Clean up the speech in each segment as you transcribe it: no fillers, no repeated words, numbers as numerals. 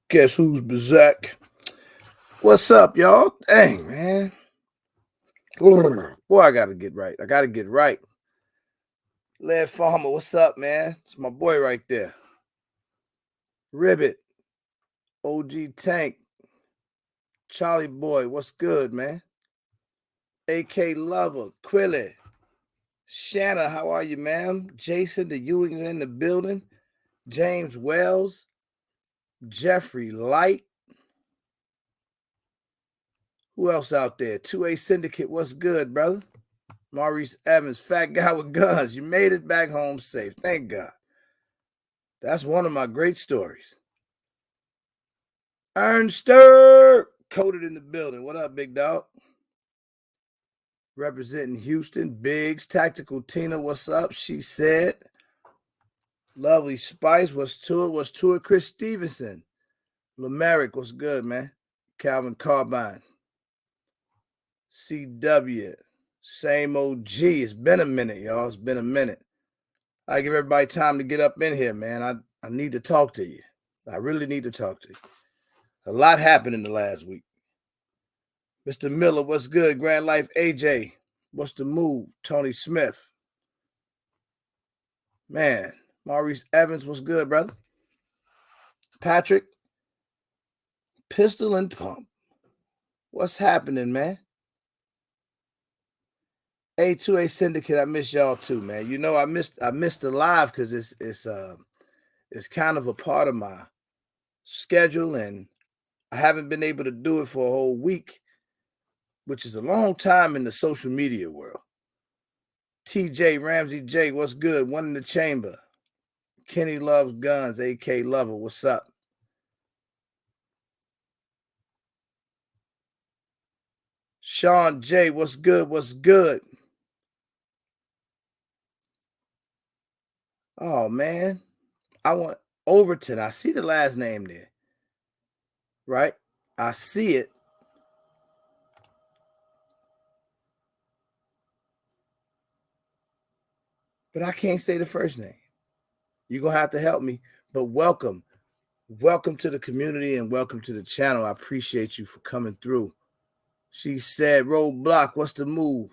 Guess who's Bazak? What's up, y'all? Dang, man. Boy, I gotta get right. I gotta get right. Led Farmer, what's up, man? It's my boy right there. Ribbit, OG Tank, Charlie Boy, what's good, man? AK Lover, Quilly, Shanna, how are you, ma'am? Jason, the Ewings in the building. James Wells, Jeffrey Light. Who else out there? 2A Syndicate, what's good, brother? Maurice Evans, fat guy with guns. You made it back home safe. Thank God. That's one of my great stories. Ernster, coded in the building. What up, big dog? Representing Houston, Biggs, Tactical Tina, what's up? She said. Lovely Spice, what's to it? What's to it? Chris Stevenson. Lamerick, what's good, man? Calvin Carbine. CW, same OG. It's been a minute, y'all. It's been a minute. I give everybody time to get up in here, man. I need to talk to you. I really need to talk to you. A lot happened in the last week. Mr. Miller, what's good? Grand Life AJ, what's the move? Tony Smith. Man, Maurice Evans, what's good, brother? Patrick, Pistol and Pump. What's happening, man? A2A Syndicate, I miss y'all too, man. You know, I missed the live because it's kind of a part of my schedule, and I haven't been able to do it for a whole week, which is a long time in the social media world. TJ Ramsey J, what's good? One in the chamber. Kenny loves guns, AK Lover, what's up? Sean J, what's good? What's good? Oh man, I want Overton. I see the last name there, right? I see it. But I can't say the first name. You're going to have to help me. But welcome. Welcome to the community and welcome to the channel. I appreciate you for coming through. She said, Roadblock, what's the move?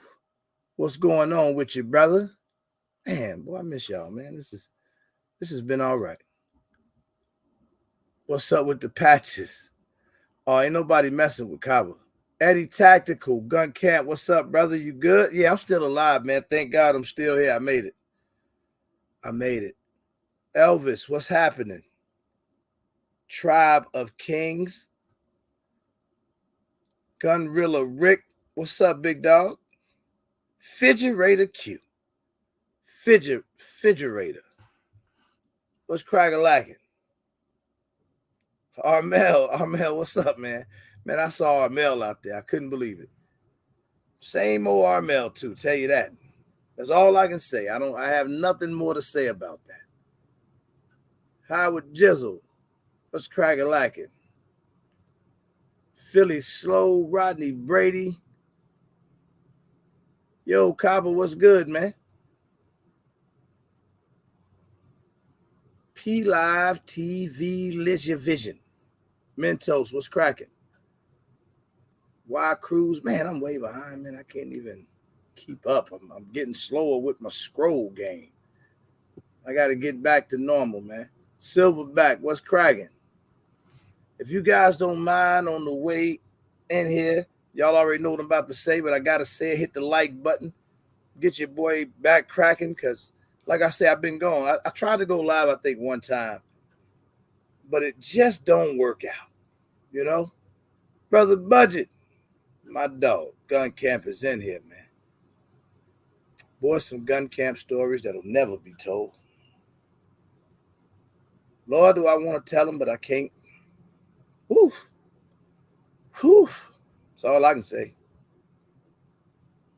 What's going on with you, brother? Man, boy, I miss y'all, man. This has been all right. What's up with the patches? Oh, ain't nobody messing with Kaba. Eddie Tactical, Gun Camp, what's up, brother? You good? Yeah, I'm still alive, man. Thank God I'm still here. I made it. Elvis, what's happening? Tribe of Kings. Gunrilla Rick, what's up, big dog? Fidgerator Q. Fidgerator. What's cracking lacking? Armel, what's up, man? Man, I saw Armel out there. I couldn't believe it. Same old Armel, too, tell you that. That's all I can say. I have nothing more to say about that. Howard Jizzle, what's cracking lacking? Philly Slow, Rodney Brady. Yo, Copper, what's good, man? P Live TV, Liz Vision. Mentos, what's cracking? Y Cruz, man, I'm way behind, man. I can't even keep up. I'm getting slower with my scroll game. I got to get back to normal, man. Silverback, what's cracking? If you guys don't mind on the way in here, y'all already know what I'm about to say, but I got to say, hit the like button. Get your boy back cracking because, like I said, I've been gone. I tried to go live, I think, one time, but it just don't work out, you know? Brother Budget, my dog, Gun Camp is in here, man. Boy, some gun camp stories that'll never be told. Lord, do I want to tell them, but I can't. Whew. Whew. That's all I can say.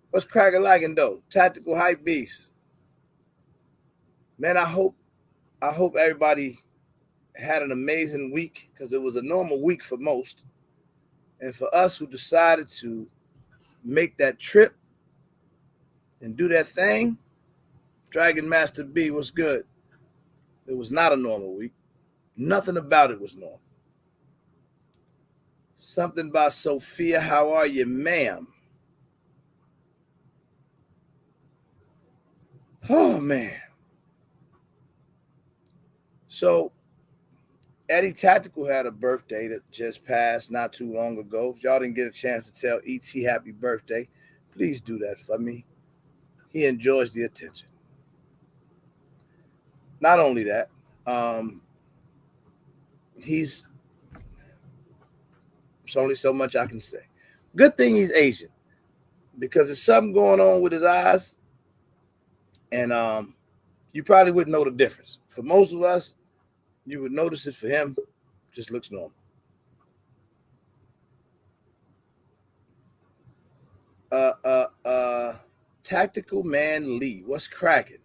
What's cracking lagging though? Tactical hype beast. Man, I hope everybody had an amazing week because it was a normal week for most. And for us who decided to make that trip and do that thing, Dragon Master B was good. It was not a normal week. Nothing about it was normal. Something by Sophia. How are you, ma'am? Oh, man. So, Eddie Tactical had a birthday that just passed not too long ago. If y'all didn't get a chance to tell E.T. happy birthday, please do that for me. He enjoys the attention. Not only that, there's only so much I can say. Good thing he's Asian, because there's something going on with his eyes, and you probably wouldn't know the difference. For most of us, you would notice it. For him, just looks normal. Tactical Man Lee, what's cracking?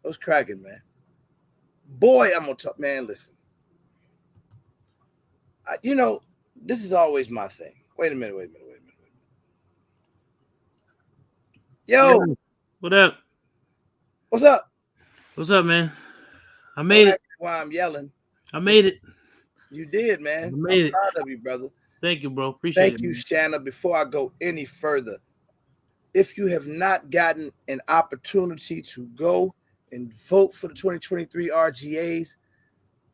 What's cracking, man? Boy, I'm gonna talk, man. Listen, this is always my thing. Wait a minute. Yo, what up? What's up? What's up, man? I made it. Why I'm yelling? I made it. You did, man. I made it. Proud of you, brother. Thank you, bro. Appreciate it. Thank you, Shanna. Before I go any further, if you have not gotten an opportunity to go and vote for the 2023 RGAs,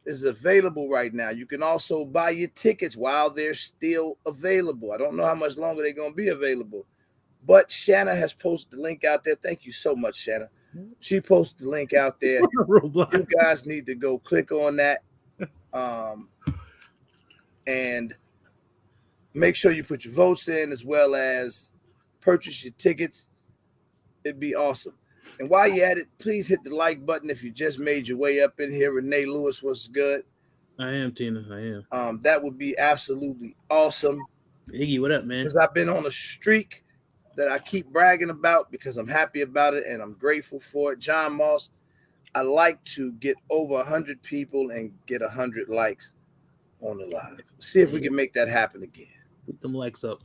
is available right now. You can also buy your tickets while they're still available. I don't know how much longer they're going to be available, but Shanna has posted the link out there. Thank you so much, Shanna. She posted the link out there. You guys need to go click on that and make sure you put your votes in, as well as purchase your tickets. It'd be awesome. And while you're at it, please hit the like button if you just made your way up in here. Renee Lewis, what's good? I am, Tina. I am. That would be absolutely awesome. Iggy, what up, man? Because I've been on a streak that I keep bragging about because I'm happy about it and I'm grateful for it. John Moss, I like to get over 100 people and get 100 likes on the live. See if we can make that happen again. Put them likes up.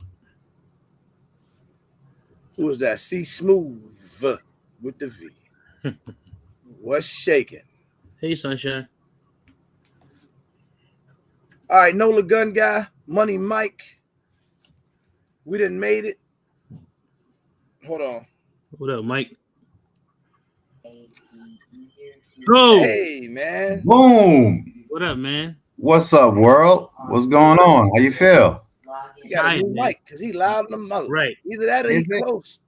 Who was that? C Smooth with the V. What's shaking? Hey, Sunshine. All right, Nola Gun Guy, Money Mike. We done made it. Hold on. What up, Mike? Oh. Hey, man. Boom. What up, man? What's up, world? What's going on? How you feel? You got a new mic because he loud in the mother. Right. Either that or he's close.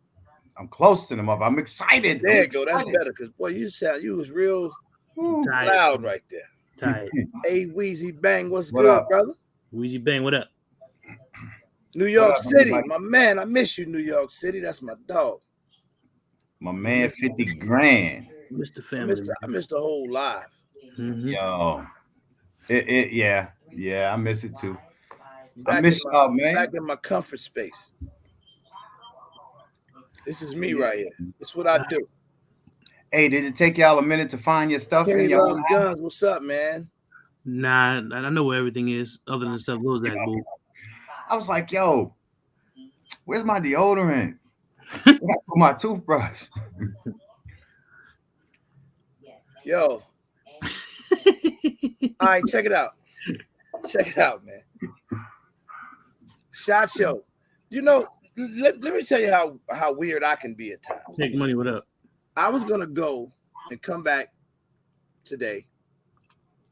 I'm close to them up. I'm excited. There you go. That's better because, boy, you was real loud right there. Tight. Hey, Wheezy Bang, what's good, up, brother? Wheezy Bang, what up? New York City, my man. I miss you, New York City. That's my dog. My man, 50 grand. Mr. Family. I missed the whole live. Mm-hmm. Yo. Yeah, I miss it too. I miss y'all, man. Back in my comfort space. This is me right here. This is what I do. Hey, did it take y'all a minute to find your stuff? Kenny Love Guns, what's up, man? Nah, I know where everything is other than stuff goes that move. I was like, yo, where's my deodorant? Where's my toothbrush? Yo. All right, check it out. Check it out, man. SHOT Show. You know, let me tell you how weird I can be at times. Take money, what up? I was going to go and come back today.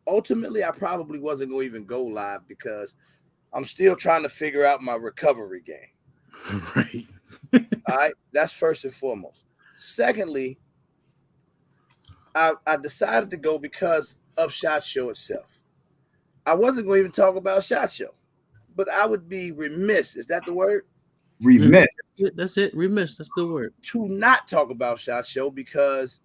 Ultimately, I probably wasn't going to even go live because I'm still trying to figure out my recovery game. Right. All right. That's first and foremost. Secondly, I decided to go because of SHOT Show itself. I wasn't going to even talk about SHOT Show, but I would be remiss. Is that the word? Remiss. That's it. Remiss. That's a good word. To not talk about SHOT Show because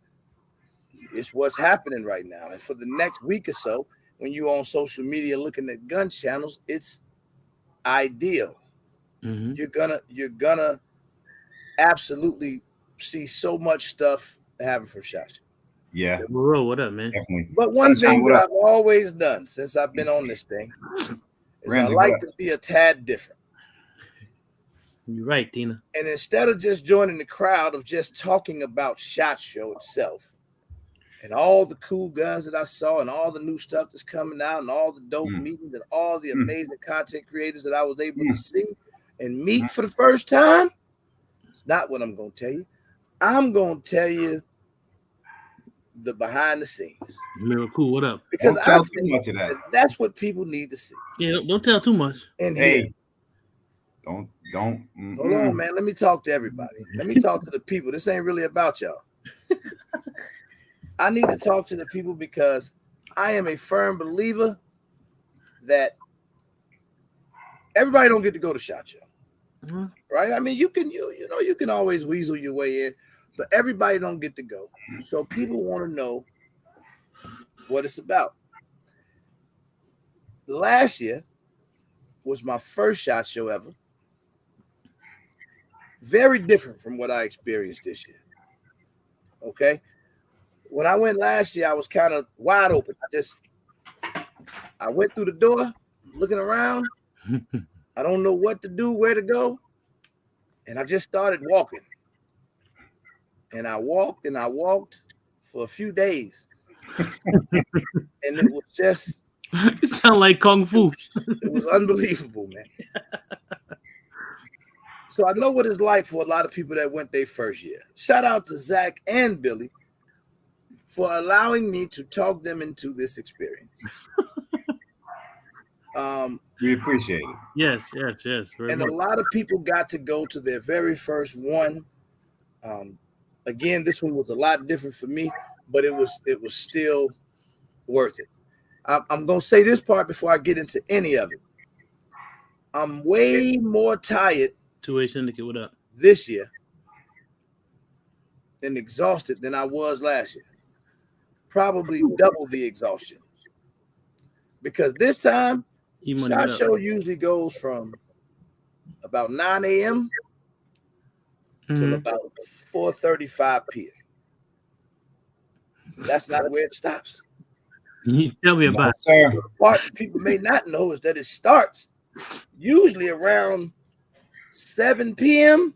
it's what's happening right now. And for the next week or so, when you're on social media looking at gun channels, it's ideal. Mm-hmm. You're gonna absolutely see so much stuff happening from SHOT Show. Yeah. Bro, what up, man? Definitely. But one thing that I've always done since I've been on this thing is I like to be a tad different. You're right, Tina. And instead of just joining the crowd of just talking about SHOT Show itself, and all the cool guns that I saw and all the new stuff that's coming out and all the dope meetings and all the amazing content creators that I was able to see and meet for the first time, it's not what I'm going to tell you. I'm going to tell you the behind the scenes. Miracle, what up? Because Don't tell too much of that. That's what people need to see. Yeah, don't tell too much. And Hey, don't. Hold on, man. Let me talk to everybody. Let me talk to the people. This ain't really about y'all. I need to talk to the people because I am a firm believer that everybody don't get to go to SHOT Show, right? I mean, you can always weasel your way in, but everybody don't get to go. So people want to know what it's about. Last year was my first SHOT Show ever. Very different from what I experienced this year. Okay. When I went last year, I was kind of wide open. I went through the door, looking around. I don't know what to do, where to go. And I just started walking. And I walked for a few days. And it was just... It sounds like Kung Fu. It was unbelievable, man. So I know what it's like for a lot of people that went their first year. Shout out to Zach and Billy for allowing me to talk them into this experience. We appreciate it. Yes. And a lot of people got to go to their very first one. Again, this one was a lot different for me, but it was still worth it. I'm going to say this part before I get into any of it. I'm way more tired Two-Way Syndicate, what up? This year and exhausted than I was last year. Probably double the exhaustion. Because this time, SHOT Show usually goes from about 9 a.m. till about 4:35 p.m. That's not where it stops. You tell me about it. Sir. What people may not know is that it starts usually around 7 p.m.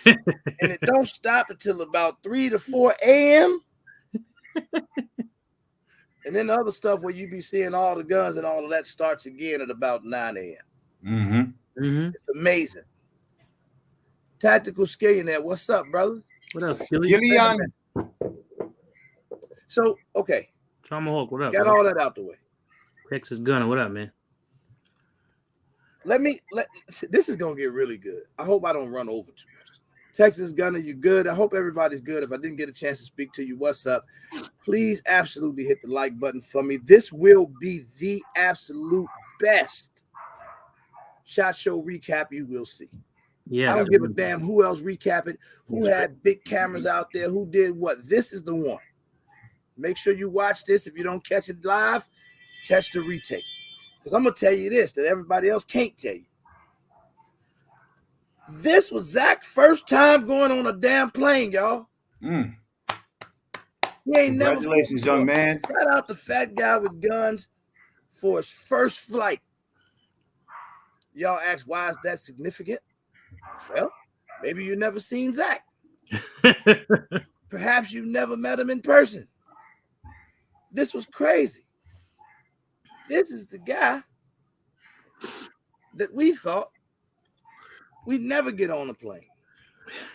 and it don't stop until about 3 to 4 a.m. And then the other stuff where you be seeing all the guns and all of that starts again at about 9 a.m. It's amazing. Tactical Skillionaire, what's up, brother? What up, Skillion? So, okay. Trauma Hawk, what up? Got all that out the way. Texas Gunner, what up, man? This is gonna get really good. I hope I don't run over too much. Texas Gunner, you good? I hope everybody's good. If I didn't get a chance to speak to you, what's up? Please absolutely hit the like button for me. This will be the absolute best SHOT Show recap you will see. Yeah, I don't give a damn who else recap it, who had big cameras out there, who did what. This is the one. Make sure you watch this. If you don't catch it live, catch the retake. Because I'm going to tell you this that everybody else can't tell you. This was Zach's first time going on a damn plane, y'all. He ain't never. Congratulations, young man. Shout out the fat guy with guns for his first flight. Y'all ask, why is that significant? Well, maybe you've never seen Zach. Perhaps you've never met him in person. This was crazy. This is the guy that we thought we'd never get on a plane.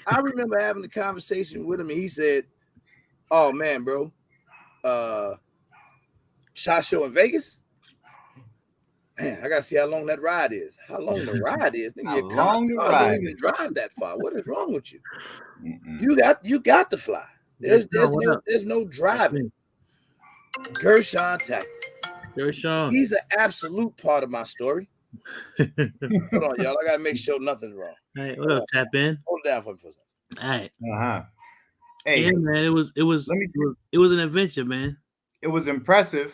I remember having a conversation with him, and he said, "Oh man, bro, SHOT Show in Vegas. Man, I gotta see how long that ride is. How long the ride is? Nigga, your car don't even drive that far. What is wrong with you? You got to fly. There's no driving." Gershon Tack. Gershon. He's an absolute part of my story. Hold on, y'all. I gotta make sure nothing's wrong. Hey, what up, Tap In? Hold it down for me for a second. All right. Hey, yeah, man, it was an adventure, man. It was impressive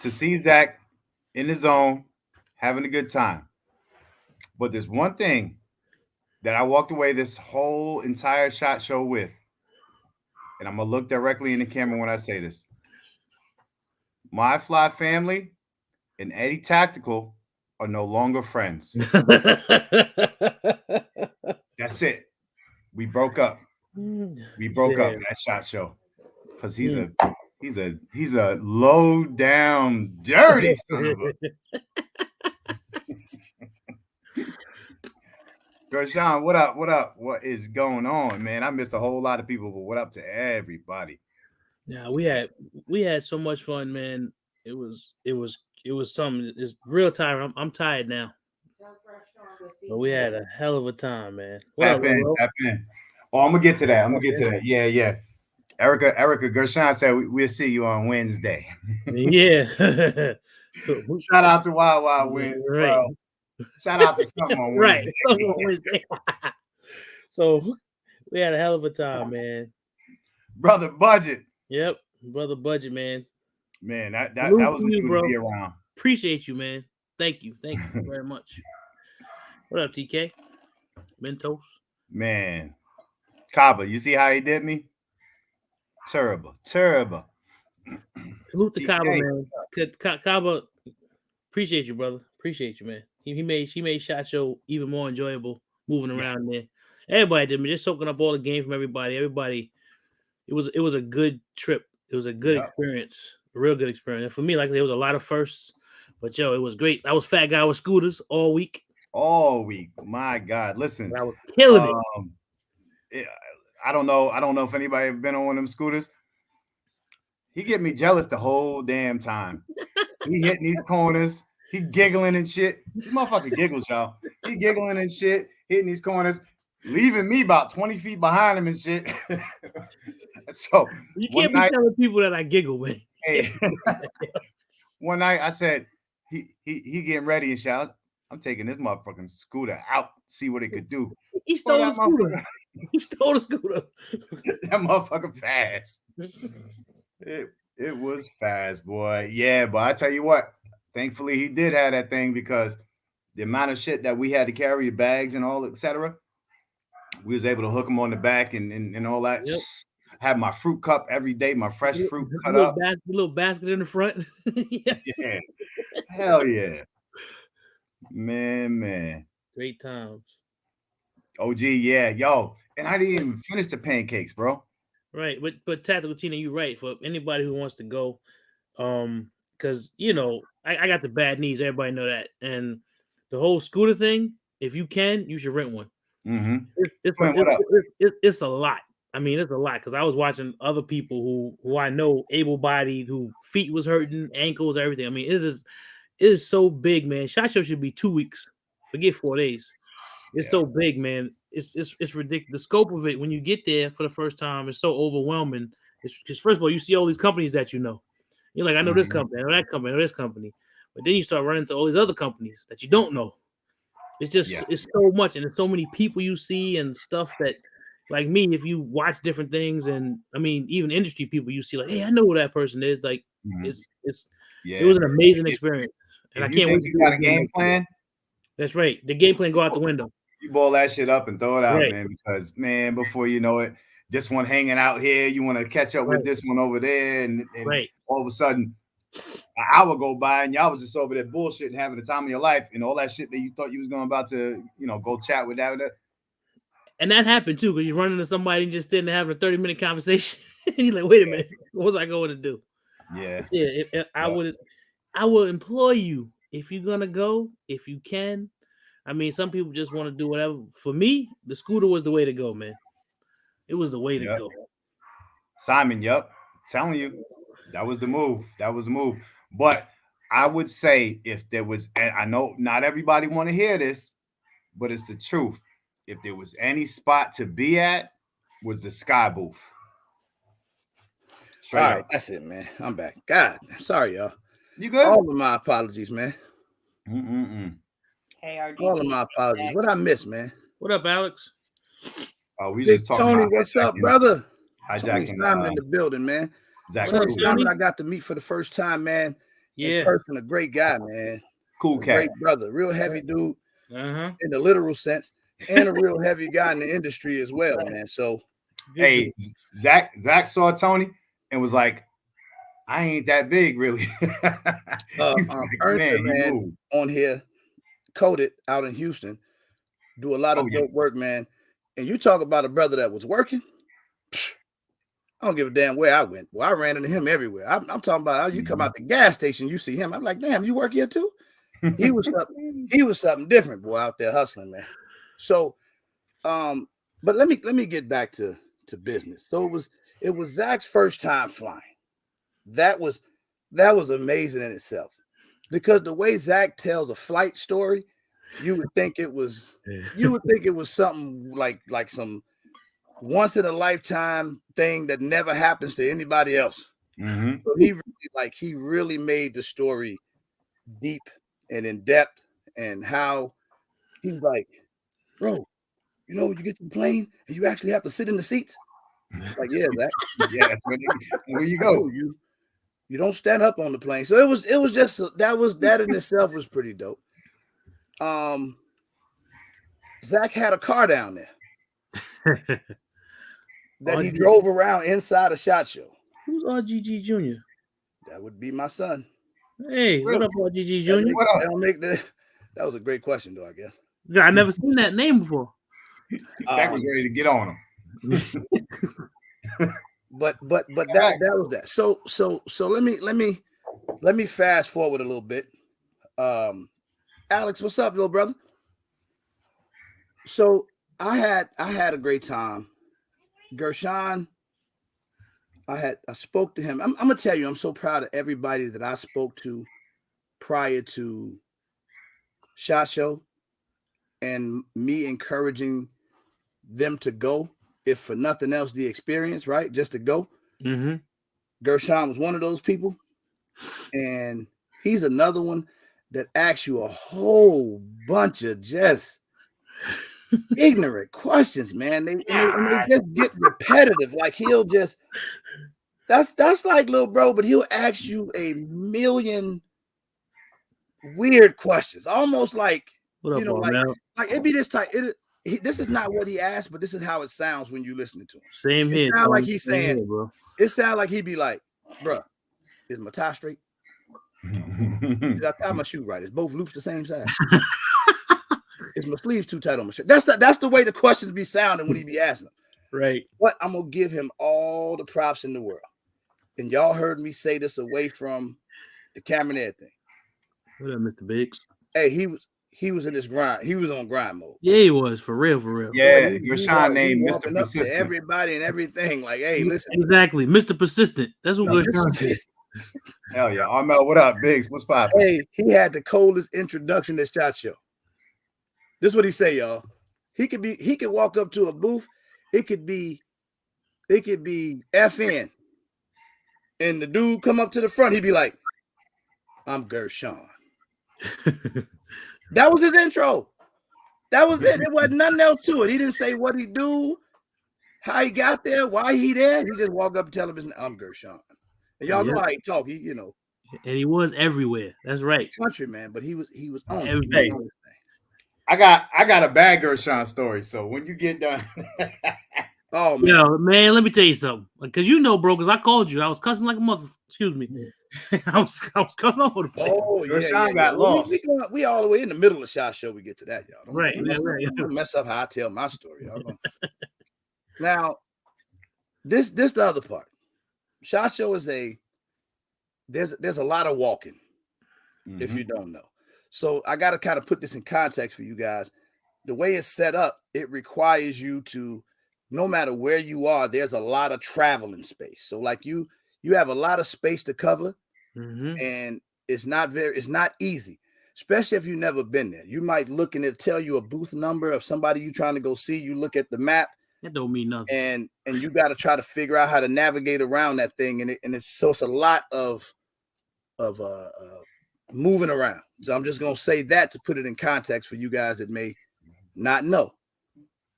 to see Zach in the zone having a good time. But there's one thing that I walked away this whole entire SHOT Show with, and I'm gonna look directly in the camera when I say this. My Fly family and Eddie Tactical are no longer friends. That's it. We broke up. We broke up at SHOT Show. because he's a low down dirty son of a. Gershawn, what up? What up? What is going on, man? I missed a whole lot of people, but what up to everybody? Yeah, we had so much fun, man. It was something. It's real time. I'm tired now. But we had a hell of a time, man. What up, Lolo? Tap in. Oh, I'm gonna get to that. Yeah. Erica Gershon said we'll see you on Wednesday. Yeah. Shout out to Wild Wednesday. Right. Well, shout out to something on Wednesday. Right. Something on Wednesday. So we had a hell of a time, man. Brother Budget. Yep, brother Budget, man. Man, that was a dude to be around. Appreciate you, man. Thank you very much. What up, TK? Mentos. Man, Kaba, you see how he did me? Terrible. Salute to Kaba, man. Kaba, appreciate you, brother. Appreciate you, man. He made Shot Show even more enjoyable moving around there. Everybody did, man. Just soaking up all the game from everybody. It was a good trip. It was a good experience, a real good experience. And for me, like I said, it was a lot of firsts, but it was great. I was fat guy with scooters all week. My God, listen, I was killing it. I don't know if anybody ever been on one of them scooters. He get me jealous the whole damn time. He hitting these corners. He giggling and shit. This motherfucker giggles, y'all. He giggling and shit, hitting these corners, leaving me about 20 feet behind him and shit. So you can't be telling people that I giggle, man. Hey, one night I said he getting ready and shout. I'm taking this motherfucking scooter out, see what it could do. He stole the scooter. He stole the scooter. That motherfucker fast. It was fast, boy. Yeah, but I tell you what, thankfully he did have that thing because the amount of shit that we had to carry, bags and all, etc. We was able to hook them on the back and all that. Yep. Have my fruit cup every day, my fresh fruit cut up. Little basket in the front. Yeah. Hell yeah. Man. Great times. OG, yeah. Yo. And I didn't even finish the pancakes, bro. Right. But Tactical Tina, you're right. For anybody who wants to go, because I got the bad knees, everybody know that. And the whole scooter thing, if you can, you should rent one. Mm-hmm. It's a lot. I mean, it's a lot because I was watching other people who I know, able-bodied, who feet was hurting, ankles, everything. I mean, it is so big, man. SHOT Show should be 2 weeks. Forget 4 days. It's so big, man. It's ridiculous. The scope of it when you get there for the first time is so overwhelming. It's because first of all, you see all these companies that you know. You're like, I know this company, I know that company, I know this company. But then you start running into all these other companies that you don't know. It's just it's so much, and there's so many people you see and stuff that. Like me, if you watch different things, and I mean, even industry people, you see like, hey, I know who that person is. Like, it was an amazing experience, and I can't wait to got a game plan. That's right. The game plan go out the window. You ball that shit up and throw it out, man. Because before you know it, this one hanging out here, you want to catch up with this one over there, and all of a sudden, an hour go by, and y'all was just over there bullshitting, having the time of your life, and all that shit that you thought you was about to, go chat with that. And that happened too, because you run into somebody and just sitting having a 30-minute conversation. And you're like, wait a minute, what was I going to do? Yeah. I will implore you, if you're gonna go, if you can. I mean, some people just want to do whatever. For me, the scooter was the way to go, man. It was the way to go. Simon, telling you, that was the move. But I would say if there was, and I know not everybody want to hear this, but it's the truth. If there was any spot to be at, was the Sky booth. Straight all right, up. That's it, man. I'm back. God, sorry, y'all. You good? All of my apologies, man. Hey, all of my apologies. What I missed, man? What up, Alex? Oh, we just talking Tony, about what's up, brother? Tony Simon in the building, man. Tony Simon, I got to meet for the first time, man. Yeah. In person, a great guy, man. Cool cat. Great brother. Real heavy dude in the literal sense. And a real heavy guy in the industry as well, man. So, hey, Zach saw Tony and was like, I ain't that big, really. Man, on here, Coded out in Houston, do a lot of dope work, man. And you talk about a brother that was working. I don't give a damn where I went. Well, I ran into him everywhere. I'm talking about you come out the gas station, you see him. I'm like, damn, you work here too? He was something different, boy, out there hustling, man. So, but let me get back to business. So it was Zach's first time flying. That was amazing in itself, because the way Zach tells a flight story, you would think it was something like some once in a lifetime thing that never happens to anybody else. Mm-hmm. So he really made the story deep and in depth, and how he's like, bro, you get to the plane and you actually have to sit in the seats. Like, yeah, Zach. Yeah, that's where you go. You don't stand up on the plane. So it was just that in itself was pretty dope. Zach had a car down there that he drove around inside a SHOT Show. Who's RGG Jr.? That would be my son. Hey, what up, RGG Jr.? That was a great question, though, I guess. Yeah, I never seen that name before. Zach was ready to get on him. but that was that. So let me fast forward a little bit. Alex, what's up, little brother? So I had a great time. Gershon, I spoke to him. I'm gonna tell you, I'm so proud of everybody that I spoke to prior to SHOT Show, and me encouraging them to go, if for nothing else, the experience, right? Just to go. Mm-hmm. Gershon was one of those people, and he's another one that asks you a whole bunch of just ignorant questions, man. They just get repetitive. Like he'll just that's like little bro, but he'll ask you a million weird questions, almost like What up, like it'd be this type. This is not what he asked, but this is how it sounds when you're listening to him. Same here. It sounds like he's saying, bro. It sounds like he'd be like, "Bruh, is my tie straight? Did I tie my shoe right? Is both loops the same size? Is my sleeves too tight on my shirt?" That's the way the questions be sounding when he be asking them. Right. But I'm gonna give him all the props in the world. And y'all heard me say this away from the camera and everything. What up, Mr. Biggs? Hey, he was in this grind. He was on grind mode. Yeah, he was for real. Yeah, Gershon named Mr. Persistent. To everybody and everything. Like, hey, listen. Exactly, Mr. Persistent. That's what Gershon did. Hell yeah, Armel, what up, Biggs? What's poppin'? Hey, he had the coldest introduction to SHOT Show. This is what he say, y'all. He could walk up to a booth. It could be FN, and the dude come up to the front. He'd be like, "I'm Gershon." That was his intro. That was it. There wasn't nothing else to it. He didn't say what he do, how he got there, why he there. He just walked up and tell him, "I'm Gershon." And y'all know how he talk. And he was everywhere. That's right. Country man, but he was on everything. I got a bad Gershon story. So when you get done, oh man, yo, man, let me tell you something. Because bro, because I called you. I was cussing like a mother. Excuse me. I was cussing over the place. Oh yeah, Gershon got lost. We all the way in the middle of SHOT Show. We get to that, y'all. Don't mess up how I tell my story. Y'all. Now, this the other part. SHOT Show is there's a lot of walking, if you don't know. So I got to kind of put this in context for you guys. The way it's set up, it requires you to, no matter where you are, there's a lot of traveling space. So like you have a lot of space to cover, and it's not easy, especially if you've never been there. You might look and it'll tell you a booth number of somebody you're trying to go see. You look at the map. That don't mean nothing. And you got to try to figure out how to navigate around that thing. And it's a lot of moving around. So I'm just going to say that to put it in context for you guys that may not know.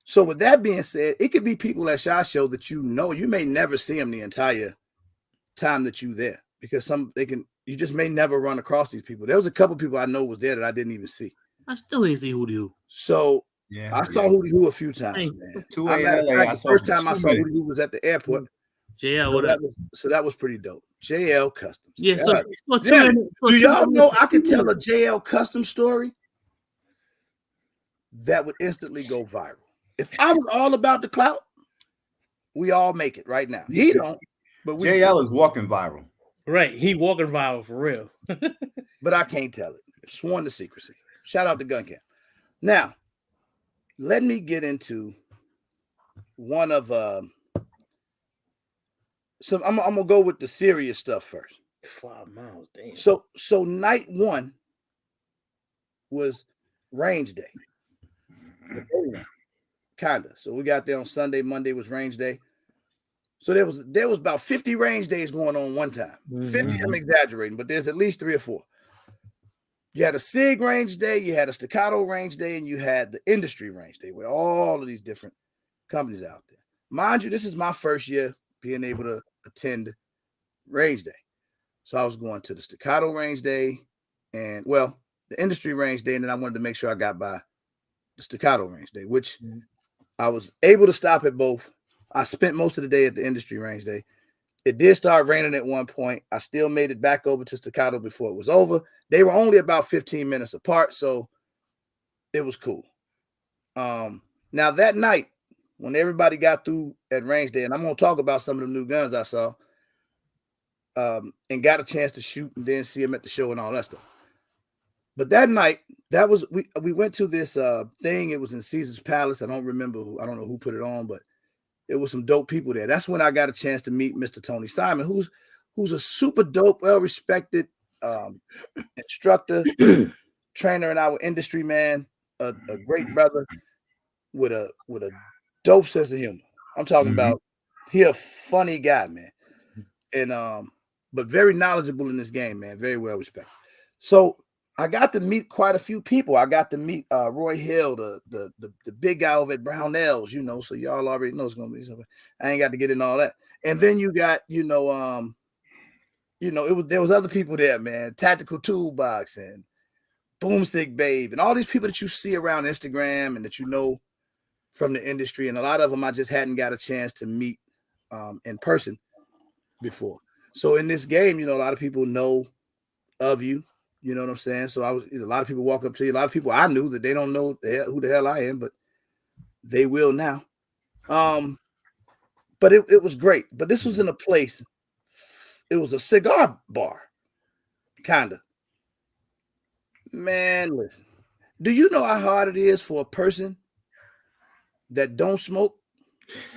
So with that being said, it could be people at SHOT Show that you may never see them the entire time that you're there, because you just may never run across these people. There was a couple people I know was there that I didn't even see. I still ain't see Hootie Hoo. So yeah, I saw Hootie Hoo a few times, man. The first time I saw Hootie Hoo was at the airport. JL, what up? So that was pretty dope. JL Customs. Yeah. Do y'all know I could tell a JL Custom story that would instantly go viral? If I was all about the clout, We all make it right now. He don't, but we. JL is walking viral. Right, he walking viral for real. But I can't tell it. Sworn to secrecy. Shout out to Gun Camp. Now, let me get into one of so I'm gonna go with the serious stuff first. 5 miles, damn. So night one was range day. Kinda. So we got there on Sunday. Monday was range day. So there was about 50 range days going on one time. 50, I'm exaggerating, but there's at least 3 or 4. You had a SIG range day, you had a staccato range day, and you had the industry range day with all of these different companies out there. Mind you, this is my first year being able to attend range day. So I was going to the staccato range day and, well, the industry range day, and then I wanted to make sure I got by the staccato range day, which I was able to stop at both. I spent most of the day at the industry range day. It did start raining at one point. I still made it back over to staccato before it was over. They were only about 15 minutes apart, so it was cool. Now that night, when everybody got through at range day, and I'm going to talk about some of the new guns I saw, and got a chance to shoot and then see them at the show and all that stuff. But that night, that was we went to this thing. It was in Caesar's Palace. I don't know who put it on, but it was some dope people there. That's when I got a chance to meet Mr. Tony Simon, who's a super dope, well-respected instructor, trainer in our industry, man. A great brother with a dope sense of humor. I'm talking about he a funny guy, man. And but very knowledgeable in this game, man. Very well respected. So I got to meet quite a few people. I got to meet Roy Hill, the big guy over at Brownells, so y'all already know it's gonna be something. I ain't got to get in all that. And then you got, there was other people there, man. Tactical Toolbox and Boomstick Babe and all these people that you see around Instagram and that you know from the industry. And a lot of them I just hadn't got a chance to meet in person before. So in this game, a lot of people know of you. You know what I'm saying? So a lot of people walk up to you. A lot of people I knew that they don't know who the hell I am, but they will now. But it was great. But this was in a place. It was a cigar bar, kind of. Man, listen. Do you know how hard it is for a person that don't smoke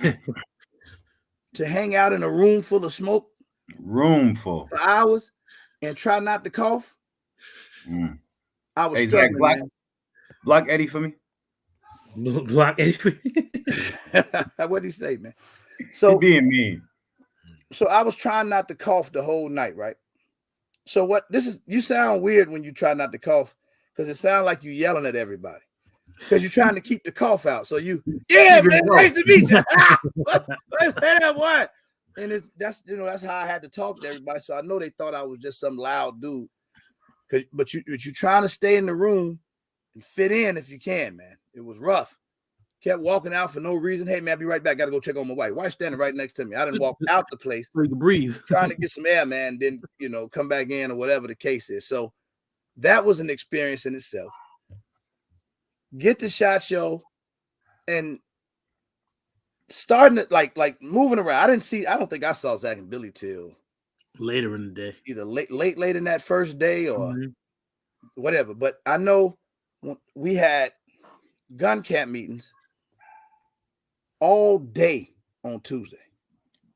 to hang out in a room full of smoke? Room full. For hours and try not to cough? I was struggling, man. Block Eddie for me. Block Eddie for me. What'd he say, man? So he being mean. So I was trying not to cough the whole night, right? So you sound weird when you try not to cough because it sounds like you yelling at everybody because you're trying to keep the cough out. So yeah, man, nice to meet you. Let's say that one. And that's how I had to talk to everybody. So I know they thought I was just some loud dude. But you're trying to stay in the room and fit in if you can, man. It was rough. Kept walking out for no reason. Hey, man, I'll be right back. Got to go check on my wife. Wife's standing right next to me. I didn't walk out the place. So you can breathe. Trying to get some air, man. Then, come back in or whatever the case is. So that was an experience in itself. Get the SHOT Show and starting it like moving around. I don't think I saw Zach and Billy till later in the day. Either late in that first day or whatever. But I know we had gun camp meetings all day on Tuesday.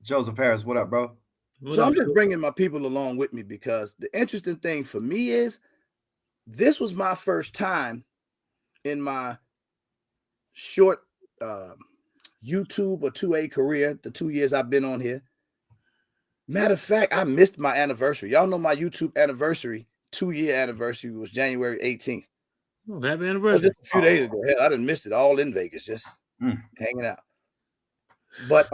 Joseph Harris, what up, bro? So I'm just bringing my people along with me because the interesting thing for me is this was my first time in my short YouTube or 2A career, the 2 years I've been on here. Matter of fact, I missed my anniversary. Y'all know my YouTube anniversary, 2-year anniversary was January 18th. Oh, happy anniversary. Just a few days ago. Hell, I done missed it all in Vegas, just hanging out. But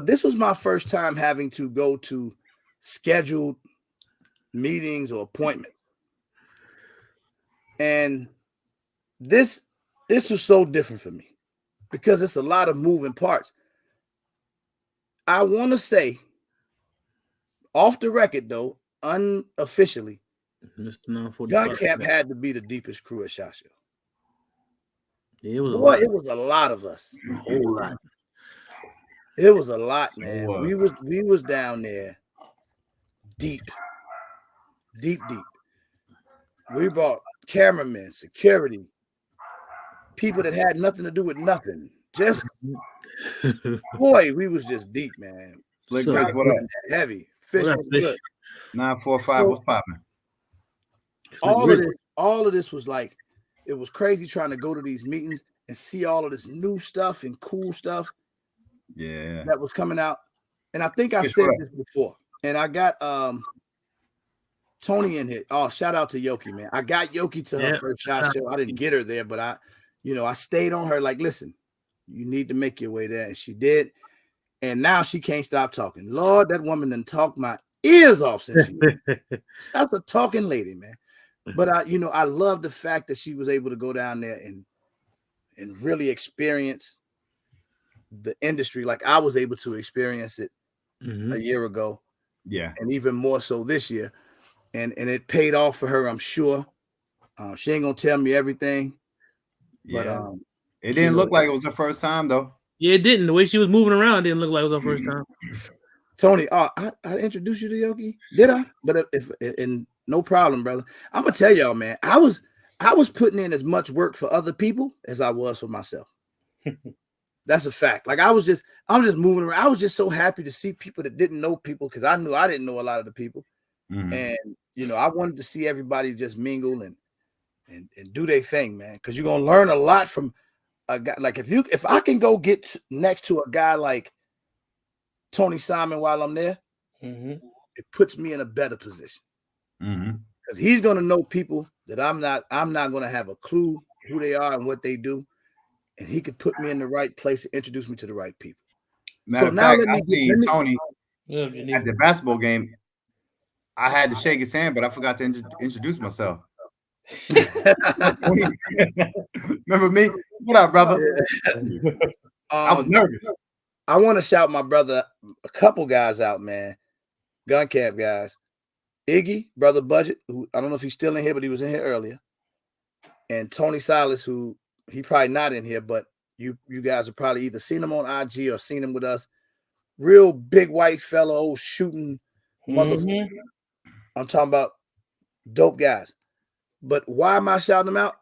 this was my first time having to go to scheduled meetings or appointments. And this was so different for me because it's a lot of moving parts. I want to say, off the record though, unofficially, Gun Camp had to be the deepest crew at SHOT Show. Yeah, it was a lot of us. A whole lot. It was a lot, man. was. We was down there deep. We brought cameramen, security, people that had nothing to do with nothing. Just boy, we was just deep, man. Slick So- Rich, what up? Heavy. Fish What up, was Fish? good. 945, what's popping? All of this was like, it was crazy trying to go to these meetings and see all of this new stuff and cool stuff Yeah. that was coming out. And I think I Fish, said what up? this before. And I got Tony in here. Oh, shout out to Yoki, man. I got Yoki to her first shot show. I didn't get her there, but I stayed on her like, listen, you need to make your way there. And she did. And now she can't stop talking. Lord, that woman done talked my ears off since she that's a talking lady, man. But I love the fact that she was able to go down there and really experience the industry like I was able to experience it a year ago. Yeah. And even more so this year. And it paid off for her, I'm sure. She ain't gonna tell me everything. But Yeah. It didn't look like it was her first time though. Yeah, it didn't. The way she was moving around didn't look like it was her first time. Tony, I introduced you to Yoki. Did I? But if no problem, brother. I'm gonna tell y'all, man. I was putting in as much work for other people as I was for myself. That's a fact. Like I'm just moving around. I was just so happy to see people that didn't know people because I knew I didn't know a lot of the people. And I wanted to see everybody just mingle and do their thing, man. Because you're gonna learn a lot from a guy. Like if I can go get next to a guy like Tony Simon while I'm there, it puts me in a better position. Because he's gonna know people that I'm not gonna have a clue who they are and what they do, and he could put me in the right place and introduce me to the right people. Matter of fact, I seen Tony at the basketball game. I had to shake his hand, but I forgot to introduce myself. Remember me? What up, brother? I was nervous. I want to shout my brother, a couple guys out, man. Gun Camp guys. Iggy, Brother Budget, who I don't know if he's still in here, but he was in here earlier. And Tony Silas, who he probably not in here, but you guys have probably either seen him on IG or seen him with us. Real big white fellow, old shooting motherfucker. I'm talking about dope guys. But why am I shouting them out?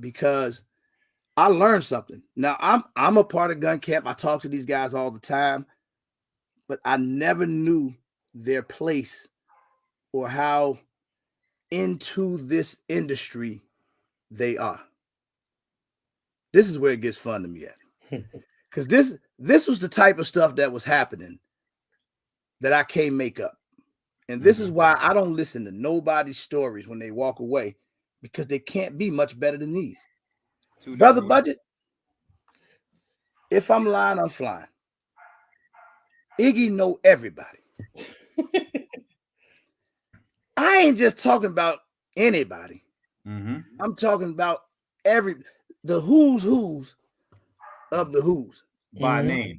Because I learned something. Now I'm a part of Gun Camp. I talk to these guys all the time, but I never knew their place or how into this industry they are. This is where it gets fun to me at. Because this was the type of stuff that was happening that I can't make up. And this is why I don't listen to nobody's stories when they walk away, because they can't be much better than these. Brother Budget, if I'm lying, I'm flying. Iggy know everybody. I ain't just talking about anybody. I'm talking about the who's of the who's by name.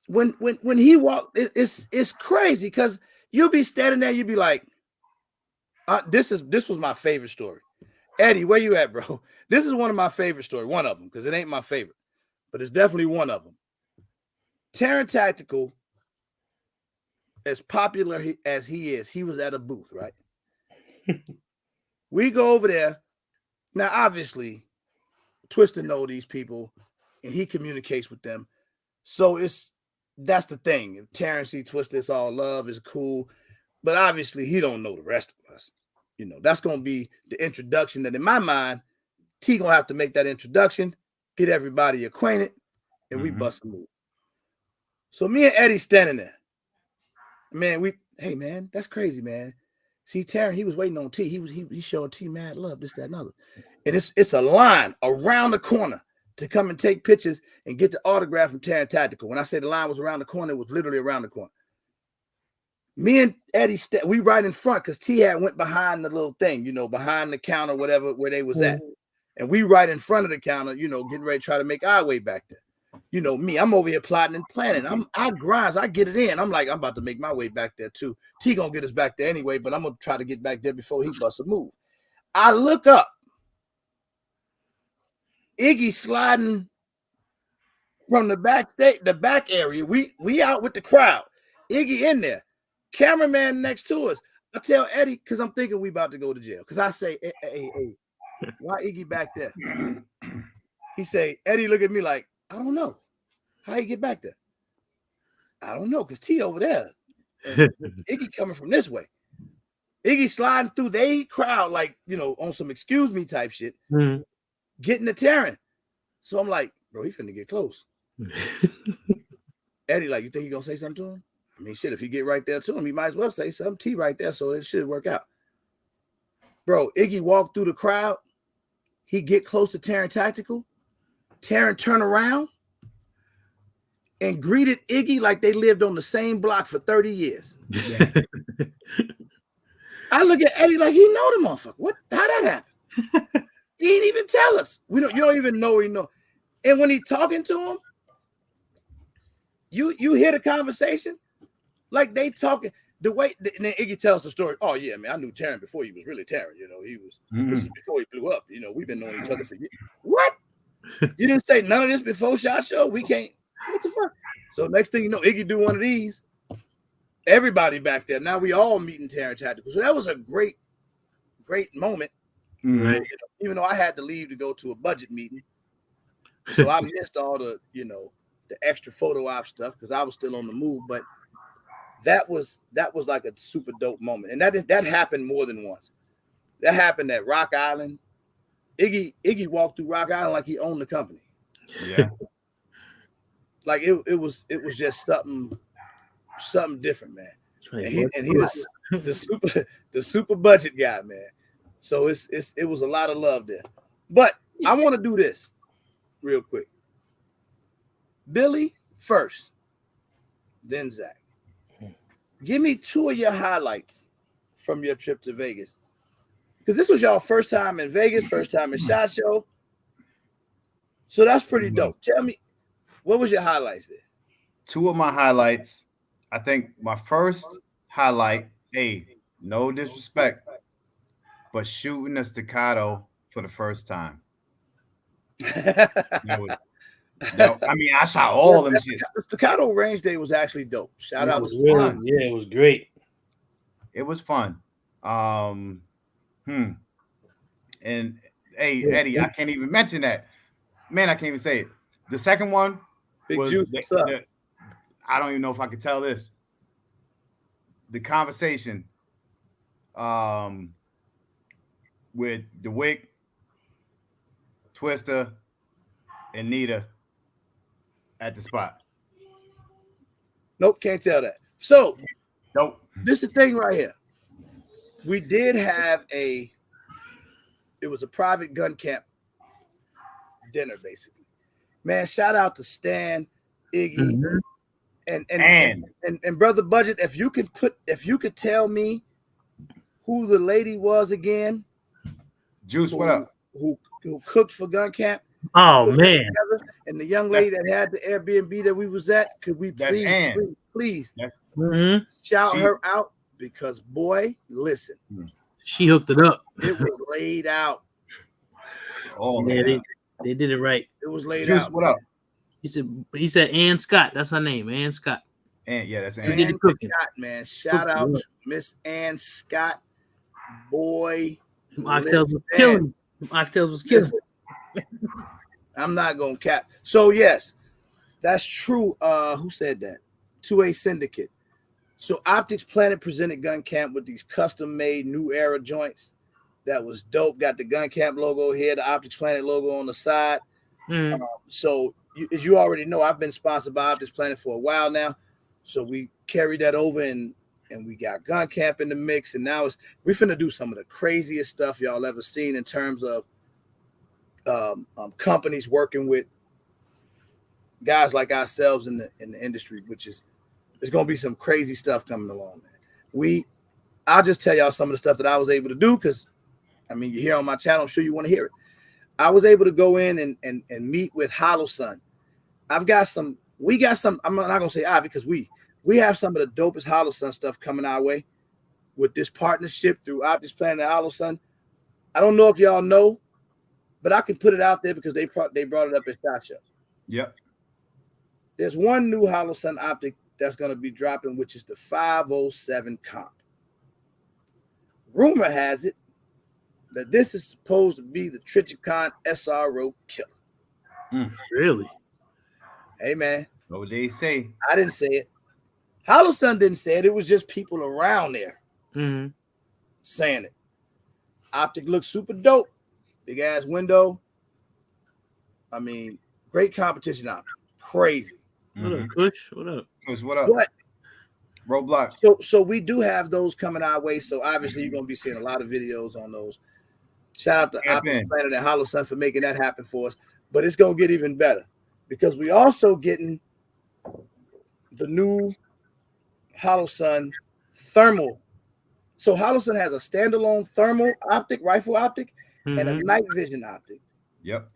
When he walked, it's crazy because you'll be standing there, you'll be like, this was my favorite story. Eddie, where you at, bro? This is one of my favorite stories. One of them, because it ain't my favorite, but it's definitely one of them. Terran Tactical, as popular as he is, he was at a booth, right? We go over there. Now, obviously, Twister know these people, and he communicates with them. So that's the thing. If Terrence see Twister, it's all love, is cool. But obviously, he don't know the rest of us. That's going to be the introduction that in my mind, T going to have to make that introduction, get everybody acquainted, and we bust a move. So me and Eddie standing there. Man, hey, man, that's crazy, man. See, Terrence, he was waiting on T. He showed T mad love, this, that, and other. And it's a line around the corner to come and take pictures and get the autograph from Terran Tactical. When I say the line was around the corner, it was literally around the corner. Me and Eddie, we right in front because T had went behind the little thing, behind the counter, whatever, where they was at. And we right in front of the counter, getting ready to try to make our way back there. Me, I'm over here plotting and planning. I grind, I get it in. I'm like, I'm about to make my way back there too. T gonna get us back there anyway, but I'm gonna try to get back there before he busts a move. I look up. Iggy sliding from the back area. We out with the crowd. Iggy in there. Cameraman next to us. I tell Eddie, because I'm thinking we about to go to jail. Because I say, hey, why Iggy back there? He say, Eddie, look at me like, I don't know. How he get back there? I don't know, because T over there. And Iggy coming from this way. Iggy sliding through the crowd like, on some excuse me type shit, getting to Taryn. So I'm like, bro, he finna get close. Eddie, like, you think he gonna say something to him? I mean, shit, if he get right there to him, he might as well say something. T right there, so it should work out. Bro, Iggy walked through the crowd. He get close to Taryn Tactical. Taryn turn around and greeted Iggy like they lived on the same block for 30 years. Yeah. I look at Eddie like he know the motherfucker. What? How that happen? He didn't even tell us. You don't even know he know. And when he talking to him, you hear the conversation, like they talking the way. And then Iggy tells the story. Oh yeah, man, I knew Taryn before he was really Taryn. He was. This is before he blew up. We've been knowing each other for years. What? You didn't say none of this before SHOT Show? We can't. What the fuck? So next thing you know, Iggy do one of these. Everybody back there. Now we all meeting Taryn Tactical. So that was a great moment. Right. Even though I had to leave to go to a budget meeting. So I missed all the, the extra photo op stuff because I was still on the move. But that was like a super dope moment. And that happened more than once. That happened at Rock Island. Iggy walked through Rock Island like he owned the company. Yeah. Like it was just something different, man. Right, and he was the super budget guy, man. So it was a lot of love there. But I want to do this real quick. Billy first, then Zach. Give me 2 of your highlights from your trip to Vegas. Because this was y'all first time in Vegas, first time in SHOT Show. So that's pretty dope. Tell me, what was your highlights there? 2 of my highlights. I think my first highlight, no disrespect, but shooting a staccato for the first time. I mean, I shot all them shit. The staccato range day was actually dope. Shout out to fun. Yeah, it was great. It was fun. And Eddie, I can't even mention that. Man, I can't even say it. The second one was I don't even know if I could tell this. The conversation with DeWick, Twister, and Nita at the spot. Nope, can't tell that. So, nope. This is the thing right here. We did have it was a private gun camp dinner, basically. Man, shout out to Stan, Iggy, and Brother Budget. If you could tell me who the lady was again. Juice, what up? Who cooked for gun camp. Oh man. And the young lady that had the Airbnb that we was at, could we please shout her out? Because boy, listen. She hooked it up. It was laid out. Oh yeah, they did it right. It was laid Juice, out. What up? He said Ann Scott. That's her name, Ann Scott. That's Ann Scott, man. Shout out to Miss Ann Scott. Boy, Oxtails was killing. Oxtails was killing. I'm not gonna cap. So yes, that's true. Who said that? 2A Syndicate. So Optics Planet presented Gun Camp with these custom-made New Era joints. That was dope. Got the Gun Camp logo here, the Optics Planet logo on the side. So as you already know, I've been sponsored by Optics Planet for a while now. So we carried that over and we got Gun Camp in the mix. And now we're finna do some of the craziest stuff y'all ever seen in terms of companies working with guys like ourselves in the industry, which is there's gonna be some crazy stuff coming along, man. I'll just tell y'all some of the stuff that I was able to do because I mean you're here on my channel, I'm sure you want to hear it. I was able to go in and meet with Hollow Sun. We got some, I'm not gonna say because we have some of the dopest Hollow Sun stuff coming our way with this partnership through Optics Planet and Hollow Sun. I don't know if y'all know, but I can put it out there because they brought it up at SHOT Show. Yep. There's one new Holosun optic that's going to be dropping, which is the 507 comp. Rumor has it that this is supposed to be the Trichicon SRO killer. Really? Hey, man. What they say? I didn't say it. Holosun didn't say it. It was just people around there saying it. Optic looks super dope. Big ass window. I mean, great competition optic. Crazy. What up, Kush? What up? Kush, what up? But Roadblock. So we do have those coming our way. So obviously you're gonna be seeing a lot of videos on those. Shout out to Optic Planet and Holosun for making that happen for us. But it's gonna get even better because we also getting the new Holosun thermal. So Holosun has a standalone thermal optic, rifle optic, and a night vision optic. Yep.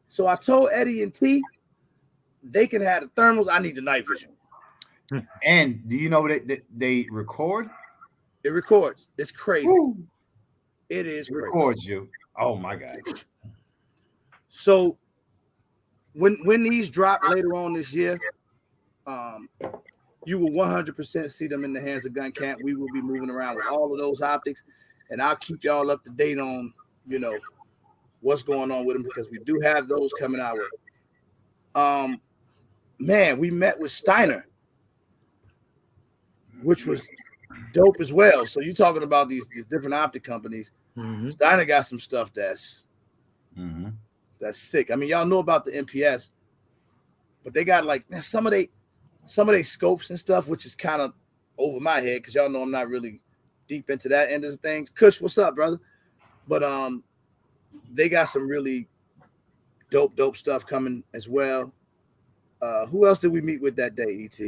So I told Eddie and T, they can have the thermals. I need the night vision. And do you know that they record? It records. It's crazy. Woo. It is crazy. Records you. Oh my God. So when these drop later on this year, you will 100% see them in the hands of Gun Camp. We will be moving around with all of those optics, and I'll keep y'all up to date on, what's going on with them because we do have those coming our way. Man, we met with Steiner, which was dope as well. So you're talking about these different optic companies. Steiner got some stuff that's sick. I mean, y'all know about the MPS, but they got like some of they scopes and stuff, which is kind of over my head because y'all know I'm not really deep into that end of things. Kush, what's up, brother? But they got some really dope stuff coming as well. Who else did we meet with that day, ET?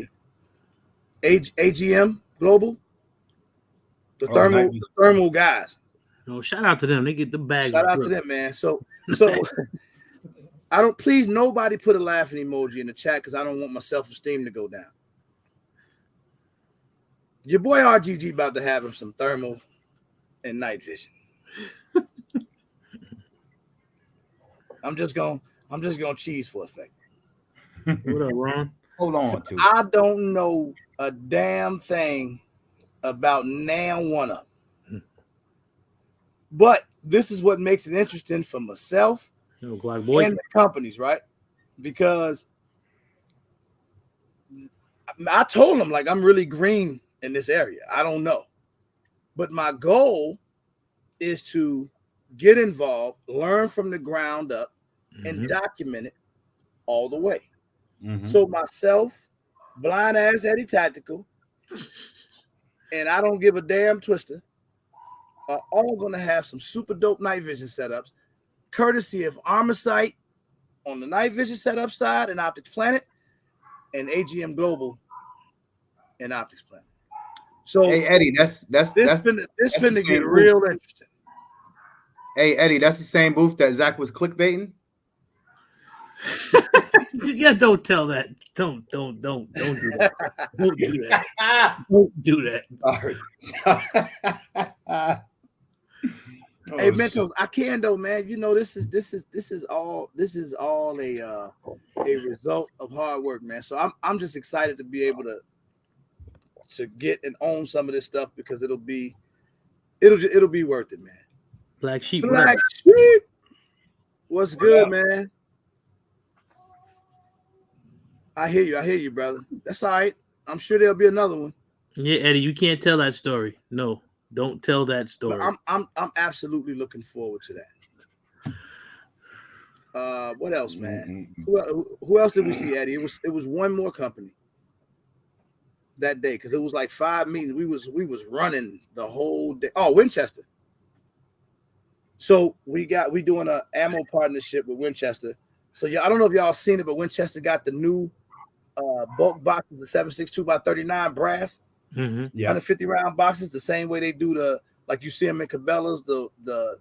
AGM Global? The thermal guys. No, shout out to them. They get the bag. Shout out to them, man. So please nobody put a laughing emoji in the chat because I don't want my self-esteem to go down. Your boy RGG about to have him some thermal and night vision. I'm just gonna cheese for a second. What up, Ron? Hold on to it. I don't know a damn thing about now one of them. But this is what makes it interesting for myself and the companies, right? Because I told them, like, I'm really green in this area. I don't know. But my goal is to get involved, learn from the ground up, and document it all the way. So myself, blind ass Eddie Tactical, and I don't give a damn Twister, are all going to have some super dope night vision setups, courtesy of Armorsight on the night vision setup side and Optics Planet, and AGM Global and Optics Planet. So hey Eddie, that's finna get real interesting. Hey Eddie, that's the same booth that Zach was clickbaiting. Yeah, don't tell that. Don't do that. Don't do that. Don't do that. Sorry. Hey, Mentos, I can though, man. This is all a result of hard work, man. So I'm just excited to be able to get and own some of this stuff because it'll be worth it, man. Black Sheep. What's good, man? I hear you, brother. That's all right. I'm sure there'll be another one. Yeah, Eddie, you can't tell that story. No, don't tell that story. But I'm absolutely looking forward to that. What else, man? Who else did we see, Eddie? It was one more company that day because it was like 5 meetings. We was running the whole day. Oh, Winchester. So we doing an ammo partnership with Winchester. So I don't know if y'all seen it, but Winchester got the new bulk boxes, the 7.62x39 brass, 150 round boxes, the same way they do like you see them in Cabela's, the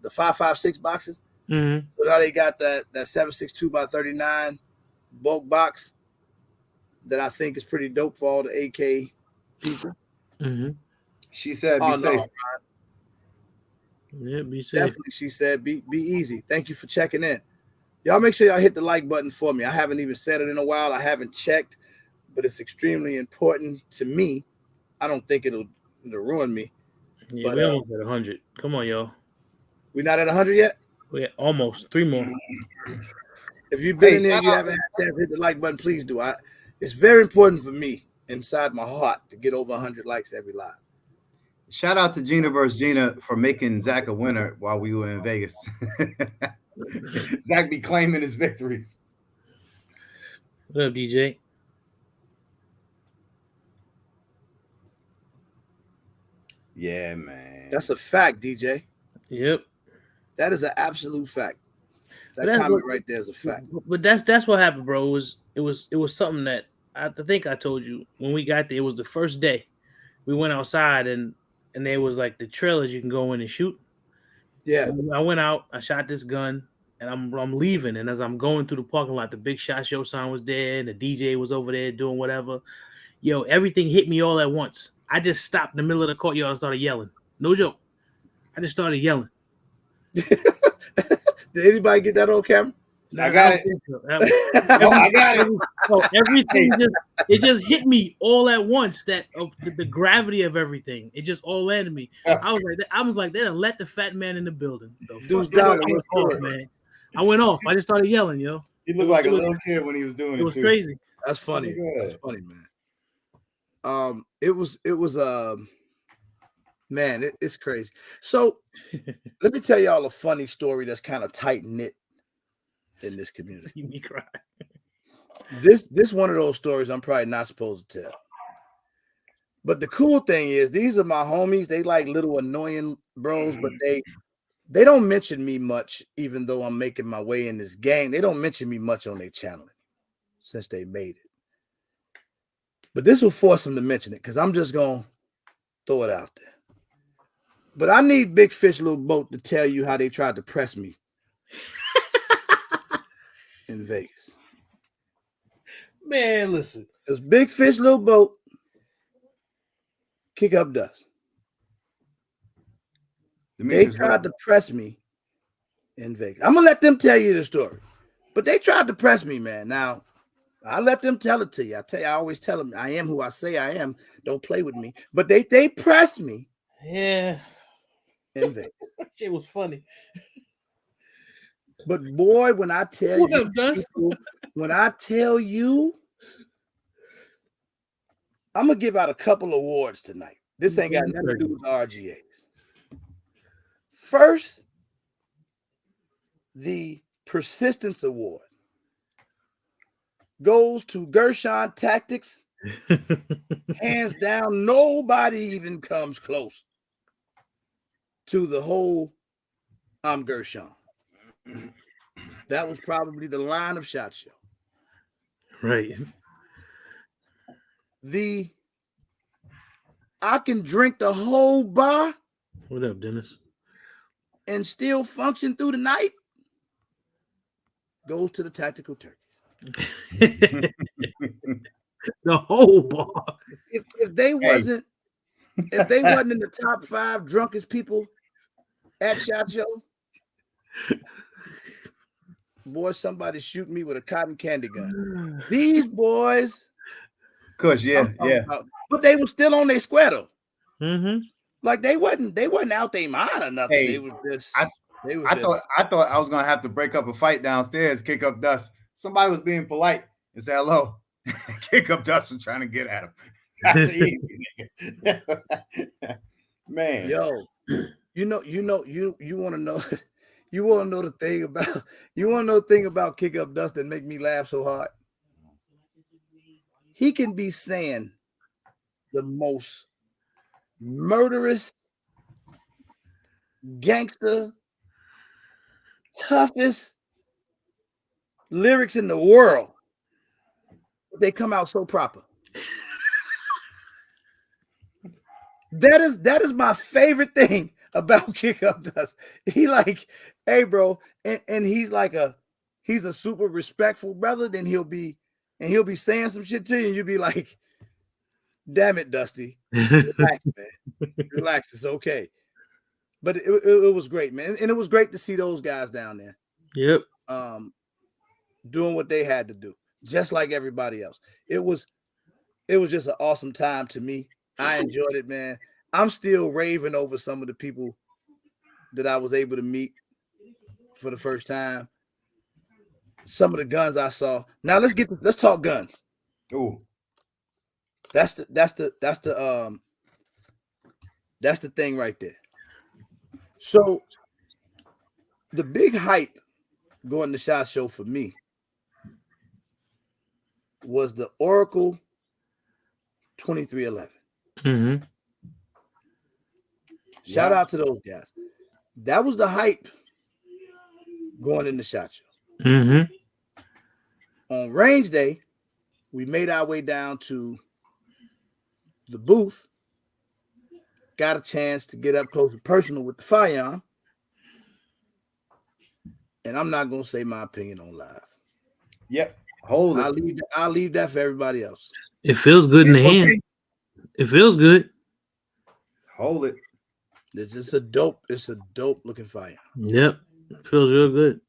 5.56 boxes. So now they got that 7.62x39 bulk box that I think is pretty dope for all the AK people. She said, "Be safe." Yeah, be safe. Definitely, she said, "Be easy." Thank you for checking in. Y'all make sure y'all hit the like button for me. I haven't even said it in a while. I haven't checked, but it's extremely important to me. I don't think it'll ruin me. Yeah, But we almost at 100. Come on, y'all. we're not at 100 yet. We almost 3 more. If you've been Hey, in there, you haven't had a chance to hit the like button, please do. It's very important for me inside my heart to get over 100 likes every live. shout out to Gina versus Gina for making Zach a winner while we were in Vegas. Zach be claiming his victories. What up, DJ? Yeah, man. That's a fact, DJ. Yep. That is an absolute fact. That But comment right there is a fact. But that's what happened, bro. It was something that I think I told you when we got there. It was the first day we went outside and there was like the trailers you can go in and shoot. Yeah. I went out, I shot this gun, and I'm leaving. And as I'm going through the parking lot, the big SHOT Show sign was there, and the DJ was over there doing whatever. Yo, everything hit me all at once. I just stopped in the middle of the courtyard and started yelling. No joke. I just started yelling. Did anybody get that on camera? I got it. I got it. So everything just hit me all at once. That of the gravity of everything, it just all landed me. I was like, they done let the fat man in the building. Dude's dog. Man. I went off. I just started yelling, yo. He looked like a little kid when he was doing it. It was crazy. That's funny. That's funny, man. It was man, it's crazy. So let me tell y'all a funny story that's kind of tight knit in this community. See me cry. This one of those stories I'm probably not supposed to tell. But the cool thing is these are my homies. They like little annoying bros, but they don't mention me much, even though I'm making my way in this game. They don't mention me much on their channel since they made it. But this will force them to mention it because I'm just going to throw it out there. But I need Big Fish Little Boat to tell you how they tried to press me in Vegas. Man, listen. It's Big Fish Little Boat, Kick Up Dust. They tried to press me in Vegas. I'm going to let them tell you the story. But they tried to press me, man. Now, I let them tell it to you. I always tell them I am who I say I am. Don't play with me. But they pressed me. Yeah. In Vegas. It was funny. But boy, when I tell you, I'm gonna give out a couple awards tonight. This ain't got nothing to do with RGAs. First, the Persistence Award goes to Gershon Tactics. Hands down, nobody even comes close to the whole I'm Gershon. That was probably the line of SHOT Show. Right. I can drink the whole bar. What up, Dennis? And still function through the night. Goes to the Tactical Turkeys. The whole bar. If they wasn't in the top 5 drunkest people at SHOT Show, boy, somebody shoot me with a cotton candy gun. These boys, but they were still on their square though. Mm-hmm. Like they wasn't out their mind or nothing. Hey, they was just. I thought I was gonna have to break up a fight downstairs, Kick Up Dust. Somebody was being polite and say hello. Kick Up Dust was trying to get at him. That's easy, nigga. Man. Yo, you want to know. You want to know the thing about Kick Up Dust that make me laugh so hard? He can be saying the most murderous, gangster, toughest lyrics in the world. They come out so proper. That is my favorite thing about Kick Up Dust. He like, hey, bro, and he's like he's a super respectful brother. Then he'll be saying some shit to you, and you'll be like, damn it, Dusty. Relax, man. Relax, it's okay. But it was great, man. And it was great to see those guys down there. Yep. doing what they had to do, just like everybody else. It was just an awesome time to me. I enjoyed it, man. I'm still raving over some of the people that I was able to meet for the first time. Some of the guns I saw. Now let's talk guns. Ooh. That's the thing right there. So the big hype going to SHOT Show for me was the Oracle 2311. Mm-hmm. Shout out to those guys. That was the hype going into SHOT Show. Mm-hmm. On range day, we made our way down to the booth, got a chance to get up close and personal with the firearm. And I'm not gonna say my opinion on live. Yep. Hold it. I'll leave that for everybody else. It feels good in the hand. It feels good. Hold it. It's a dope looking firearm. Yep. It feels real good.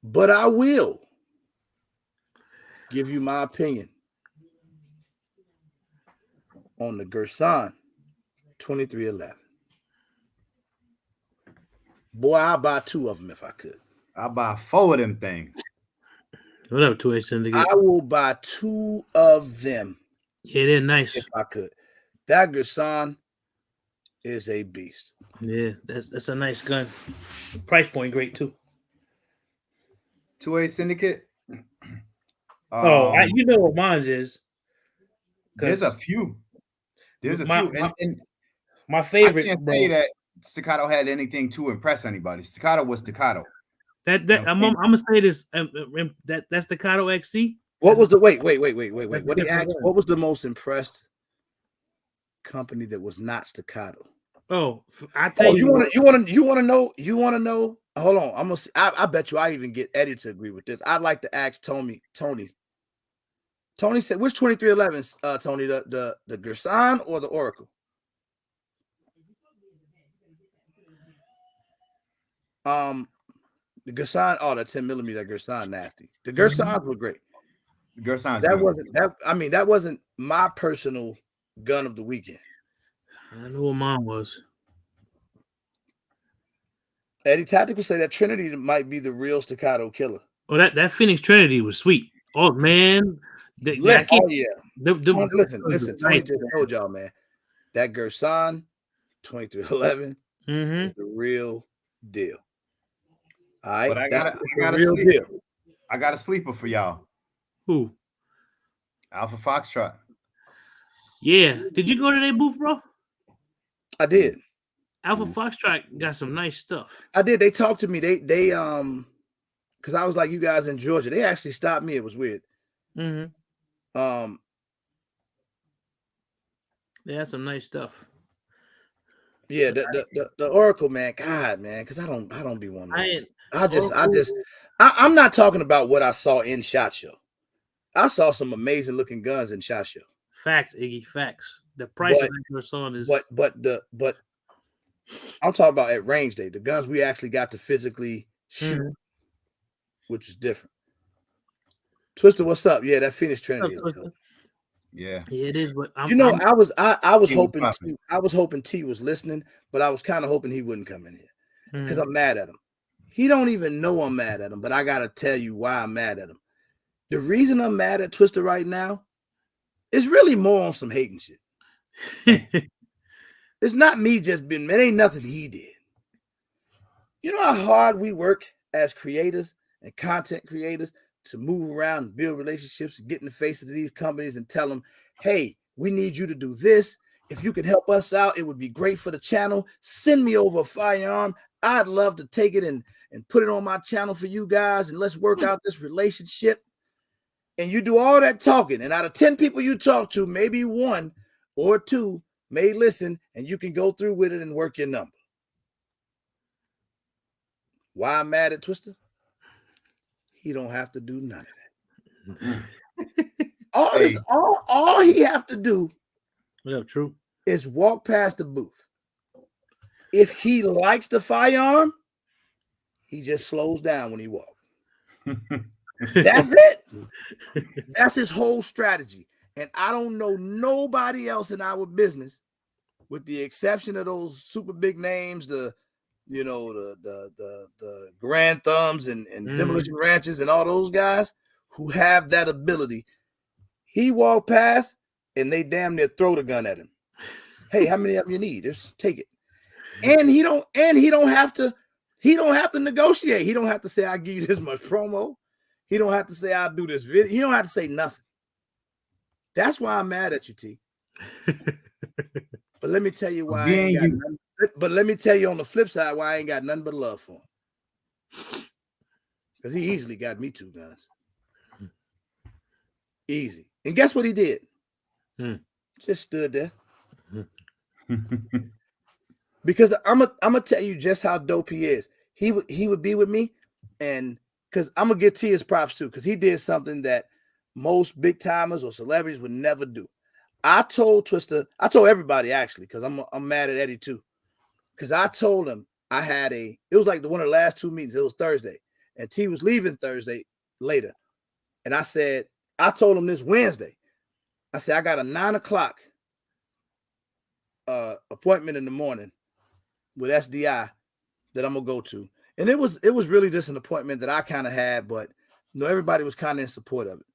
But I will give you my opinion on the Gerson 2311. Boy, I'll buy 2 of them if I could. I'll buy 4 of them things. Whatever, 2A Syndicate. I will buy 2 of them. Yeah, they're nice. If I could. That Gerson is a beast. Yeah, that's a nice gun. Price point great too. 2A Syndicate. You know what mine's is. There's a few. And my favorite. I can't say that Staccato had anything to impress anybody. Staccato was Staccato. I'm gonna say this. That Staccato XC. What was the wait? What he asked? What was the most impressed company that was not Staccato? Oh, I tell you want to know? Hold on, I bet you I even get Eddie to agree with this. I'd like to ask Tony. Tony said, which 2311? Tony, the Gerson or the Oracle? The Gerson, the 10mm Gerson nasty. The Gersons were great. The Gersons. That wasn't my personal gun of the weekend. I know what mine was. Eddie Tactical say that Trinity might be the real Staccato killer. Oh, that Phoenix Trinity was sweet. Oh man, listen, listen. Tony just told y'all, man, that Gerson 2311 is the real deal. All right, but I got a real deal. I got a sleeper for y'all. Who? Alpha Foxtrot. Yeah. Did you go to their booth, bro? I did. Alpha Foxtrot got some nice stuff. I did. They talked to me. They because I was like, you guys in Georgia. They actually stopped me. It was weird. They had some nice stuff. Yeah, the Oracle, man. God, man, because I don't be one. I'm not talking about what I saw in SHOT Show. I saw some amazing looking guns in SHOT Show. Facts, Iggy, facts. The price of the Gerson is but I'm talking about at range day, the guns we actually got to physically shoot, which is different. Twister, what's up? Yeah, that Phoenix Trinity. Yeah, it is. But I was hoping T was listening, but I was kind of hoping he wouldn't come in here because I'm mad at him. He don't even know I'm mad at him, but I gotta tell you why I'm mad at him. The reason I'm mad at Twister right now is really more on some hating shit. It's not me just being, man, ain't nothing he did. You know how hard we work as creators and content creators to move around and build relationships and get in the face of these companies and tell them, hey, we need you to do this. If you can help us out, it would be great for the channel. Send me over a firearm. I'd love to take it and put it on my channel for you guys, and let's work out this relationship. And you do all that talking, and out of 10 people you talk to, maybe 1 or 2 may listen, and you can go through with it and work your number. Why I'm mad at Twister? He don't have to do none of that. All he have to do is walk past the booth. If he likes the firearm, he just slows down when he walks. That's it. That's his whole strategy. And I don't know nobody else in our business, with the exception of those super big names, the Grand Thumbs and Demolition Ranches and all those guys who have that ability. He walked past and they damn near throw the gun at him. Hey, how many of them you need? Just take it. And he don't have to negotiate. He don't have to say, I'll give you this much promo. He don't have to say, I'll do this video. He don't have to say nothing. That's why I'm mad at you, T. But let me tell you why I ain't got nothing. But let me tell you on the flip side why I ain't got nothing but love for him. Because he easily got me 2 guns. Easy. And guess what he did? Just stood there. Because I'm gonna tell you just how dope he is. He would be with me, and because I'm gonna give T his props too, because he did something that most big timers or celebrities would never do. I told Twister, I told everybody actually, because I'm mad at Eddie too. Because I told him it was like one of the last 2 meetings. It was Thursday, and T was leaving Thursday later. And I told him this Wednesday. I said, I got a 9:00 appointment in the morning with SDI that I'm gonna go to. And it was really just an appointment that I kind of had, but everybody was kind of in support of it.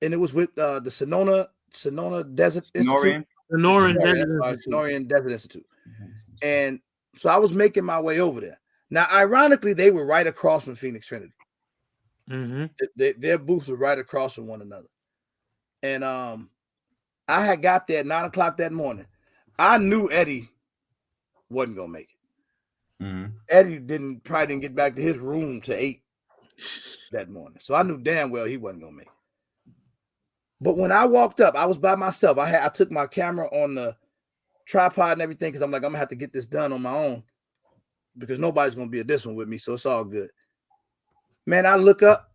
And it was with the Sonora Desert Institute. Sonorian Desert Institute. And so I was making my way over there. Now, ironically, they were right across from Phoenix Trinity. Their booths were right across from one another. And I had got there at 9:00 that morning. I knew Eddie wasn't gonna make it. Eddie probably didn't get back to his room to 8 that morning. So I knew damn well he wasn't gonna make it. But when I walked up, I was by myself. I took my camera on the tripod and everything because I'm like, I'm gonna have to get this done on my own because nobody's gonna be at this one with me, so it's all good. Man, I look up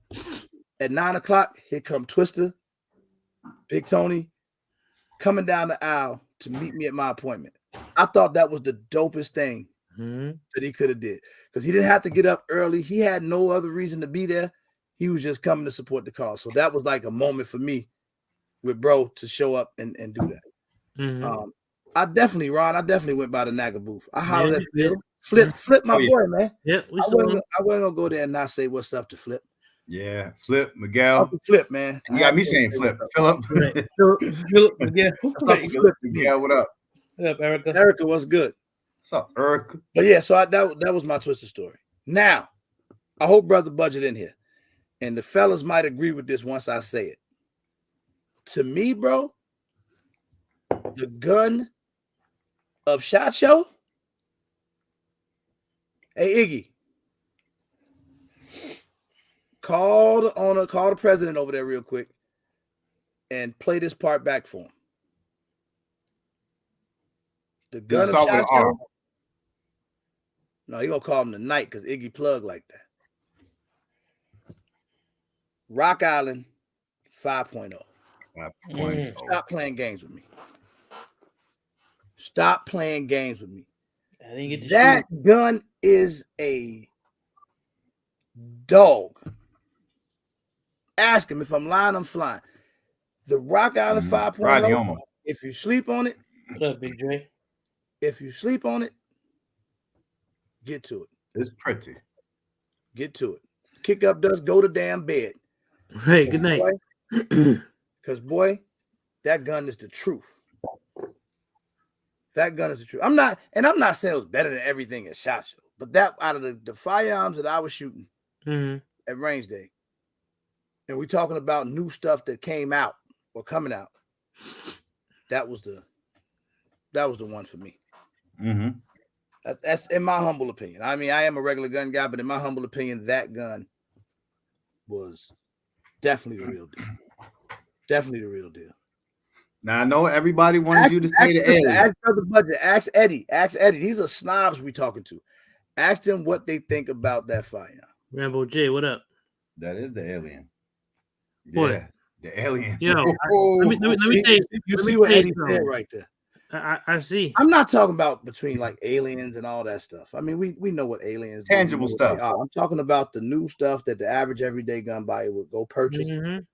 at 9:00. Here come Twister, Big Tony, coming down the aisle to meet me at my appointment. I thought that was the dopest thing that he could have did because he didn't have to get up early. He had no other reason to be there. He was just coming to support the cause. So that was like a moment for me with bro to show up and do that. I definitely went by the Naga booth. I hollered at Flip. Flip my boy, man. Yeah, I wasn't gonna go there and not say what's up to Flip. Yeah, Flip, Miguel. Uncle Flip, man. You got me saying Flip. Philip. Philip, Miguel. Flip, Miguel, what up? What up, Erica? Erica, what's good? What's up, Erica? But yeah, so that was my Twister story. Now, I hope Brother Budget in here. And the fellas might agree with this once I say it. To me, bro, the gun of SHOT Show. Hey, Iggy. Call the president over there real quick and play this part back for him. The gun of SHOT Show. No, he gonna call him tonight because Iggy plug like that. Rock Island 5.0. Stop playing games with me. Stop playing games with me. I didn't get to that shoot. Gun is a dog. Ask him if I'm lying, I'm flying. The Rock Island 5.0. If you sleep on it, what up, Big Dre? If you sleep on it, get to it. It's pretty. Get to it. Kick up dust, go to damn bed. Hey, good night. Because, boy, that gun is the truth. That gun is the truth. I'm not saying it was better than everything at SHOT Show, but that out of the firearms that I was shooting at range day, and we're talking about new stuff that came out or coming out, that was the one for me. That's in my humble opinion. I mean, I am a regular gun guy, but in my humble opinion, that gun was definitely the real deal. Definitely the real deal. Now I know everybody wanted you to say the alien. Ask Brother Budget. Ask Eddie. These are snobs we talking to. Ask them what they think about that firearm. Rambo J, what up? That is the alien. What? Yeah, the alien. Yo, let me say. You see what Eddie said right there. I see. I'm not talking about between like aliens and all that stuff. I mean, we know what aliens do. Tangible We know what they stuff. are. I'm talking about the new stuff that the average everyday gun buyer would go purchase. Mhm.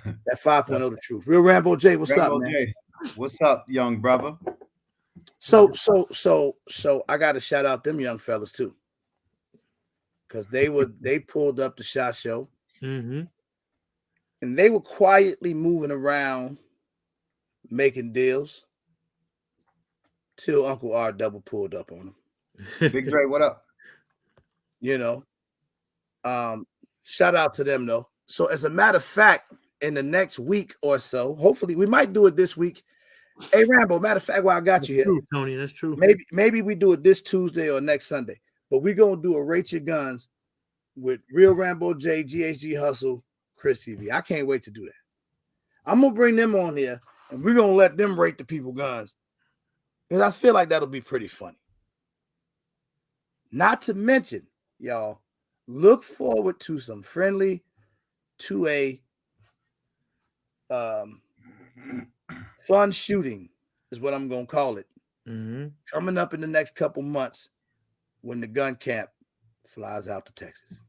That 5.0 the truth. Real Rambo J, what's Rambo up, man? J, what's up, young brother? So I got to shout out them young fellas too, because they pulled up the SHOT Show, Mhm. and they were quietly moving around, making deals, till Uncle R double pulled up on them. Big Dre, what up? You know, shout out to them though. So as a matter of fact, in the next week or so, hopefully we might do it this week. Hey Rambo, matter of fact, while I got That's you here, true, Tony. That's true. maybe we do it this Tuesday or next Sunday. But we're gonna do a Rate Your Guns with Real Rambo J, GHG Hustle, Chris TV. I can't wait to do that. I'm gonna bring them on here and we're gonna let them rate the people guns. Because I feel like that'll be pretty funny. Not to mention, y'all, look forward to some friendly 2A fun shooting is what I'm gonna call it. Mhm. Coming up in the next couple months when the gun camp flies out to Texas.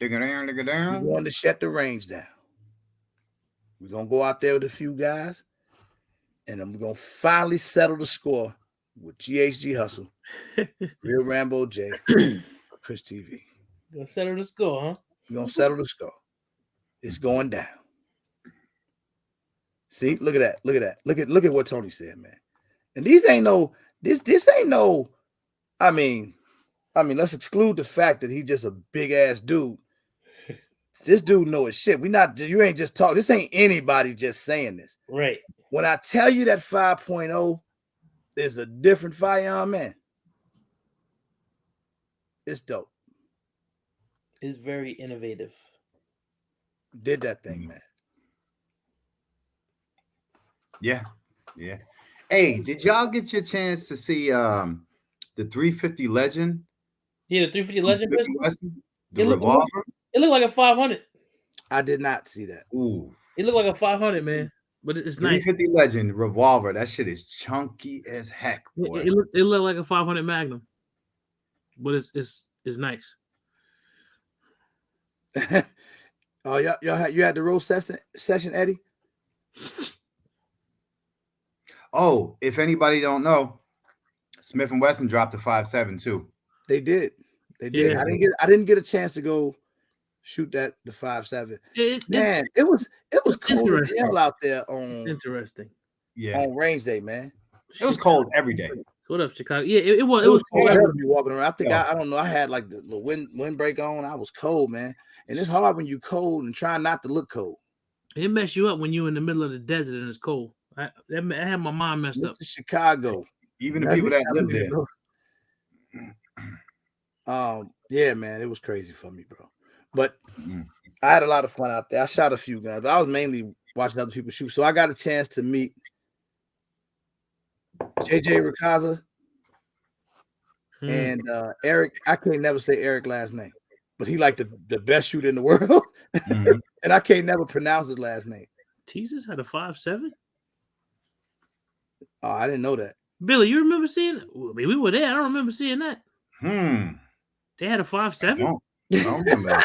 Digga down, digga We're down. going to shut the range down. We're gonna go out there with a few guys, and then we're gonna finally settle the score with GHG Hustle, Real Rambo J, Chris TV. Gonna settle the score, huh? We're gonna settle the score. It's going down. See, look at that. Look at that. Look at what Tony said, man. And these ain't no, this ain't no, I mean, let's exclude the fact that he's just a big ass dude. This dude know his shit. You ain't just talk. This ain't anybody just saying this. Right. When I tell you that 5.0 is a different firearm, man, it's dope. It's very innovative. Did that thing, man. Yeah. Hey, did y'all get your chance to see the 350 Legend? Yeah, the 350 from Legend Smith pistol. and Wesson? The It looked revolver? like a 500. I did not see that. Ooh. It looked like a 500, man. But it's nice. 350 Legend revolver. That shit is chunky as heck, boy. It looked like a 500 Magnum. But it's nice. Oh, you had the roast session, Eddie? Oh, if anybody don't know, Smith and Wesson dropped a 5.7 too. They did. Yeah. I didn't get a chance to go shoot the 5.7. Man, it was cold as hell out there on interesting. Yeah. On range day, man. It was cold every day. What up, Chicago? Yeah, it was. It was cold every to be walking around. I think I don't know. I had like the windbreak on. I was cold, man. And it's hard when you cold and try not to look cold. It mess you up when you're in the middle of the desert and it's cold. I had my mind messed up. Chicago. Even the people that live there. Yeah, man, it was crazy for me, bro. But I had a lot of fun out there. I shot a few guns, but I was mainly watching other people shoot. So I got a chance to meet JJ Rikaza and Eric. I can't never say Eric last name, but he like the best shooter in the world. And I can't never pronounce his last name. Jesus had a 5.7? Oh, I didn't know that. Billy, you remember seeing it? I mean, we were there. I don't remember seeing that. They had a 5.7? I don't remember.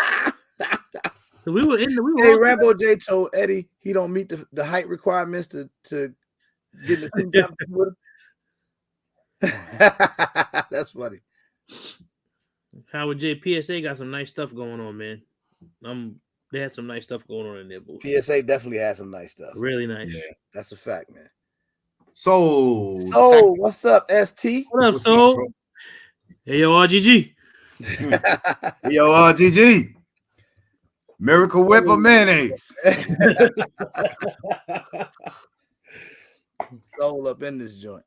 So we were Hey, Rambo J told Eddie he don't meet the height requirements to get in the team competition with him. That's funny. Howard J, PSA got some nice stuff going on, man. They had some nice stuff going on in their booth. PSA definitely has some nice stuff. Really nice. Yeah, that's a fact, man. So what's up, ST? What up, Soul? Hey, yo, RGG. Hey, yo, RGG. Miracle Whip or mayonnaise? Soul up in this joint.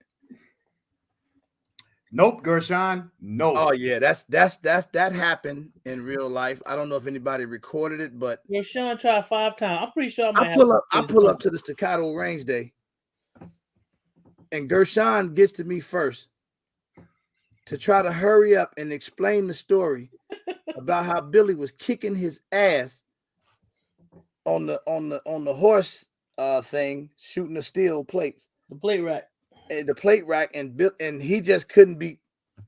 Nope, Gershon. No. Oh yeah, that happened in real life. I don't know if anybody recorded it, but Gershon tried 5 times. I'm pretty sure I pull up to the Staccato range day, and Gershon gets to me first to try to hurry up and explain the story about how Billy was kicking his ass on the horse thing, shooting the steel plates. The plate rack. And the plate rack, and he just couldn't beat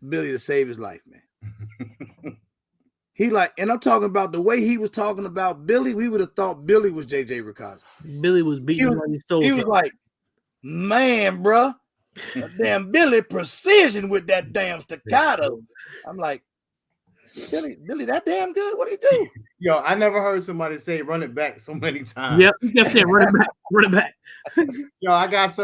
Billy to save his life, man. He and I'm talking about the way he was talking about Billy. We would have thought Billy was JJ Ricazzi. Billy was beating him. He was like, man, bruh, damn Billy precision with that damn staccato. I'm like, Billy, that damn good? What'd he do? Yo, I never heard somebody say run it back so many times. Yep, you kept saying run it back. Yo, I got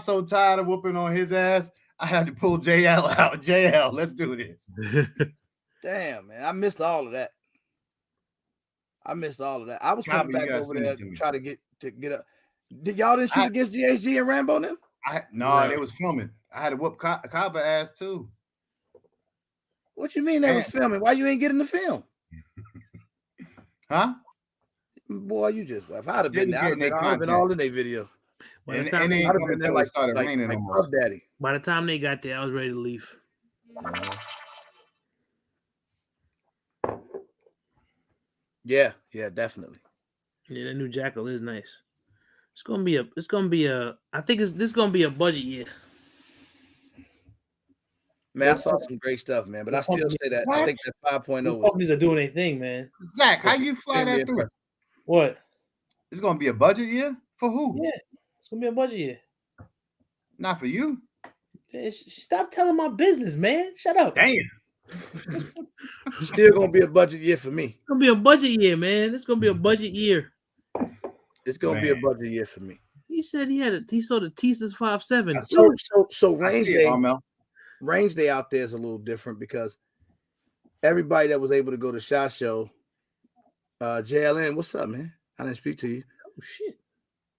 so tired of whooping on his ass. I had to pull JL out. JL, let's do this. Damn, man, I missed all of that. I was coming back over there to try to get up. Y'all didn't shoot against GHG and Rambo them? No, they was filming. I had to whoop Kaba ass too. What you mean they was filming? Why you ain't getting the film? Huh? Boy, you just if I'd have been there, I'd have been all in their video. By the time I'd have been there like Puff Daddy. By the time they got there, I was ready to leave. Yeah, definitely. Yeah, that new Jackal is nice. It's gonna be a. I think this is gonna be a budget year. Man, I saw some great stuff, man. But I still say that I think that 5.0 companies are doing their thing, man. Zach, how you fly that through? What? It's gonna be a budget year for who? Yeah, it's gonna be a budget year. Not for you. Stop telling my business, man. Shut up. Damn. Still gonna be a budget year for me. It's gonna be a budget year, man. It's gonna be a budget year. It's gonna be a budget year for me. He said he saw the Tisas 5.7. So range day out there is a little different because everybody that was able to go to SHOT Show, JLN, what's up, man? I didn't speak to you. Oh shit.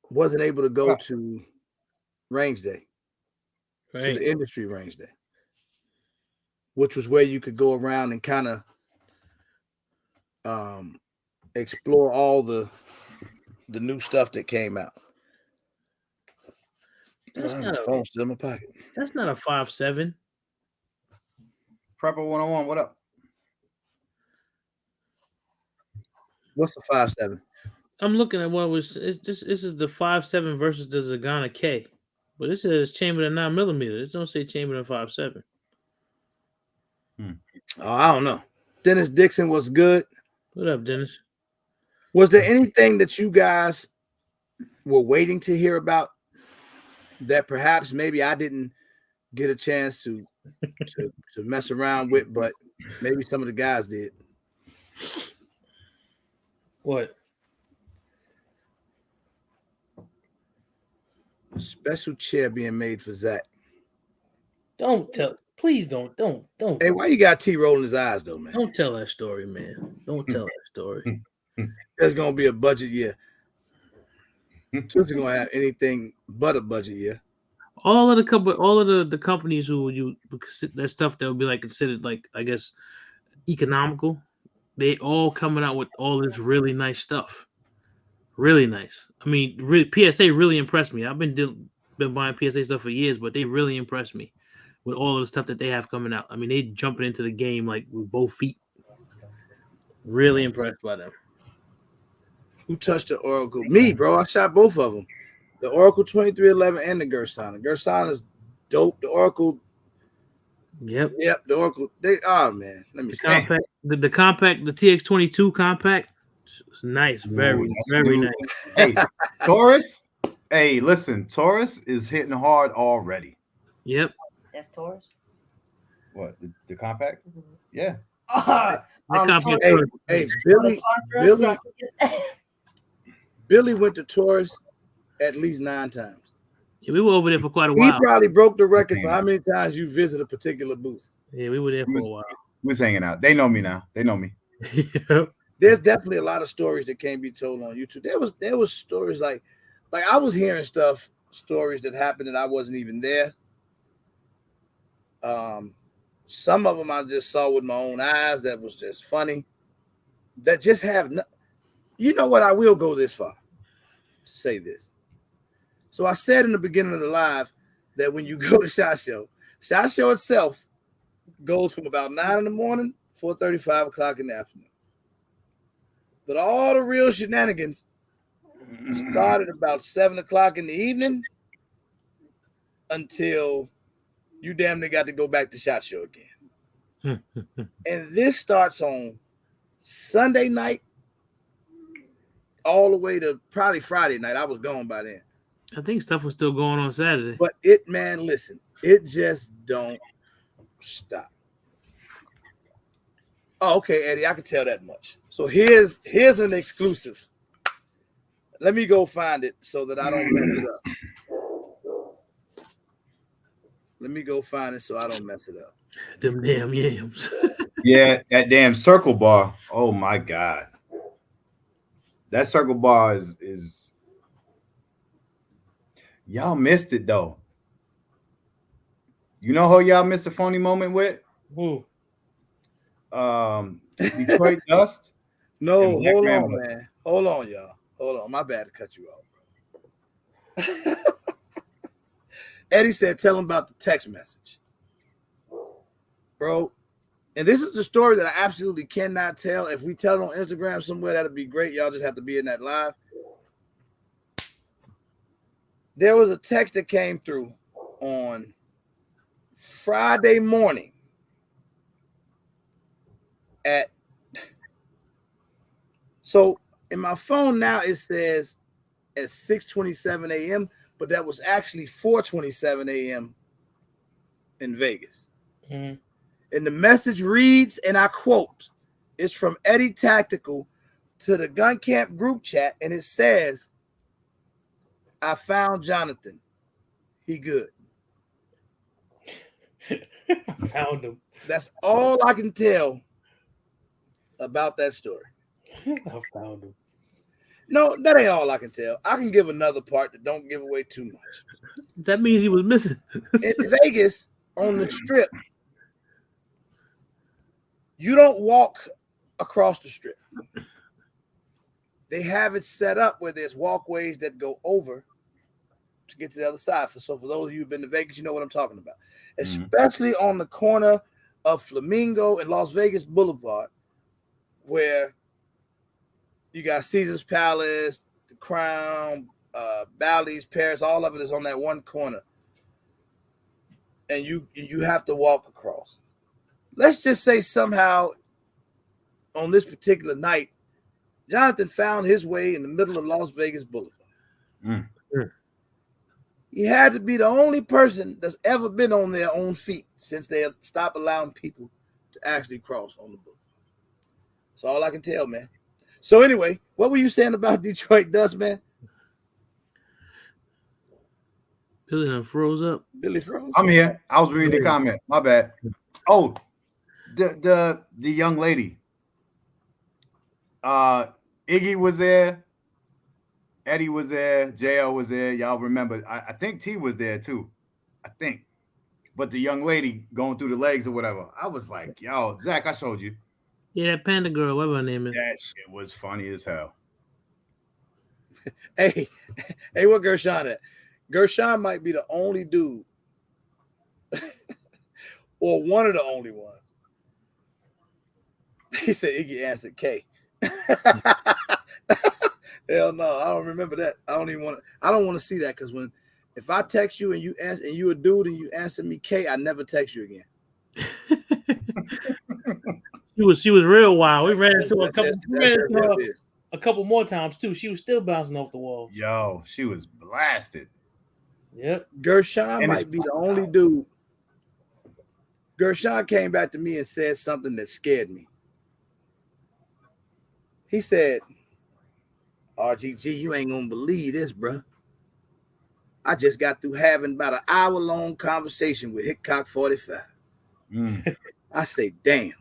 Wasn't able to go to range day. Right. To the industry range day. Which was where you could go around and kind of explore all the new stuff that came out. That's not a phone still in my pocket. That's not a 5.7. Prepper 101, what up? What's the 5.7? I'm looking at what was this is the 5.7 versus the Zagana K. But this says Chamberlain 9mm. This don't say Chamberlain 5.7. Oh, I don't know. Dennis Dixon was good. What up, Dennis? Was there anything that you guys were waiting to hear about that perhaps maybe I didn't get a chance to mess around with, but maybe some of the guys did? What? A special chair being made for Zach. Don't tell. Please don't. Hey, why you got T rolling his eyes though, man? Don't tell that story, man. Don't tell that story. There's gonna be a budget year. Twitch gonna have anything but a budget year. All of the companies who that stuff that would be like considered like I guess economical, they all coming out with all this really nice stuff. Really nice. I mean, PSA really impressed me. I've been buying PSA stuff for years, but they really impressed me with all of the stuff that they have coming out. I mean, they jumping into the game like with both feet. Really impressed by them. Who touched the Oracle? Me, bro. I shot both of them. The Oracle 2311 and the Gerson. The Gerson is dope. The Oracle. Yep. The Oracle. Man. Let me see. The compact, the TX22 compact. It's nice. Very nice. Hey, Taurus. Hey, listen. Taurus is hitting hard already. Yep. That's Taurus. What? The compact? Yeah. Hey, Billy went to Taurus at least 9 times. Yeah, we were over there for quite a while. He probably broke the record for how many times you visit a particular booth. Yeah, we were there for a while. We was hanging out. They know me now. They know me. There's definitely a lot of stories that can't be told on YouTube. There was stories like I was hearing stories that happened that I wasn't even there. Some of them I just saw with my own eyes that was just funny. That just have no, you know what? I will go this far to say this. So I said in the beginning of the live that when you go to SHOT Show itself goes from about 9 in the morning, 4:30, 5 o'clock in the afternoon. But all the real shenanigans started about 7 o'clock in the evening until you damn near got to go back to SHOT Show again. And this starts on Sunday night all the way to probably Friday night. I was gone by then. I think stuff was still going on Saturday. But it, man, listen, it just don't stop. Oh, okay, Eddie, I can tell that much. So here's an exclusive. Let me go find it so that I don't mess it up. Let me go find it so I don't mess it up. Them damn yams. Yeah, that damn circle bar. Oh my God. That circle bar is y'all missed it though. You know who y'all missed a phony moment with? Who? Detroit Dust. No, hold on, man. Hold on, y'all. Hold on. My bad to cut you off, bro. Eddie said, tell him about the text message. Bro, and this is the story that I absolutely cannot tell. If we tell it on Instagram somewhere, that'd be great. Y'all just have to be in that live. There was a text that came through on Friday morning so in my phone now it says at 6:27 a.m., but that was actually 4:27 a.m. in Vegas. Mm-hmm. And the message reads, and I quote, it's from Eddie Tactical to the Gun Camp group chat, and it says, I found Jonathan. He good. I found him. That's all I can tell about that story. I found him. No, that ain't all I can tell. I can give another part that don't give away too much. That means he was missing. In Vegas, on the strip, you don't walk across the strip. They have it set up where there's walkways that go over to get to the other side. So for those of you who've been to Vegas, you know what I'm talking about. Especially on the corner of Flamingo and Las Vegas Boulevard, where you got Caesar's Palace, the Crown, Bally's, Paris, all of it is on that one corner. And you have to walk across. Let's just say somehow on this particular night, Jonathan found his way in the middle of Las Vegas Boulevard. He had to be the only person that's ever been on their own feet since they stopped allowing people to actually cross on the boulevard. That's all I can tell, man. So anyway, what were you saying about Detroit Dust, man? Billy done froze up. Billy froze? I'm here. I was reading the comment. My bad. Oh, the young lady. Iggy was there. Eddie was there. JL was there. Y'all remember. I think T was there too. I think. But the young lady going through the legs or whatever. I was like, yo, Zach, I showed you. Yeah, that Panda Girl, whatever her name is. That shit was funny as hell. Hey, what Gershon at? Gershon might be the only dude or one of the only ones. He said Iggy answered K. Hell no, I don't remember that. I don't want to see that, because if I text you and you answer and you a dude and you answer me K, I never text you again. She was real wild. We ran into a couple more times too. She was still bouncing off the walls. Yo, she was blasted. Yep. Gershon might be the only dude. Gershon came back to me and said something that scared me. He said, RGG, you ain't gonna believe this, bro. I just got through having about an hour-long conversation with Hickok 45. I say, damn.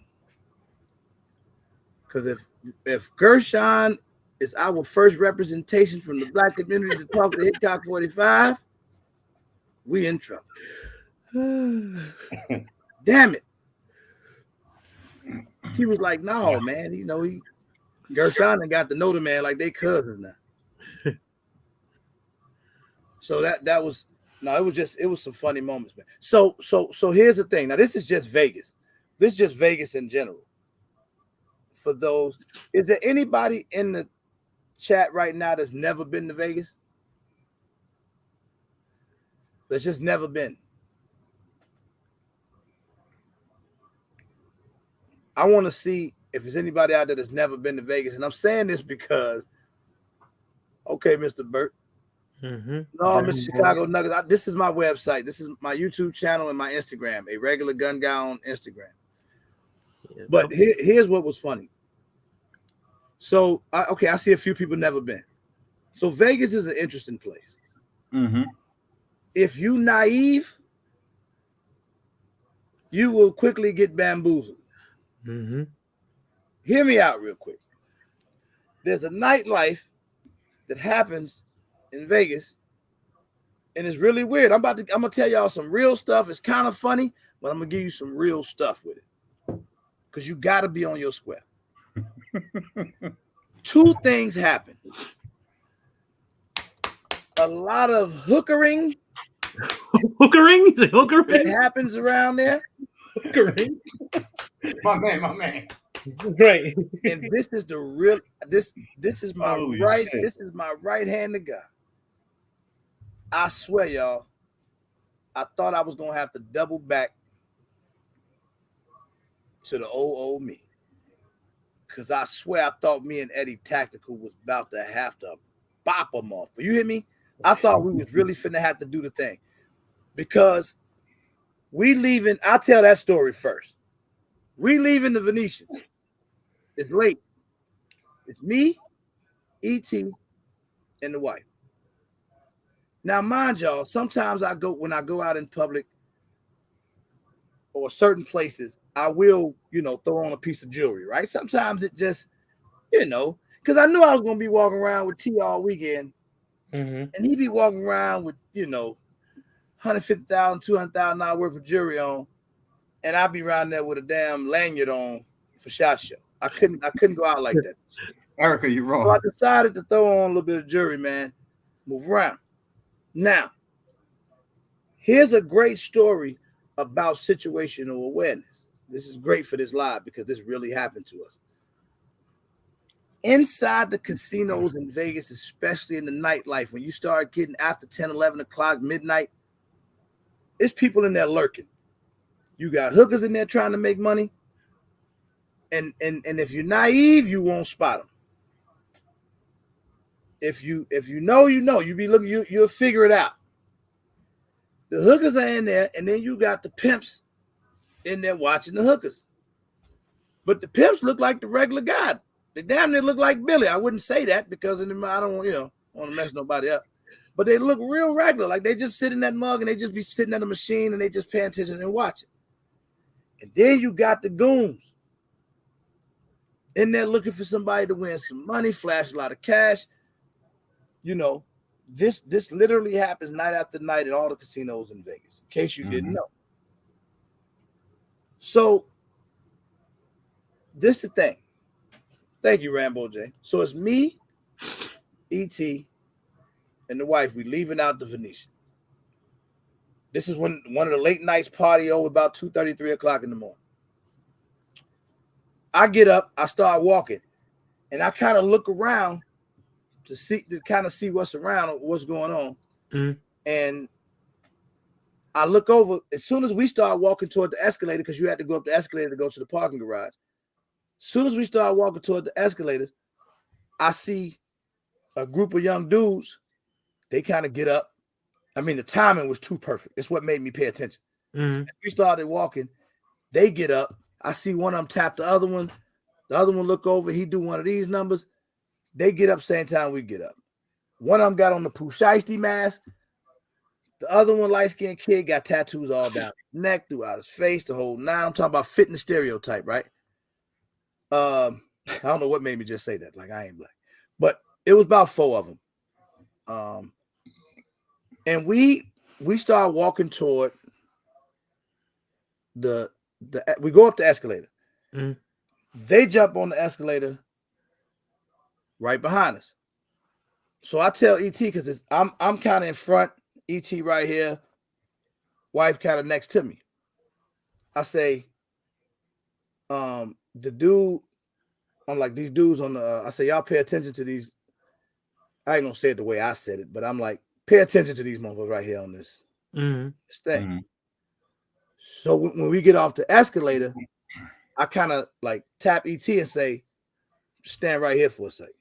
Because if Gershon is our first representation from the black community to talk to Hickok 45, we in trouble. Damn it. He was like, no, man, Gershon got to know the man like they cousins now. So that was it was some funny moments, man. So here's the thing. Now, this is just Vegas. This is just Vegas in general. For those, is there anybody in the chat right now that's never been to Vegas? that's just never been. I want to see if there's anybody out there that's never been to Vegas. And I'm saying this because, okay, Mr. Burt. Mm-hmm. No, Miss Chicago Nuggets. This is my website. This is my YouTube channel and my Instagram, a regular gun guy on Instagram. Yeah, but here's what was funny. So, I see a few people never been. So Vegas is an interesting place. Mm-hmm. If you naive, you will quickly get bamboozled. Mm-hmm. Hear me out real quick. There's a nightlife that happens in Vegas, and it's really weird. I'm gonna tell y'all some real stuff. It's kind of funny, but I'm gonna give you some real stuff with it. Because you gotta be on your square. Two things happen. A lot of hookering. Hookering? Is it hookering? That happens around there. Hookering. My man. Right. And this is the real. This is my right. Shit. This is my right hand to God. I swear, y'all. I thought I was gonna have to double back to the old me, because I swear I thought me and Eddie Tactical was about to have to bop them off. You hear me? I thought we was really finna have to do the thing, because we leaving. I'll tell that story first. We leaving the Venetian. It's late. It's me, E.T., and the wife. Now, mind y'all, sometimes when I go out in public or certain places, I will, throw on a piece of jewelry, right? Sometimes it just, because I knew I was going to be walking around with T all weekend, and he'd be walking around with, $150,000, $200,000 worth of jewelry on, and I'd be around there with a damn lanyard on for SHOT Show. I couldn't go out like that. Erica, you're wrong. So I decided to throw on a little bit of jewelry, man. Move around. Now, here's a great story about situational awareness. This is great for this live because this really happened to us. Inside the casinos in Vegas, especially in the nightlife, when you start getting after 10, 11 o'clock, midnight, it's people in there lurking. You got hookers in there trying to make money. And if you're naive, you won't spot them. If you know, you be looking, you'll figure it out. The hookers are in there, and then you got the pimps in there watching the hookers. But the pimps look like the regular guy. They damn near look like Billy. I wouldn't say that because I don't want to mess nobody up. But they look real regular, like they just sit in that mug and they just be sitting at a machine and they just pay attention and watching. And then you got the goons in there looking for somebody to win some money, flash a lot of cash. This literally happens night after night at all the casinos in Vegas, in case you didn't know. So this is the thing. Thank you, Rambo J. So it's me, E.T., and the wife. We leaving out the Venetian. This is when one of the late nights party over about 2:30, 3 o'clock in the morning. I get up, I start walking, and I kind of look around to see what's around, what's going on. Mm-hmm. And I look over as soon as we start walking toward the escalator, because you had to go up the escalator to go to the parking garage. As soon as we start walking toward the escalators, I see a group of young dudes. They kind of get up. I mean, the timing was too perfect. It's what made me pay attention. Mm-hmm. We started walking. They get up. I see one of them tap the other one. The other one look over. He do one of these numbers. They get up same time we get up. One of them got on the Pooh Shiesty mask. The other one, light-skinned kid, got tattoos all down his neck, throughout his face, the whole nine. I'm talking about fitting the stereotype, right? I don't know what made me just say that. Like, I ain't black. But it was about 4 of them. And we start walking toward we go up the escalator. Mm-hmm. They jump on the escalator right behind us. So I tell E.T., because I'm kind of in front, E.T. right here, wife kind of next to me. I say, the dude, I'm like, these dudes on the, I say, y'all pay attention to these. I ain't gonna say it the way I said it, but I'm like, pay attention to these motherfuckers right here on this This thing. Mhm. So when we get off the escalator, I kind of like tap ET and say, stand right here for a second.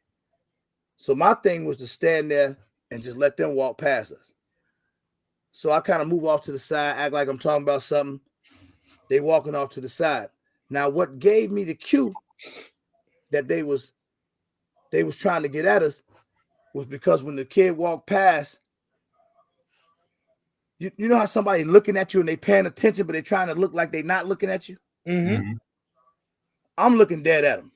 So my thing was to stand there and just let them walk past us. So I kind of move off to the side, act like I'm talking about something. They walking off to the side. Now, what gave me the cue that they was trying to get at us was because when the kid walked past, you know how somebody looking at you and they paying attention, but they're trying to look like they're not looking at you? Mhm. I'm looking dead at them.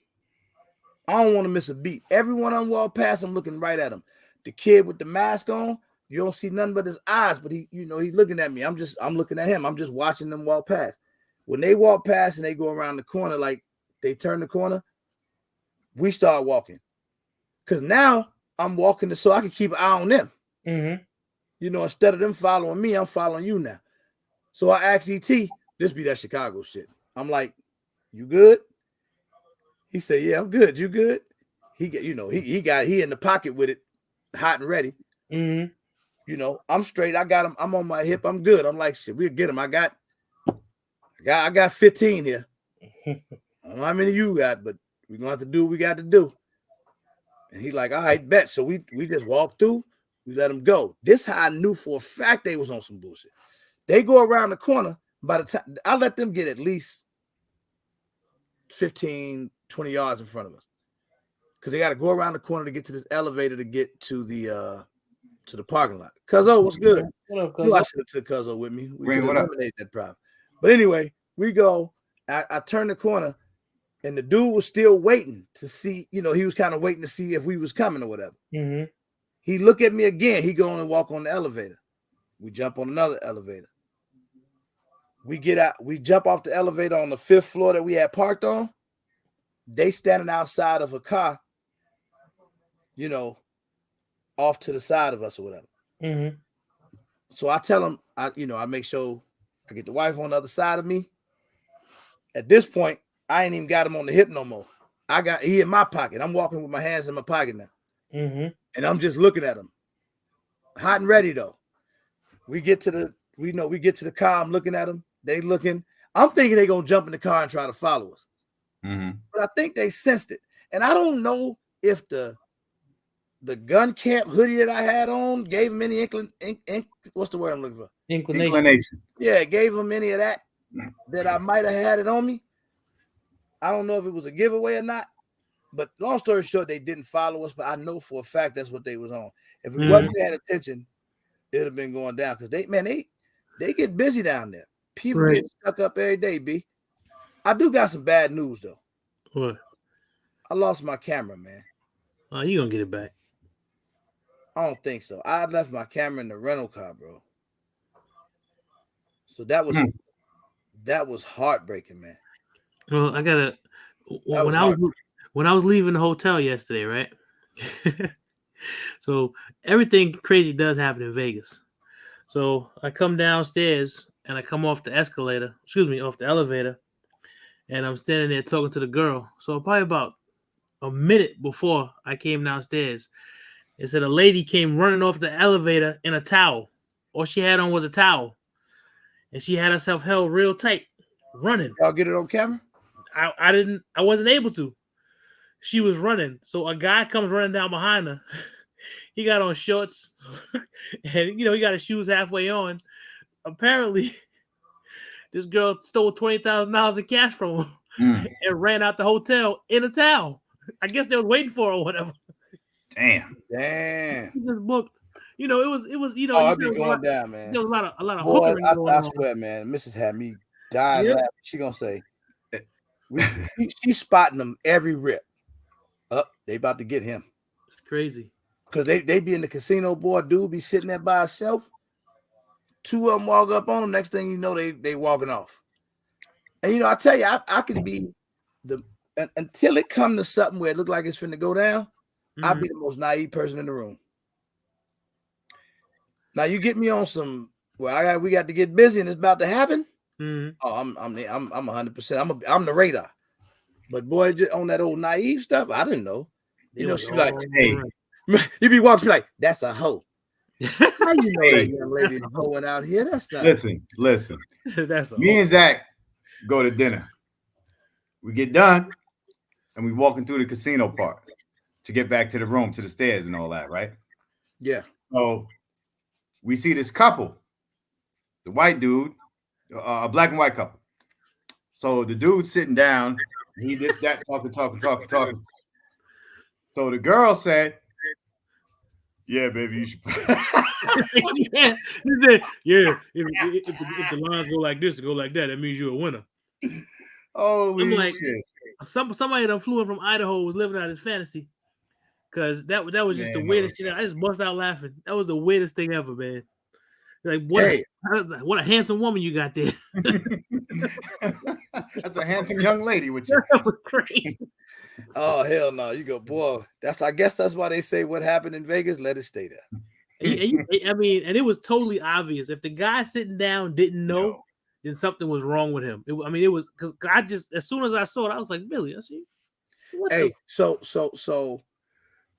I don't want to miss a beat. Everyone I'm walk past, I'm looking right at him. The kid with the mask on, you don't see nothing but his eyes, but he, he's looking at me. I'm looking at him. I'm just watching them walk past. When they walk past and they go around the corner, like they turn the corner, we start walking. Because now I'm walking so I can keep an eye on them. Instead of them following me, I'm following you now. So I asked ET, this be that Chicago shit. I'm like, you good? He said, yeah, I'm good. You good? He in the pocket with it, hot and ready. I'm straight. I got him. I'm on my hip. I'm good. I'm like, shit, we'll get him. I got 15 here. I don't know how many you got, but we're gonna have to do what we got to do. And he like, all right, bet. So we just walked through, we let him go. This how I knew for a fact they was on some bullshit. They go around the corner. By the time I let them get at least 15, 20 yards in front of us. Because they got to go around the corner to get to this elevator to get to the parking lot. Cuzzo, what's good? What up, You I Cuzzo? should have took Cuzzo with me. We Ray, could what up? eliminate that problem. But anyway, we go. I turn the corner, and the dude was still waiting to see. He was kind of waiting to see if we was coming or whatever. He look at me again. He go on and walk on the elevator. We jump on another elevator. We get out. We jump off the elevator on the 5th floor that we had parked on. They standing outside of a car, off to the side of us or whatever. So I tell him, I make sure I get the wife on the other side of me. At this point, I ain't even got him on the hip no more. He in my pocket. I'm walking with my hands in my pocket now. And I'm just looking at him. Hot and ready though. We get to the car. I'm looking at them. They looking. I'm thinking they gonna jump in the car and try to follow us. But I think they sensed it. And I don't know if the gun camp hoodie that I had on gave him any what's the word I'm looking for? Inclination. Yeah, it gave him any of that I might have had it on me. I don't know if it was a giveaway or not. But long story short, they didn't follow us. But I know for a fact that's what they was on. If we wasn't paying attention, it'd have been going down. Because they get busy down there. People get stuck up every day, B. I do got some bad news though. What? I lost my camera, man. Oh, you gonna get it back? I don't think so. I left my camera in the rental car, bro. So that was heartbreaking, man. Well, I gotta. When I was leaving the hotel yesterday, right? So everything crazy does happen in Vegas. So I come downstairs and I come off the elevator, and I'm standing there talking to the girl. So probably about a minute before I came downstairs, it said a lady came running off the elevator in a towel. All she had on was a towel, and she had herself held real tight, running. Y'all get it on camera? I wasn't able to. She was running, so a guy comes running down behind her. He got on shorts, and he got his shoes halfway on. Apparently, this girl stole $20,000 in cash from him and ran out the hotel in a towel. I guess they were waiting for her or whatever. Damn. She just booked. It was. Oh, I'd be going down, man. There was a lot of boy, hookering going I on. swear, man. Mrs. had me dying laughing. She gonna say, she's spotting them every rip. They about to get him. It's crazy. Because they be in the casino, boy, dude be sitting there by himself. 2 of them walk up on him. Next thing you know, they walking off. And I tell you, I could be until it come to something where it look like it's finna go down. I'll be the most naive person in the room. Now you get me on some where we got to get busy and it's about to happen. Oh, I'm 100%. I'm the radar. But boy, just on that old naive stuff, I didn't know. She like, hey, you be walking like, that's a hoe. How you know Hey, that young lady is that's a- going out here? That's not. listen. That's a Me and Zach go to dinner. We get done and we walking through the casino part to get back to the room, to the stairs and all that, right? Yeah. So we see this couple, the white dude, a black and white couple. So the dude sitting down, he this, that, talking. So the girl said, "Yeah, baby, you should." yeah. He said, yeah, if the lines go like this, go like that, that means you're a winner. I'm Holy like, shit! somebody that flew in from Idaho was living out his fantasy. Cause that was just the Man, weirdest shit. I just bust out laughing. That was the weirdest thing ever, man. Like Hey, what a handsome woman you got there. that's a handsome young lady with you. That was crazy. oh hell no! You go, boy. I guess that's why they say what happened in Vegas. Let it stay there. I mean, and it was totally obvious. If the guy sitting down didn't know, No. then something was wrong with him. It was because I just as soon as I saw it, I was like, Billy, I see. What Hey, so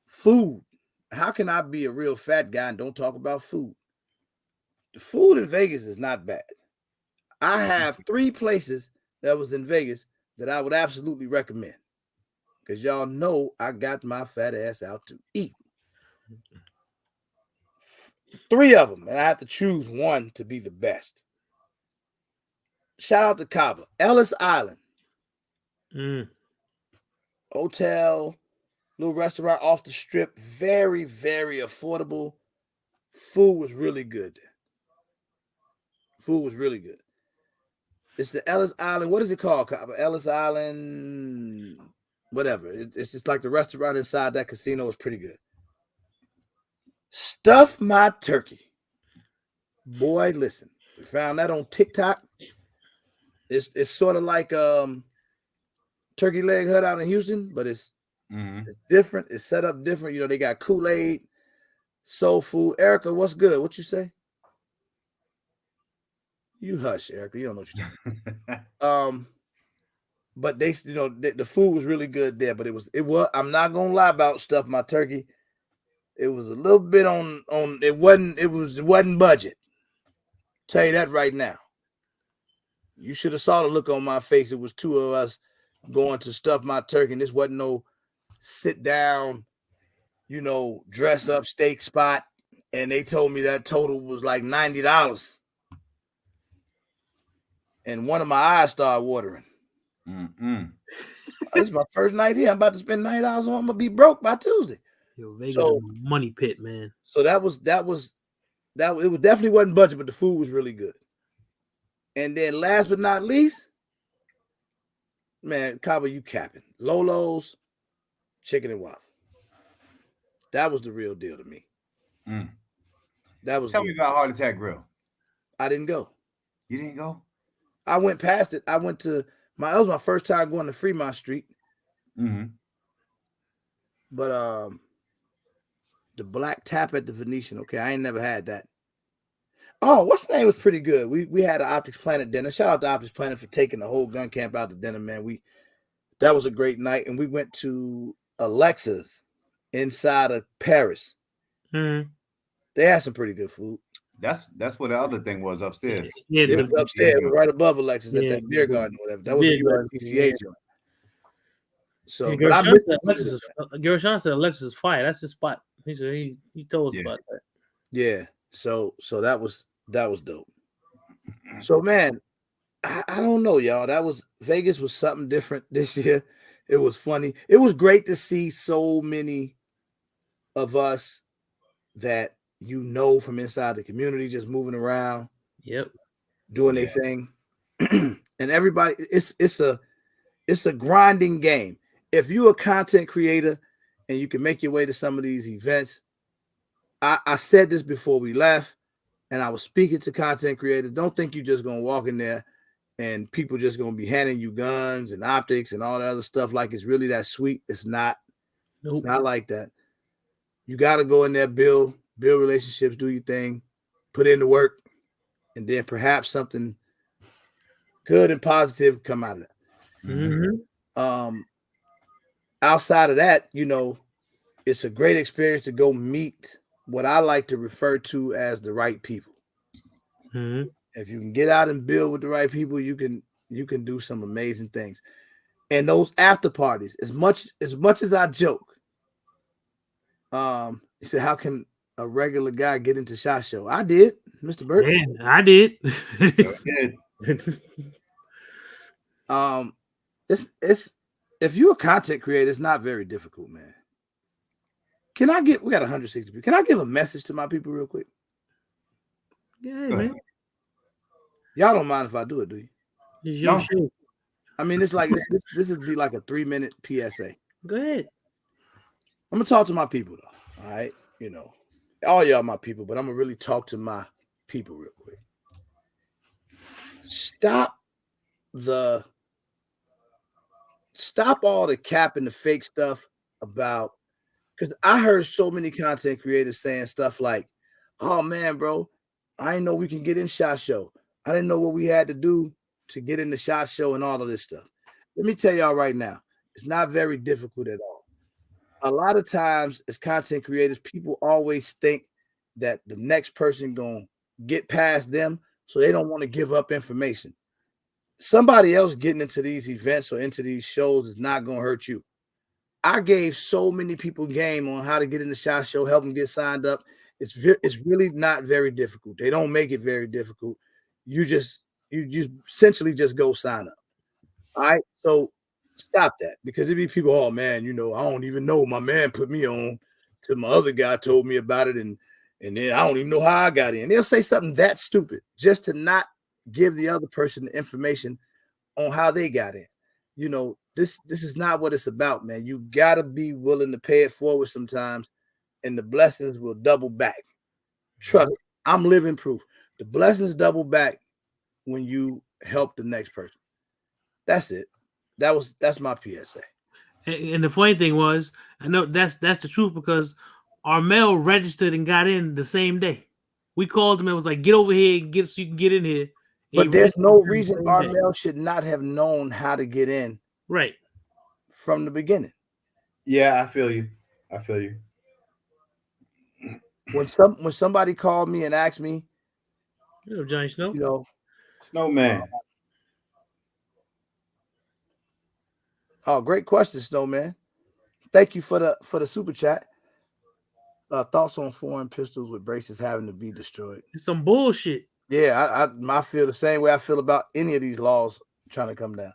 food. How can I be a real fat guy and don't talk about food? The food in Vegas is not bad. I have 3 places that was in Vegas that I would absolutely recommend. Because y'all know I got my fat ass out to eat. 3 of them, and I have to choose one to be the best. Shout out to Cabo, Ellis Island, hotel, little restaurant off the strip, very, very affordable. Food was really good. Food was really good. It's the Ellis Island. What is it called? Cabo? Ellis Island, whatever. It's just like the restaurant inside that casino is pretty good. Stuff my turkey. Boy, listen. We found that on TikTok. It's sort of like turkey leg hut out in Houston, but it's different. It's set up different. You know, they got Kool-Aid, soul food. Erica, what's good? What you say? You hush, Erica. You don't know what you're talking. But they, you know, the food was really good there. But it was. I'm not gonna lie about stuff my turkey. It was a little bit on. It wasn't budget. Tell you that right now. You should have saw the look on my face. It was 2 of us going to stuff my turkey, and this wasn't no sit down, you know, dress up steak spot. And they told me that total was like $90. And one of my eyes started watering. This is my first night here. I'm about to spend $90 on. I'm gonna be broke by Tuesday. Yo, Vegas is a money pit, man. So that was it was definitely wasn't budget, but the food was really good. And then last but not least, man, Cabo, you capping. Lolo's chicken and waffle. That was the real deal to me. That was Tell good. me about Heart Attack Grill. I didn't go. You didn't go? I went past it. I went to that was my first time going to Fremont Street. But the black tap at the Venetian, okay, I ain't never had that. Oh, what's the name was pretty good. We had an Optics Planet dinner. Shout out to Optics Planet for taking the whole gun camp out to dinner, man. That was a great night. And we went to Alexa's inside of Paris. They had some pretty good food. That's what the other thing was upstairs. Yeah, it was upstairs, right above Alexa's at that beer garden or whatever. That was the USPCA joint. So, Gershon said Alexis is fire. That's his spot. He said he told us about that. Yeah. So that was dope. So man, I don't know, y'all. Vegas was something different this year. It was funny. It was great to see so many of us that you know from inside the community just moving around. Yep. Doing their thing. And everybody, it's a grinding game. If you're a content creator and you can make your way to some of these events, I said this before we left, and I was speaking to content creators. Don't think you're just gonna walk in there and people just gonna be handing you guns and optics and all that other stuff like it's really that sweet. It's not. Nope. It's not like that. You got to go in there, build relationships, do your thing, put in the work, and then perhaps something good and positive come out of that. Outside of that, you know, it's a great experience to go meet what I like to refer to as the right people. Mhm. If you can get out and build with the right people, you can do some amazing things. And those after parties, as much as I joke, he said, how can a regular guy get into SHOT Show? I did, Mr. Burt. Yeah, I did. Good. It's if you're a content creator, it's not very difficult, man. We got 160 people. Can I give a message to my people real quick? Yeah, Go man. ahead. Y'all don't mind if I do it, do you? It's your No. show. I mean, it's like this would be like a 3-minute PSA. Go ahead. I'm gonna talk to my people though. All right, all y'all my people, but I'm gonna really talk to my people real quick. Stop all the cap and the fake stuff about, because I heard so many content creators saying stuff like, oh man, bro, I didn't know we can get in SHOT Show. I didn't know what we had to do to get in the SHOT Show and all of this stuff. Let me tell y'all right now, it's not very difficult at all. A lot of times as content creators, people always think that the next person gonna get past them, so they don't want to give up information. Somebody else getting into these events or into these shows is not gonna hurt you. I gave so many people game on how to get in the SHOT Show, help them get signed up. It's really not very difficult. They don't make it very difficult. You essentially just go sign up. All right. So stop that, because it be people, oh man, I don't even know. My man put me on till my other guy told me about it, and then I don't even know how I got in. They'll say something that stupid just to not give the other person the information on how they got in. This is not what it's about, man. You gotta be willing to pay it forward sometimes, and the blessings will double back. Trust me, I'm living proof. The blessings double back when you help the next person. That's it. That's my PSA. And the funny thing was, I know that's the truth, because Armel registered and got in the same day. We called him and was like, "Get over here and get so you can get in here." But there's no reason Armel should not have known how to get in right from the beginning. Yeah, I feel you. When somebody called me and asked me, Johnny Snow, Snowman. Oh, great question, Snowman. Thank you for the super chat. Thoughts on foreign pistols with braces having to be destroyed? It's some bullshit. Yeah, I feel the same way I feel about any of these laws trying to come down.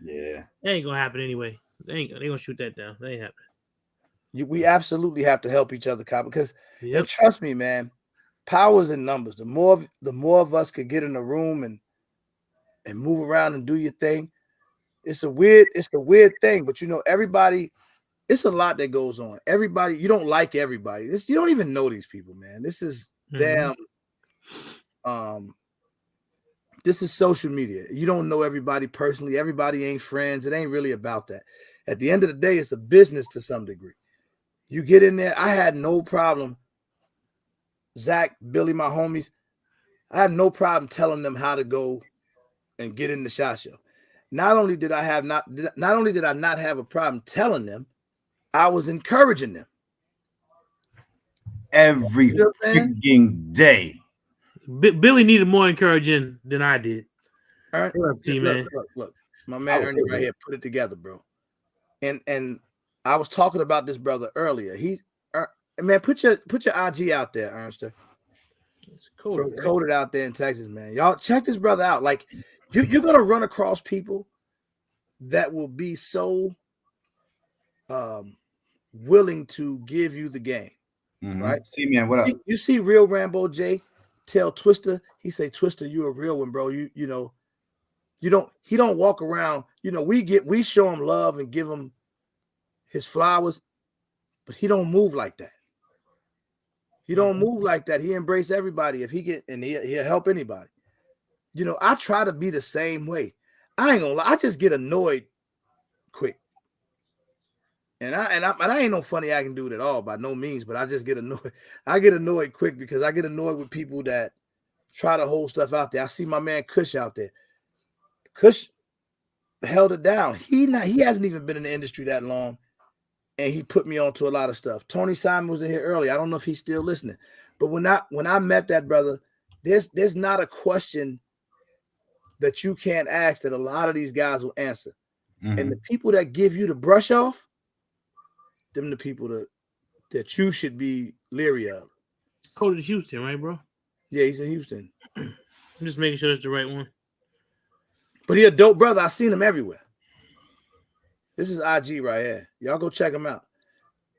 Yeah, that ain't gonna happen anyway. They gonna shoot that down. That ain't happening. We absolutely have to help each other, Kyle, because Yep. and trust me, man, power's in numbers. The more of us could get in a room and move around and do your thing. It's a weird thing, but everybody. It's a lot that goes on. Everybody, you don't like everybody. You don't even know these people, man. This is damn. This is social media. You don't know everybody personally. Everybody ain't friends. It ain't really about that. At the end of the day, it's a business to some degree. You get in there. I had no problem. Zach, Billy, my homies, I had no problem telling them how to go and get in the SHOT Show. Not only did I not have a problem telling them, I was encouraging them every freaking day. Billy needed more encouraging than I did. Look, my man Ernie right here put it together, bro. And I was talking about this brother earlier. Man, put your IG out there, Ernster. It's coded out there in Texas, man. Y'all check this brother out. Like you're gonna run across people that will be so willing to give you the game. Mm-hmm. Right? See, man, what up? You see real Rambo J tell Twister, he say, Twister, you a real one, bro. He don't walk around, we show him love and give him his flowers, but he don't move like that. He don't move like that. He embrace everybody. If he he'll help anybody. I try to be the same way. I ain't gonna lie, I just get annoyed quick. And I ain't no funny acting dude at all, by no means, but I just get annoyed. I get annoyed quick because I get annoyed with people that try to hold stuff out there. I see my man Kush out there. Kush held it down. He hasn't even been in the industry that long, and he put me onto a lot of stuff. Tony Simon was in here early. I don't know if he's still listening, but when I met that brother, there's not a question that you can't ask that a lot of these guys will answer. Mm-hmm. And the people that give you the brush off, them the people that you should be leery of. Cody Houston, right, bro? Yeah, he's in Houston. I'm just making sure it's the right one. But he a dope brother. I've seen him everywhere. This is IG right here. Y'all go check him out.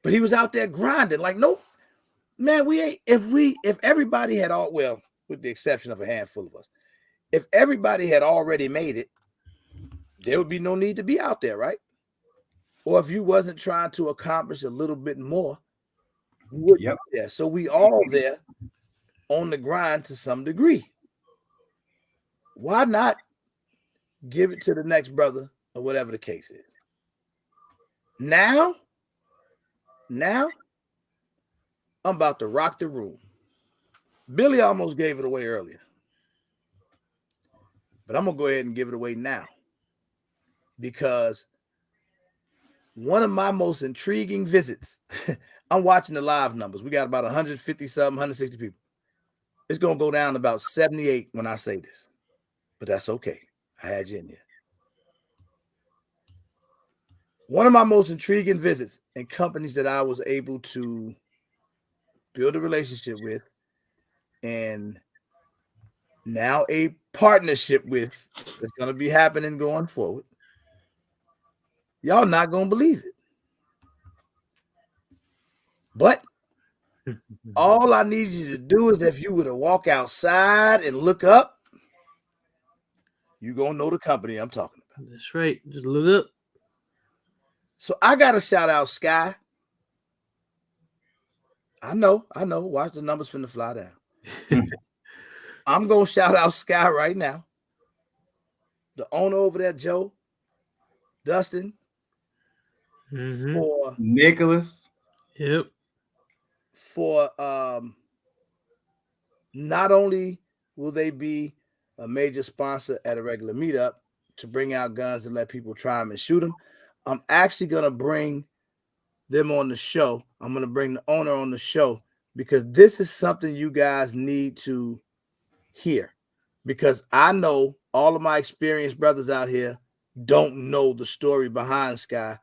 But he was out there grinding. Like, no, man, we ain't, if everybody had all, well, with the exception of a handful of us, if everybody had already made it, there would be no need to be out there, right? Or if you wasn't trying to accomplish a little bit more, you wouldn't be there. So we all there on the grind to some degree. Why not give it to the next brother or whatever the case is? Now, I'm about to rock the room. Billy almost gave it away earlier, but I'm going to go ahead and give it away now because one of my most intriguing visits, I'm watching the live numbers. We got about 150 something, 160 people. It's going to go down to about 78 when I say this, but that's okay. I had you in there. One of my most intriguing visits and companies that I was able to build a relationship with and now a partnership with that's going to be happening going forward. Y'all not going to believe it. But all I need you to do is if you were to walk outside and look up, you're going to know the company I'm talking about. That's right. Just look up. So I got to shout out Sky. I know. Watch the numbers finna fly down. I'm going to shout out Sky right now. The owner over there, Joe, Dustin, for Nicholas. Yep. For not only will they be a major sponsor at a regular meetup to bring out guns and let people try them and shoot them, I'm actually going to bring them on the show. I'm going to bring the owner on the show because this is something you guys need to hear because I know all of my experienced brothers out here don't know the story behind Sky,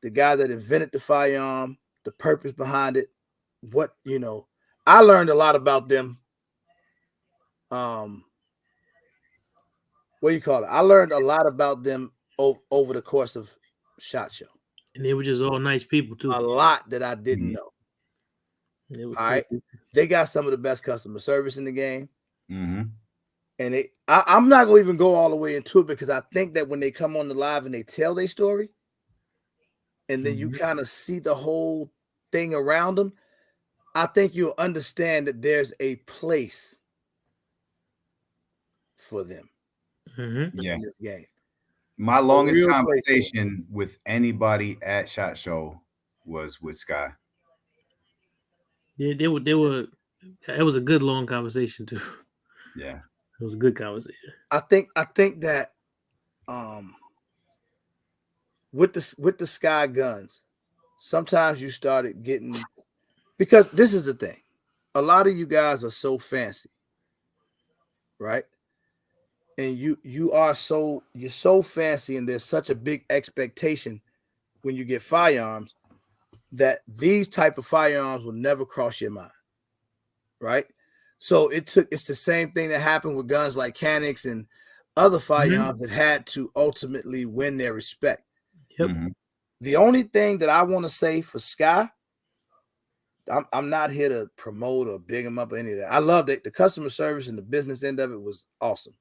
the guy that invented the firearm, the purpose behind it. What, I learned a lot about them. What do you call it? I learned a lot about them over the course of SHOT Show. And they were just all nice people too. A lot that I didn't know. All right. They got some of the best customer service in the game. Mm-hmm. And I'm not going to even go all the way into it because I think that when they come on the live and they tell their story, and then you kind of see the whole thing around them, I think you'll understand that there's a place for them in this game. My longest conversation with anybody at SHOT Show was with Sky. Yeah, they were. It was a good long conversation too. Yeah, it was a good conversation. I think that with the Sky guns, sometimes you started getting, because this is the thing, a lot of you guys are so fancy, right? And you're so fancy, and there's such a big expectation when you get firearms that these type of firearms will never cross your mind, right? So it's the same thing that happened with guns like Canics and other firearms that had to ultimately win their respect. Yep. The only thing that I want to say for Sky, I'm not here to promote or big them up or any of that. I love it. The customer service and the business end of it was awesome.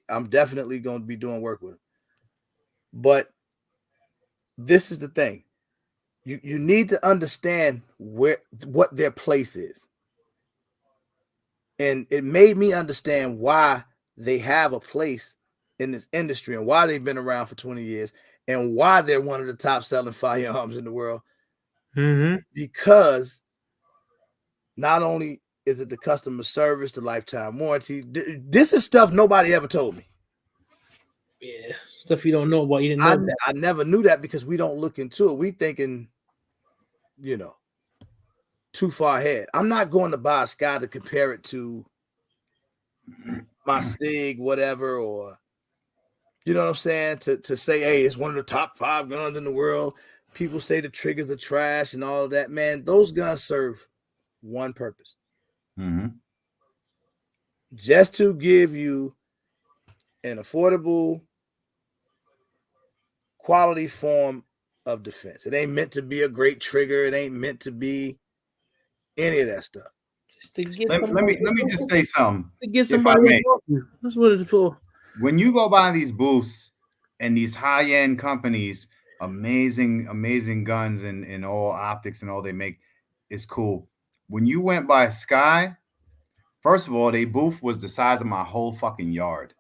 I'm definitely going to be doing work with them. But this is the thing. You need to understand what their place is. And it made me understand why they have a place in this industry and why they've been around for 20 years and why they're one of the top selling firearms in the world. Because not only is it the customer service, the lifetime warranty, this is stuff nobody ever told me. Yeah, stuff you don't know about. You didn't know. I never knew that because we don't look into it. We thinking too far ahead. I'm not going to buy a Sky to compare it to my Sig, whatever, or you know what I'm saying? To say, hey, it's one of the top 5 guns in the world. People say the triggers are trash and all of that. Man, those guns serve one purpose. Mm-hmm. Just to give you an affordable, quality form of defense. It ain't meant to be a great trigger. It ain't meant to be any of that stuff. Just to get Let me just say something. To get somebody. That's what it's for. When you go by these booths and these high-end companies, amazing guns and all optics and all they make is cool. When you went by Sky, first of all, their booth was the size of my whole fucking yard.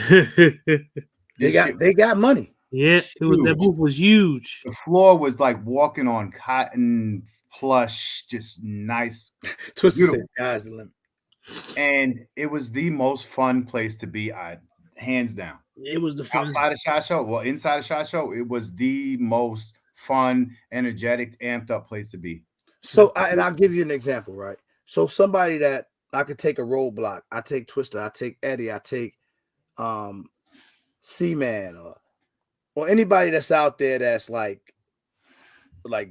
They got money. Yeah, that booth was huge. The floor was like walking on cotton plush, just nice. Twisted Sky's the limit. And it was the most fun place to be, hands down. It was the fun. Outside of SHOT Show, well, inside of SHOT Show, it was the most fun, energetic, amped up place to be. So, I'll give you an example, right? So somebody that I could take a roadblock, I take Twister, I take Eddie, I take C-Man, or anybody that's out there that's like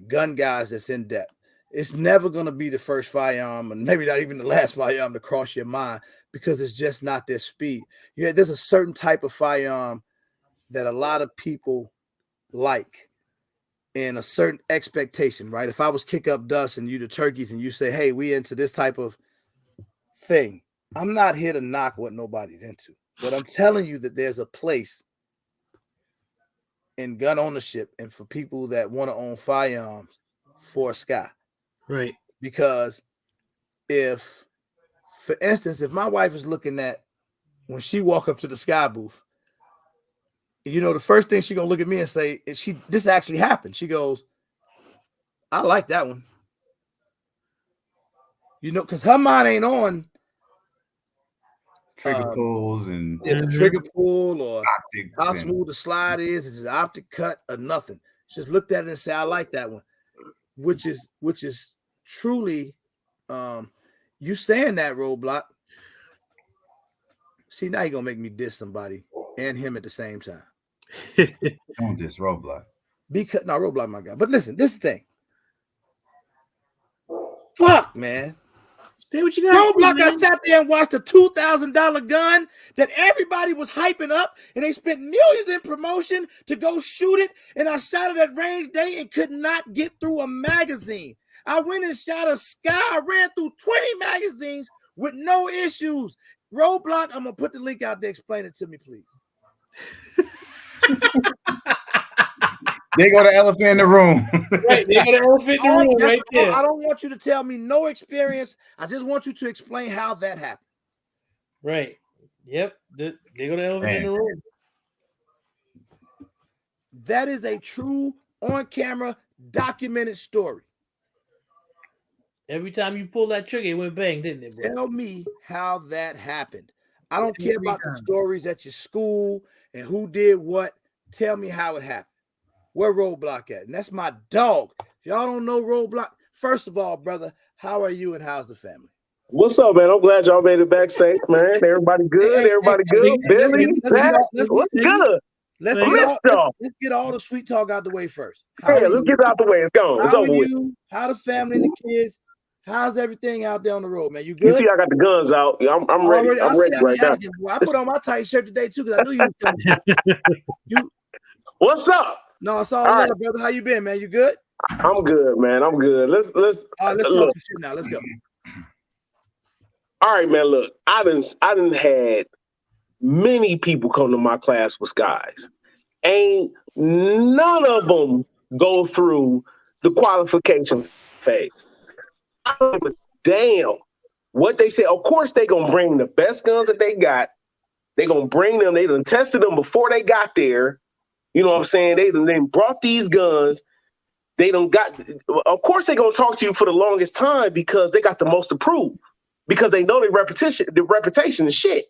gun guys that's in depth. It's never going to be the first firearm, and maybe not even the last firearm to cross your mind, because it's just not their speed. Yeah, there's a certain type of firearm that a lot of people like, and a certain expectation, right? If I was Kick Up Dust and you the Turkeys and you say, hey, we into this type of thing, I'm not here to knock what nobody's into, but I'm telling you that there's a place in gun ownership and for people that want to own firearms for Sky. Right. Because if, for instance, if my wife is looking at, when she walk up to the Sky booth, the first thing she gonna look at me and say, this actually happened. She goes, I like that one. Because her mind ain't on trigger pulls and the trigger pull or optics how smooth the slide is. It's an optic cut or nothing. She just looked at it and said, I like that one, which is truly, you saying that, Roadblock. See, now you're gonna make me diss somebody and him at the same time. Don't diss Roadblock. Because Roadblock, my guy. But listen, this is the thing. Fuck, man. Say what you got. Roadblock, I sat there and watched a $2,000 gun that everybody was hyping up, and they spent millions in promotion to go shoot it. And I shot it at range day and could not get through a magazine. I went and shot a Sky. I ran through 20 magazines with no issues. Roadblock, I'm gonna put the link out there. Explain it to me, please. They go the elephant in the room. Right, they go the elephant in the room right there. I don't want you to tell me no experience. I just want you to explain how that happened. Right. Yep. They go the elephant in the room. That is a true on-camera documented story. Every time you pull that trigger, it went bang, didn't it, bro? Tell me how that happened. I don't care about the stories at your school and who did what. Tell me how it happened. Where Roadblock at? And that's my dog. If y'all don't know Roadblock, first of all, brother, how are you and how's the family? What's up, man? I'm glad y'all made it back safe, man. Everybody good? Everybody good? Billy, what's good? Let's get all the sweet talk out the way first. Let's get it out the way. It's gone. It's over with. How the family and the kids? How's everything out there on the road, man? You good? You see, I got the guns out. I'm ready. I'm ready right now. I put on my tight shirt today too because I knew you were coming. What's up? No, it's all right, brother. How you been, man? You good? I'm good, man. I'm good. Let's talk some shit now. Let's go. All right, man. Look, I done had many people come to my class with Skies. Ain't none of them go through the qualification phase. I don't give a damn what they say. Of course, they gonna bring the best guns that they got. They gonna bring them. They done tested them before they got there. You know what I'm saying? They brought these guns. They done got. Of course, they gonna talk to you for the longest time because they got the most to prove. Because they know the reputation is shit.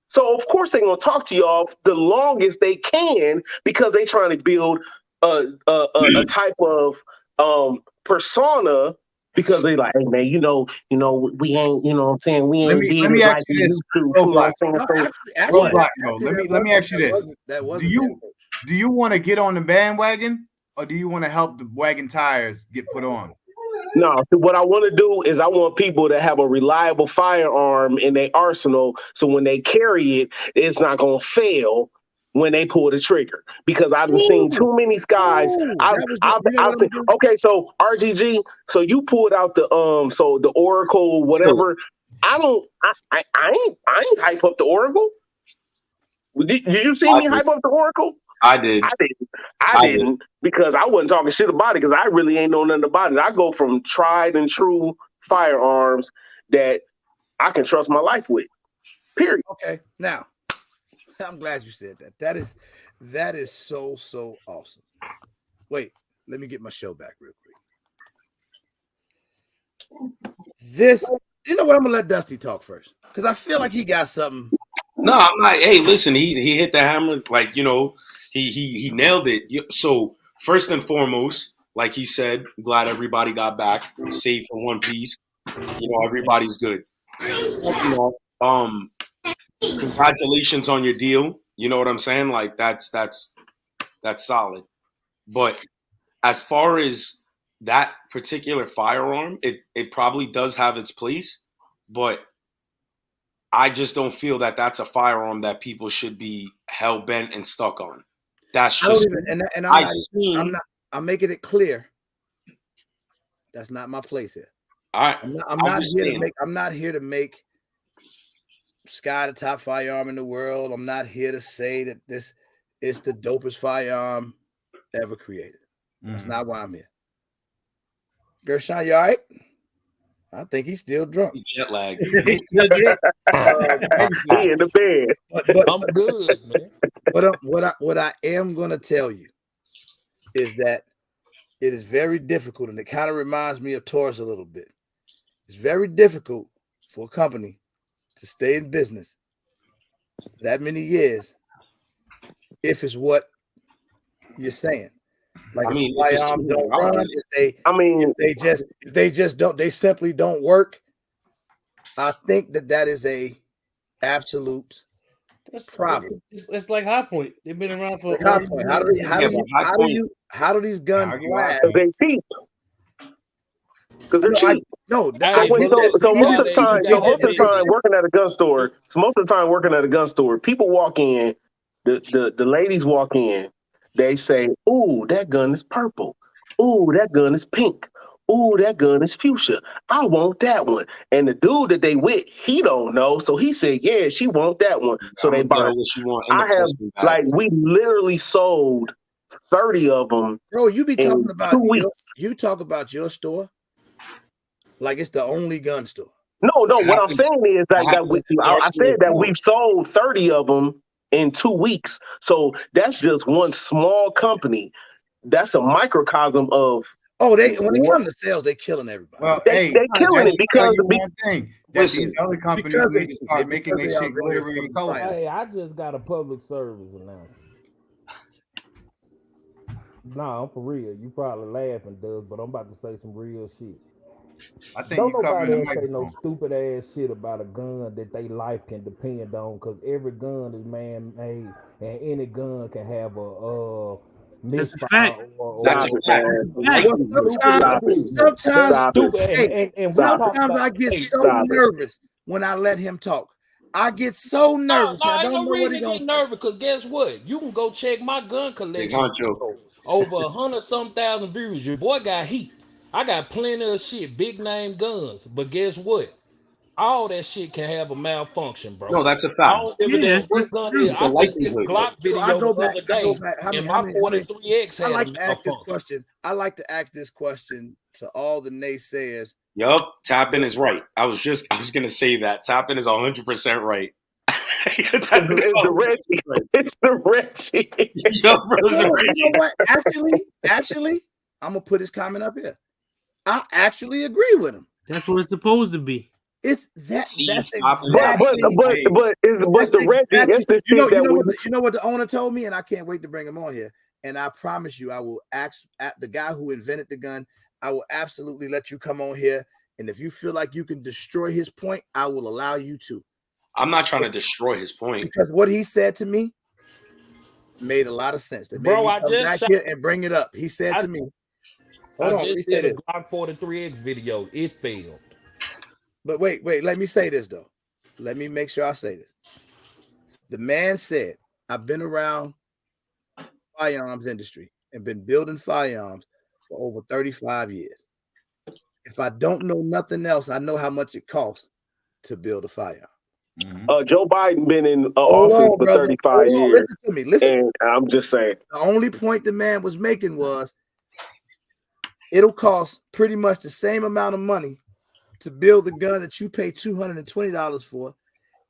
So of course they gonna talk to y'all the longest they can because they trying to build a type of persona because they like, hey man, we ain't, you know what I'm saying, we ain't did it like we used to. You know what I'm saying? No, So, let me ask you this: that wasn't do you want to get on the bandwagon, or do you want to help the wagon tires get put on? No, so what I want to do is I want people to have a reliable firearm in their arsenal, so when they carry it, it's not gonna fail when they pull the trigger. Because I've seen too many guys. I've seen. Okay, so RGG, so you pulled out the so the Oracle, whatever. I ain't hype up the Oracle. Did you see me hype up the Oracle? I did. I didn't because I wasn't talking shit about it because I really ain't know nothing about it. I go from tried and true firearms that I can trust my life with. Period. Okay. Now, I'm glad you said that. That is so awesome. Wait, let me get my show back real quick. You know what? I'm gonna let Dusty talk first because I feel like he got something. No, I'm not. Hey, listen, he hit the hammer like he nailed it. So first and foremost, like he said, glad everybody got back safe in one piece. Everybody's good. Congratulations on your deal. You know what I'm saying? Like that's solid. But as far as that particular firearm, it probably does have its place, but I just don't feel that that's a firearm that people should be hell bent and stuck on. That's just I'm making it clear. That's not my place here. All right. I'm not here to make Sky the top firearm in the world. I'm not here to say that this is the dopest firearm ever created. That's not why I'm here. Gershon, you all right? I think he's still drunk. Jet lag. He in the bed. But I'm good, man. What I am gonna tell you is that it is very difficult, and it kind of reminds me of Taurus a little bit. It's very difficult for a company to stay in business that many years if it's what you're saying. Like firearms don't run, if they simply don't work. I think that is a absolute problem. It's like High Point. They've been around for High Point. How do these guns last? Because they cheap. Because they're cheap. So most of the time working at a gun store, people walk in, the ladies walk in, they say, "Ooh, that gun is purple. Ooh, that gun is pink. Ooh, that gun is fuchsia. I want that one." And the dude that they with, he don't know, so he said, "Yeah, she want that one." So they buy. We literally sold 30 of them. Bro, you be talking about you talk about your store like it's the only gun store. No. What I'm saying is I said that we've sold 30 of them in 2 weeks. So that's just one small company. That's a microcosm of. When it comes to sales, they killing everybody. Well, they killing it because these other companies need to start making their shit glittery and colorful. Hey, I just got a public service announcement. Nah, I'm for real. You probably laughing, Doug, but I'm about to say some real shit. I think don't nobody else say no stupid ass shit about a gun that they life can depend on, because every gun is man-made, and any gun can have a misfire. Sometimes I get so nervous when I let him talk. I get so nervous. I don't know what he gonna get nervous, because guess what? You can go check my gun collection. Over 100-some-thousand views. Your boy got heat. I got plenty of shit, big name guns. But guess what? All that shit can have a malfunction, bro. No, that's a fact. I don't give a damn what gun is. I just did a Glock video the other day, and my 43X had a malfunction. I like to ask this question to all the naysayers. Yup, Tappin is right. I was gonna say that. Tappin is 100% right. It's the Reggie. It's the Reggie. You know what? Actually, I'm gonna put his comment up here. I actually agree with him. That's what it's supposed to be. It's that. That's exactly. But the Reggie. It's the you know what the owner told me, and I can't wait to bring him on here. And I promise you, I will ask the guy who invented the gun. I will absolutely let you come on here. And if you feel like you can destroy his point, I will allow you to. I'm not trying to destroy his point. Because what he said to me made a lot of sense. That made Bro, me I come back just here and bring it up. He said to me, hold on, let me say did a this. Glock 43X video. It failed. But wait, let me say this though. Let me make sure I say this. The man said, I've been around firearms industry and been building firearms for over 35 years. If I don't know nothing else, I know how much it costs to build a firearm. Joe Biden been in office for 35 years. Listen to me. Listen. And I'm just saying. The only point the man was making was it'll cost pretty much the same amount of money to build the gun that you pay $220 for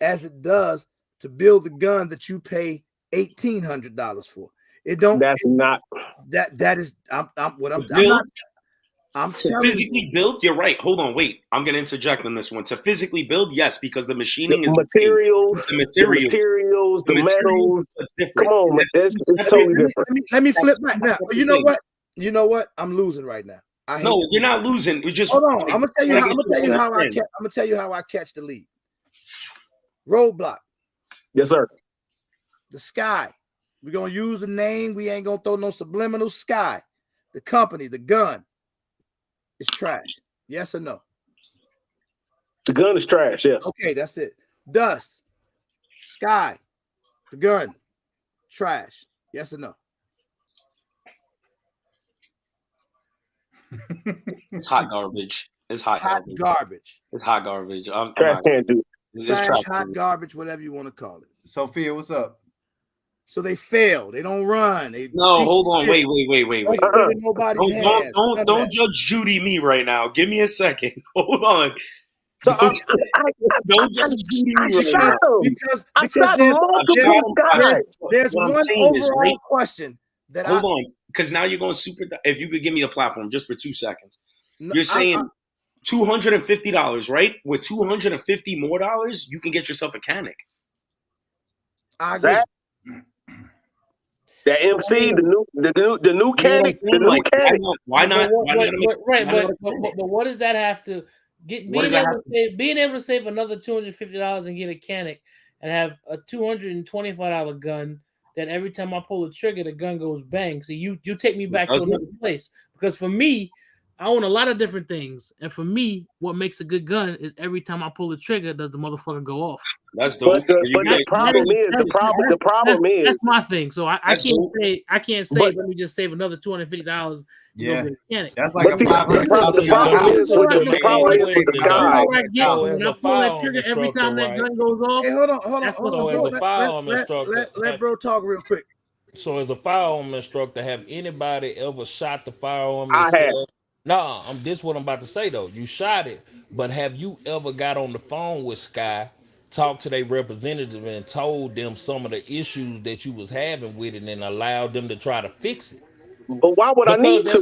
as it does to build the gun that you pay $1,800 for. It don't. That's not. That is. I'm to physically build, you're right. Hold on, wait. I'm gonna interject on this one. To physically build, yes, because the machining is materials, the materials, the metals. Come on, man. It's totally different. Let me flip back now. You know what? You know what? I'm losing right now. No, you're not losing. We just hold on. I'm gonna tell you how. I'm gonna tell you how I catch the lead. Roadblock. Yes, sir. The Sky. We're gonna use the name. We ain't gonna throw no subliminal. Sky. The company. The gun. It's trash. Yes or no? The gun is trash. Yes. Okay, that's it. Dust. Sky. The gun. Trash. Yes or no? It's hot garbage. It's hot garbage. It's hot garbage. Trash can't do. Trash, hot garbage, whatever you want to call it. Sophia, what's up? So they fail. They don't run. Hold on. Wait. Don't judge Judy me right now. Give me a second. Hold on. So don't judge Judy me right now. Because there's one overall question that hold on. Because now you're going super. If you could give me the platform just for 2 seconds. You're saying $250, right? With $250 more dollars, you can get yourself a Canic. I agree. The MC, the new Canic, the new Canic. Why not? But what does that have to get? Being able to save another $250 and get a Canic and have a $225 gun that every time I pull the trigger, the gun goes bang. So you take me back to another place, because for me, I own a lot of different things, and for me, what makes a good gun is every time I pull the trigger, does the motherfucker go off? That's dope. The problem is that's my thing. So I can't say let me just save another $250. Yeah, Mechanic. That's like the problem is with the Sky. When I pull that trigger every time that gun goes off. Hey, hold on. Let bro talk real quick. So as a firearm instructor, have anybody ever shot the firearm yourself? I have. No, this what I'm about to say though. You shot it, but have you ever got on the phone with Sky, talked to their representative, and told them some of the issues that you was having with it, and allowed them to try to fix it? But why would I need to?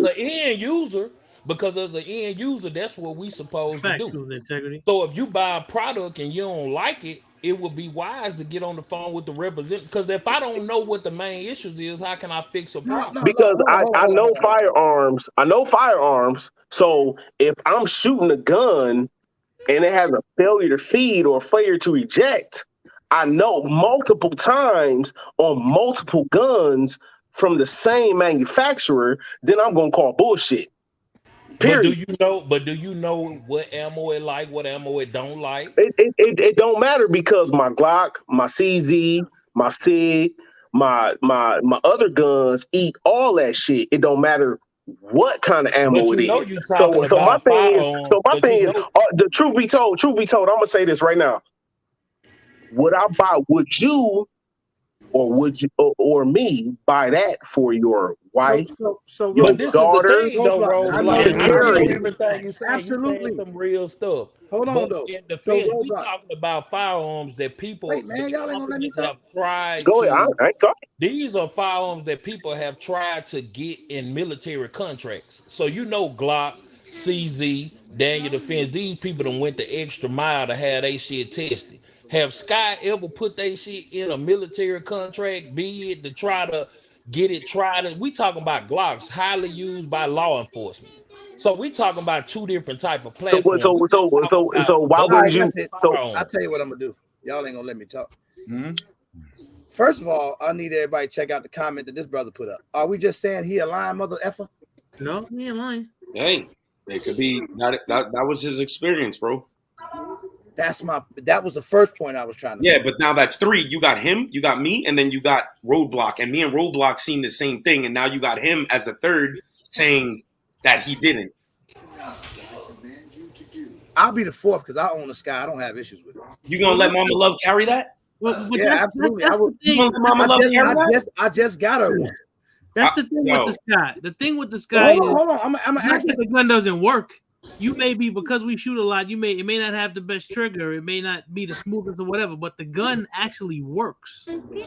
Because as an end user, that's what we supposed to do. Integrity. So if you buy a product and you don't like it, it would be wise to get on the phone with the representative. Because if I don't know what the main issues is, how can I fix a problem? Because I know firearms. I know firearms. So if I'm shooting a gun and it has a failure to feed or failure to eject, I know multiple times on multiple guns from the same manufacturer, then I'm gonna call bullshit. Period. But do you know what ammo it like, what ammo it don't like? It don't matter, because my Glock, my CZ, my SIG, my other guns eat all that shit. It don't matter what kind of ammo it is. So my thing is, the truth be told, I'm gonna say this right now. Would you or me buy that for your wife, your daughter? Is the thing, though, bro. Everything you say, absolutely, some real stuff. Hold on, though. In defense, we talking about firearms that people y'all ain't gonna let me talk. Have tried. Go ahead, I ain't talking. These are firearms that people have tried to get in military contracts. So Glock, CZ, Daniel Defense. These people done went the extra mile to have they shit tested. Have Sky ever put their shit in a military contract, be it to try to get it tried? We talking about Glocks, highly used by law enforcement. So we talking about two different type of So platforms. why wouldn't you? So I'll tell you what I'm gonna do. Y'all ain't gonna let me talk. Mm-hmm. First of all, I need everybody to check out the comment that this brother put up. Are we just saying he a lying mother effer? No, he ain't lying. Hey, it could be that was his experience, bro. That was the first point I was trying to make. But now that's 3. You got him, you got me, and then you got Roadblock. And me and Roadblock seen the same thing, and now you got him as the third saying that he didn't. I'll be the fourth because I own the Sky. I don't have issues with it. You gonna let Mama Love carry that? Well, but Yeah, absolutely. That's the thing. I just got her one. That's the thing with the Sky. The thing with the Sky Hold on. I'm actually the gun doesn't work. You may be, because we shoot a lot, it may not have the best trigger, it may not be the smoothest or whatever, but the gun actually works. When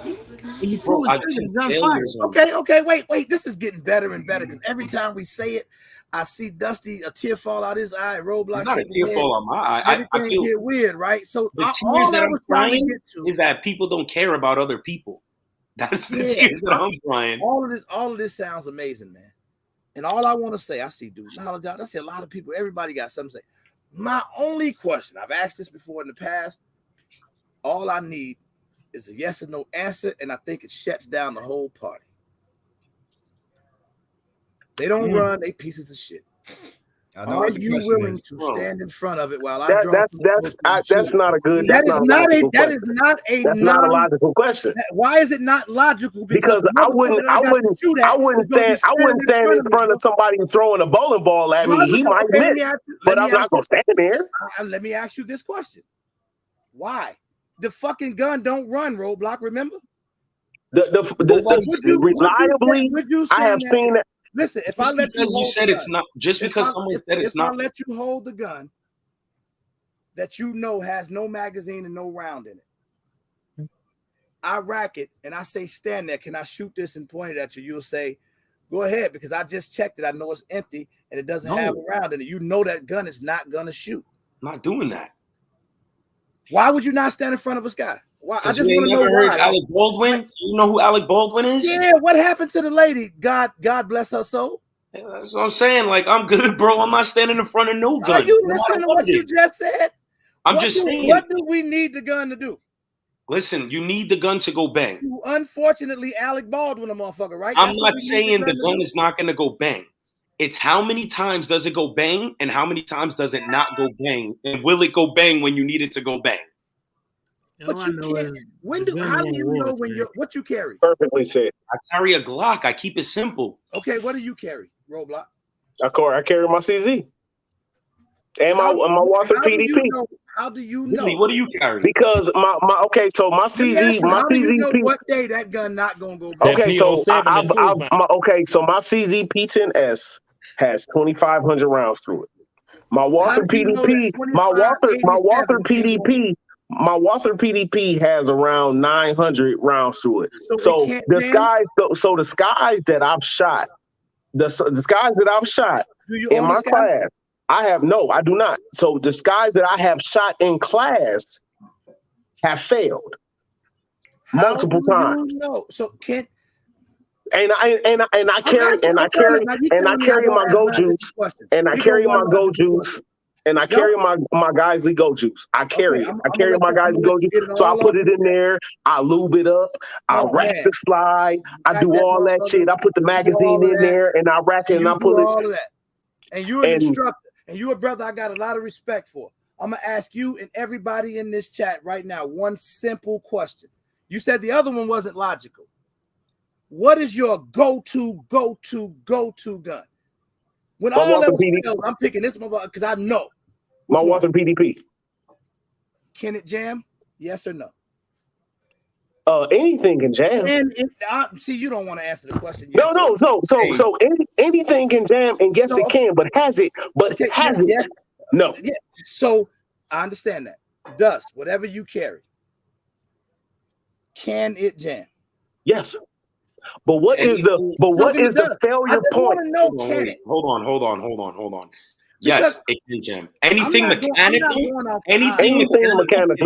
you pull the trigger, the gun fires. Okay, wait. This is getting better and better because every time we say it, I see Dusty a tear fall out his eye. Roadblock. It's not a tear fall on my eye. I feel get weird, right? So the tears that I'm crying is that people don't care about other people. That's the tears that I'm crying. All of this sounds amazing, man. And all I want to say, I see dude knowledge out. I see a lot of people, everybody got something to say. My only question, I've asked this before in the past, all I need is a yes or no answer, and I think it shuts down the whole party. They don't run, they pieces of shit. Are you willing to stand in front of it while I draw? That's not a good. That's not a logical question. Why is it not logical? Because I wouldn't stand in front of somebody throwing a bowling ball at me. He might miss, but I'm not gonna stand there. Let me ask you this question: why the fucking gun don't run? Roadblock, remember? Reliably, I have seen that. Listen, if I let you said it's not just because someone said it's not. If I let you hold the gun that you know has no magazine and no round in it, I rack it and I say, stand there. Can I shoot this and point it at you? You'll say, go ahead, because I just checked it. I know it's empty and it doesn't have a round in it. You know that gun is not gonna shoot. I'm not doing that. Why would you not stand in front of a Sky? Why? I just want to know why. Alec Baldwin? You know who Alec Baldwin is? Yeah, what happened to the lady? God bless her soul. Yeah, that's what I'm saying. Like, I'm good, bro. I'm not standing in front of no gun. Are you listening to what you just said? I'm just saying. What do we need the gun to do? Listen, you need the gun to go bang. Unfortunately, Alec Baldwin, a motherfucker, right? I'm not saying the gun is not going to go bang. It's how many times does it go bang and how many times does it not go bang? And will it go bang when you need it to go bang? But you can't. How do you know what you carry? Perfectly said. I carry a Glock. I keep it simple. Okay, what do you carry, Roadblock? I carry my CZ and my Walther PDP. How do you know? Really, what do you carry? Because my CZ, what day that gun not gonna go bang? Okay, so my CZ P10S has 2,500 rounds through it. My Walther PDP, my Walther PDP has around 900 rounds through it. So the skies that I've shot, the skies that I've shot in my class, I do not. So the skies that I have shot in class have failed multiple times. So can't. And I carry my Go Juice, and I carry my Go Juice. And I carry my Geisley Go Juice. I carry my Geisley Go Juice. So I put it in there. I lube it up. I rack the slide. I do all that shit. I put the magazine in there, and I rack it, and I pull it. All of that. And you're an instructor, and you're a brother I got a lot of respect for. I'm gonna ask you and everybody in this chat right now one simple question. You said the other one wasn't logical. What is your go-to gun? When all else fails, I'm picking this motherfucker because I know. My Walther PDP. Can it jam? Yes or no? Anything can jam. See, you don't want to answer the question. Yes, So anything can jam, and yes, it can. But has it? Yes. No. Yeah. So I understand that. Dust, whatever you carry, can it jam? Yes. But what is the failure point? Hold on. Yes, it can jam. Anything mechanically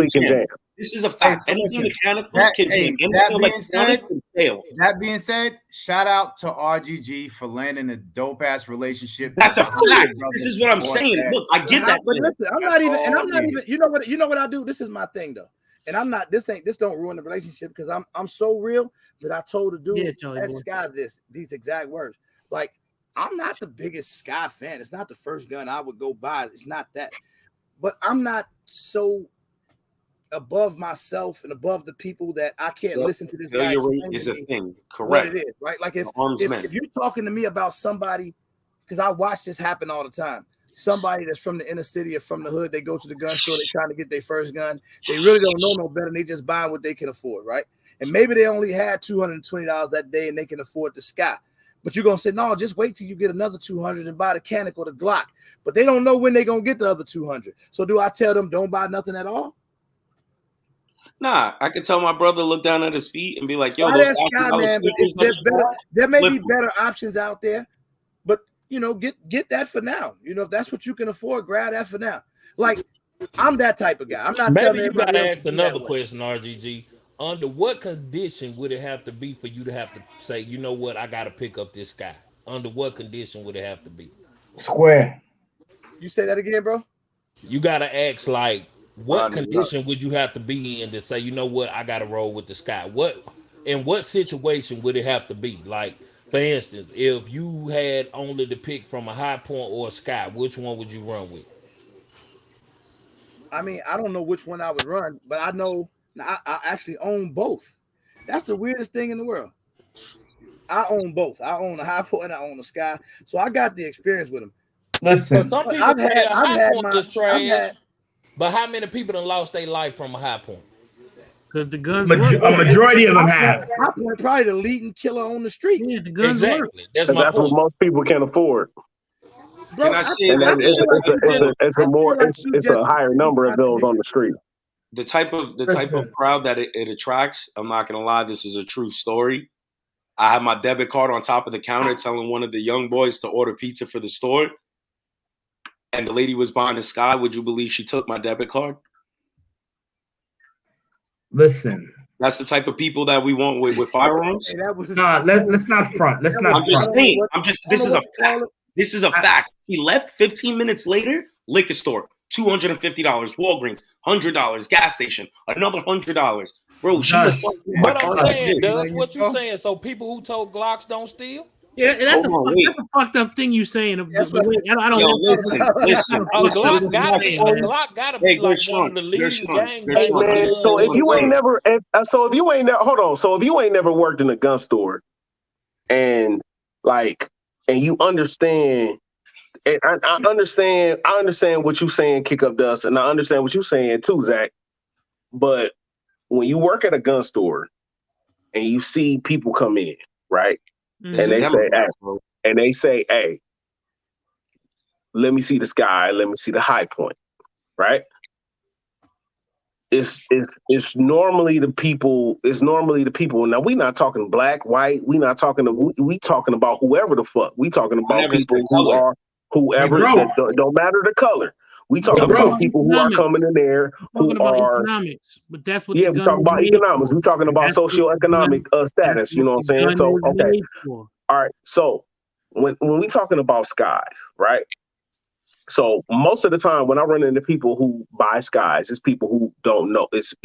can jam. This is a fact. Anything mechanical can jam. Anything electronic can Hell, That being said, shout out to RGG for landing a dope ass relationship. that's a fact. This is what I'm saying. Look, I get that. But listen, I'm not even, and I'm not needed. even. You know what I do. This is my thing though, and I'm not. This don't ruin the relationship because I'm so real that I told the dude at Sky these exact words. Like, I'm not the biggest Sky fan. It's not the first gun I would go buy. It's not that, but I'm not so above myself and above the people that I can't listen to this guy. Is a thing, correct? What it is, right? Like if you're talking to me about somebody, because I watch this happen all the time. Somebody that's from the inner city or from the hood, they go to the gun store, they're trying to get their first gun. They really don't know no better, and they just buy what they can afford, right? And maybe they only had $220 that day and they can afford the Sky. But you're gonna say, no, just wait till you get another 200 and buy the Canic or the Glock. But they don't know when they're gonna get the other 200. So do I tell them don't buy nothing at all? Nah, I could tell my brother to look down at his feet and be like, "Yo, those Sky, man, there may be better options out there, but you know, get that for now. You know, if that's what you can afford, grab that for now. Like, I'm that type of guy. I'm not. Maybe you gotta ask another question, RGG. Under what condition would it have to be for you to have to say, you know what, I gotta pick up this Sky? Under what condition would it have to be? Square. You say that again, bro? You gotta ask, like, what condition would you have to be in to say, you know what, I gotta roll with the Sky? In what situation would it have to be? Like, for instance, if you had only to pick from a High Point or a Sky, which one would you run with? I mean, I don't know which one I would run, but I know I actually own both. That's the weirdest thing in the world. I own both. I own a High Point, I own a Sky, so I got the experience with them. Listen, some people say a High Point is trash, but how many people have lost their life from a High Point? Because the guns, a majority of them have. High Point probably the leading killer on the streets. Yeah, the guns exactly. That's what most people can afford. Bro, it's a higher number of those on the street. The type of crowd that it attracts. I'm not gonna lie, this is a true story. I have my debit card on top of the counter telling one of the young boys to order pizza for the store. And the lady was buying a Sky. Would you believe she took my debit card? Listen. That's the type of people that we want with firearms. Let's not front. Let's not front. Saying, this is a fact. This is a fact. He left 15 minutes later, liquor store, $250, Walgreens, $100, gas station, another $100. Bro, she was fucking. But I'm saying, Doug, what you saying? So people who told Glocks don't steal? Yeah, that's a fucked up thing you saying. I don't listen. A Glock gotta be like one of the lead gang. Hey man, so if you ain't never, hold on. So if you ain't never worked in a gun store, and you understand, and I understand what you're saying, Kick Up Dust, and I understand what you're saying too, Zach. But when you work at a gun store and you see people come in, right? And they say, hey, let me see the Sky, let me see the High Point, right? It's normally the people. Now we not talking black, white. We talking about whoever the fuck. We talking about people who are whoever. That don't matter the color. We talking about people who are coming in there who are economics, but that's what. Yeah, we talking about economics. We talking about socioeconomic status. You know what I'm saying? So okay, all right. So when we talking about Skies, right? So most of the time when I run into people who buy Skies, it's people who don't know. It's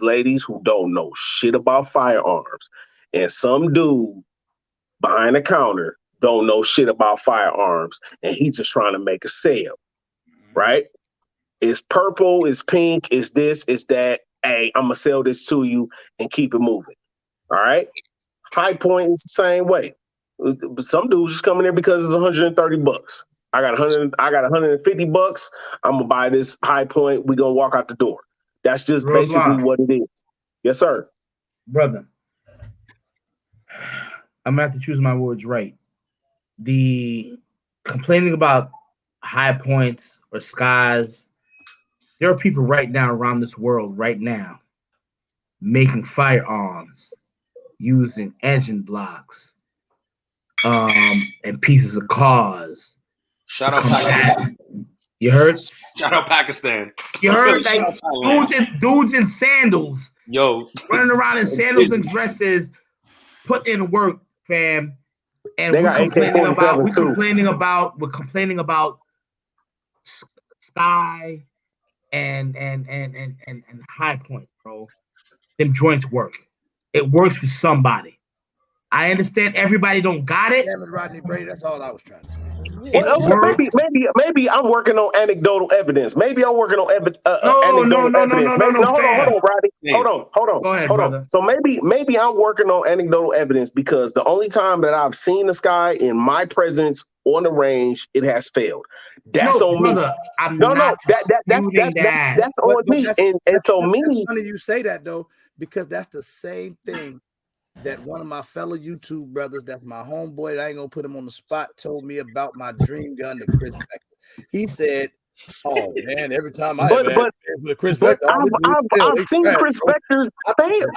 ladies who don't know shit about firearms, and some dude behind the counter don't know shit about firearms, and he's just trying to make a sale. Right? It's purple, it's pink, it's this, it's that. Hey, I'm gonna sell this to you and keep it moving. All right. High Point is the same way. Some dudes just coming there because it's $130. I got $150. I'm gonna buy this High Point. We gonna walk out the door. That's just basically what it is. Yes, sir. Brother. I'm gonna have to choose my words right. The complaining about High Points or Skies, there are people right now around this world right now making firearms using engine blocks and pieces of cars. Shout out Pakistan. You heard? Shout out Pakistan. You heard? Like dudes in sandals. Yo. Running around in sandals and dresses, put in work, fam. And They we're got complaining about Sky and High Point, bro. Them joints work. It works for somebody. I understand everybody don't got it. Damn it, Rodney Brady. That's all I was trying to say. Well, so maybe I'm working on anecdotal evidence. Maybe I'm working on anecdotal evidence. Hold on, Rodney. Hold on. So maybe I'm working on anecdotal evidence because the only time that I've seen the Sky in my presence on the range, it has failed. That's on me. That's on me. And so me. It's funny you say that though, because that's the same thing that one of my fellow YouTube brothers, that's my homeboy, that I ain't gonna put him on the spot, told me about my dream gun, the Chris Vector. He said, "Oh man, every time I with Chris Vector, I've seen Chris Vector's fail.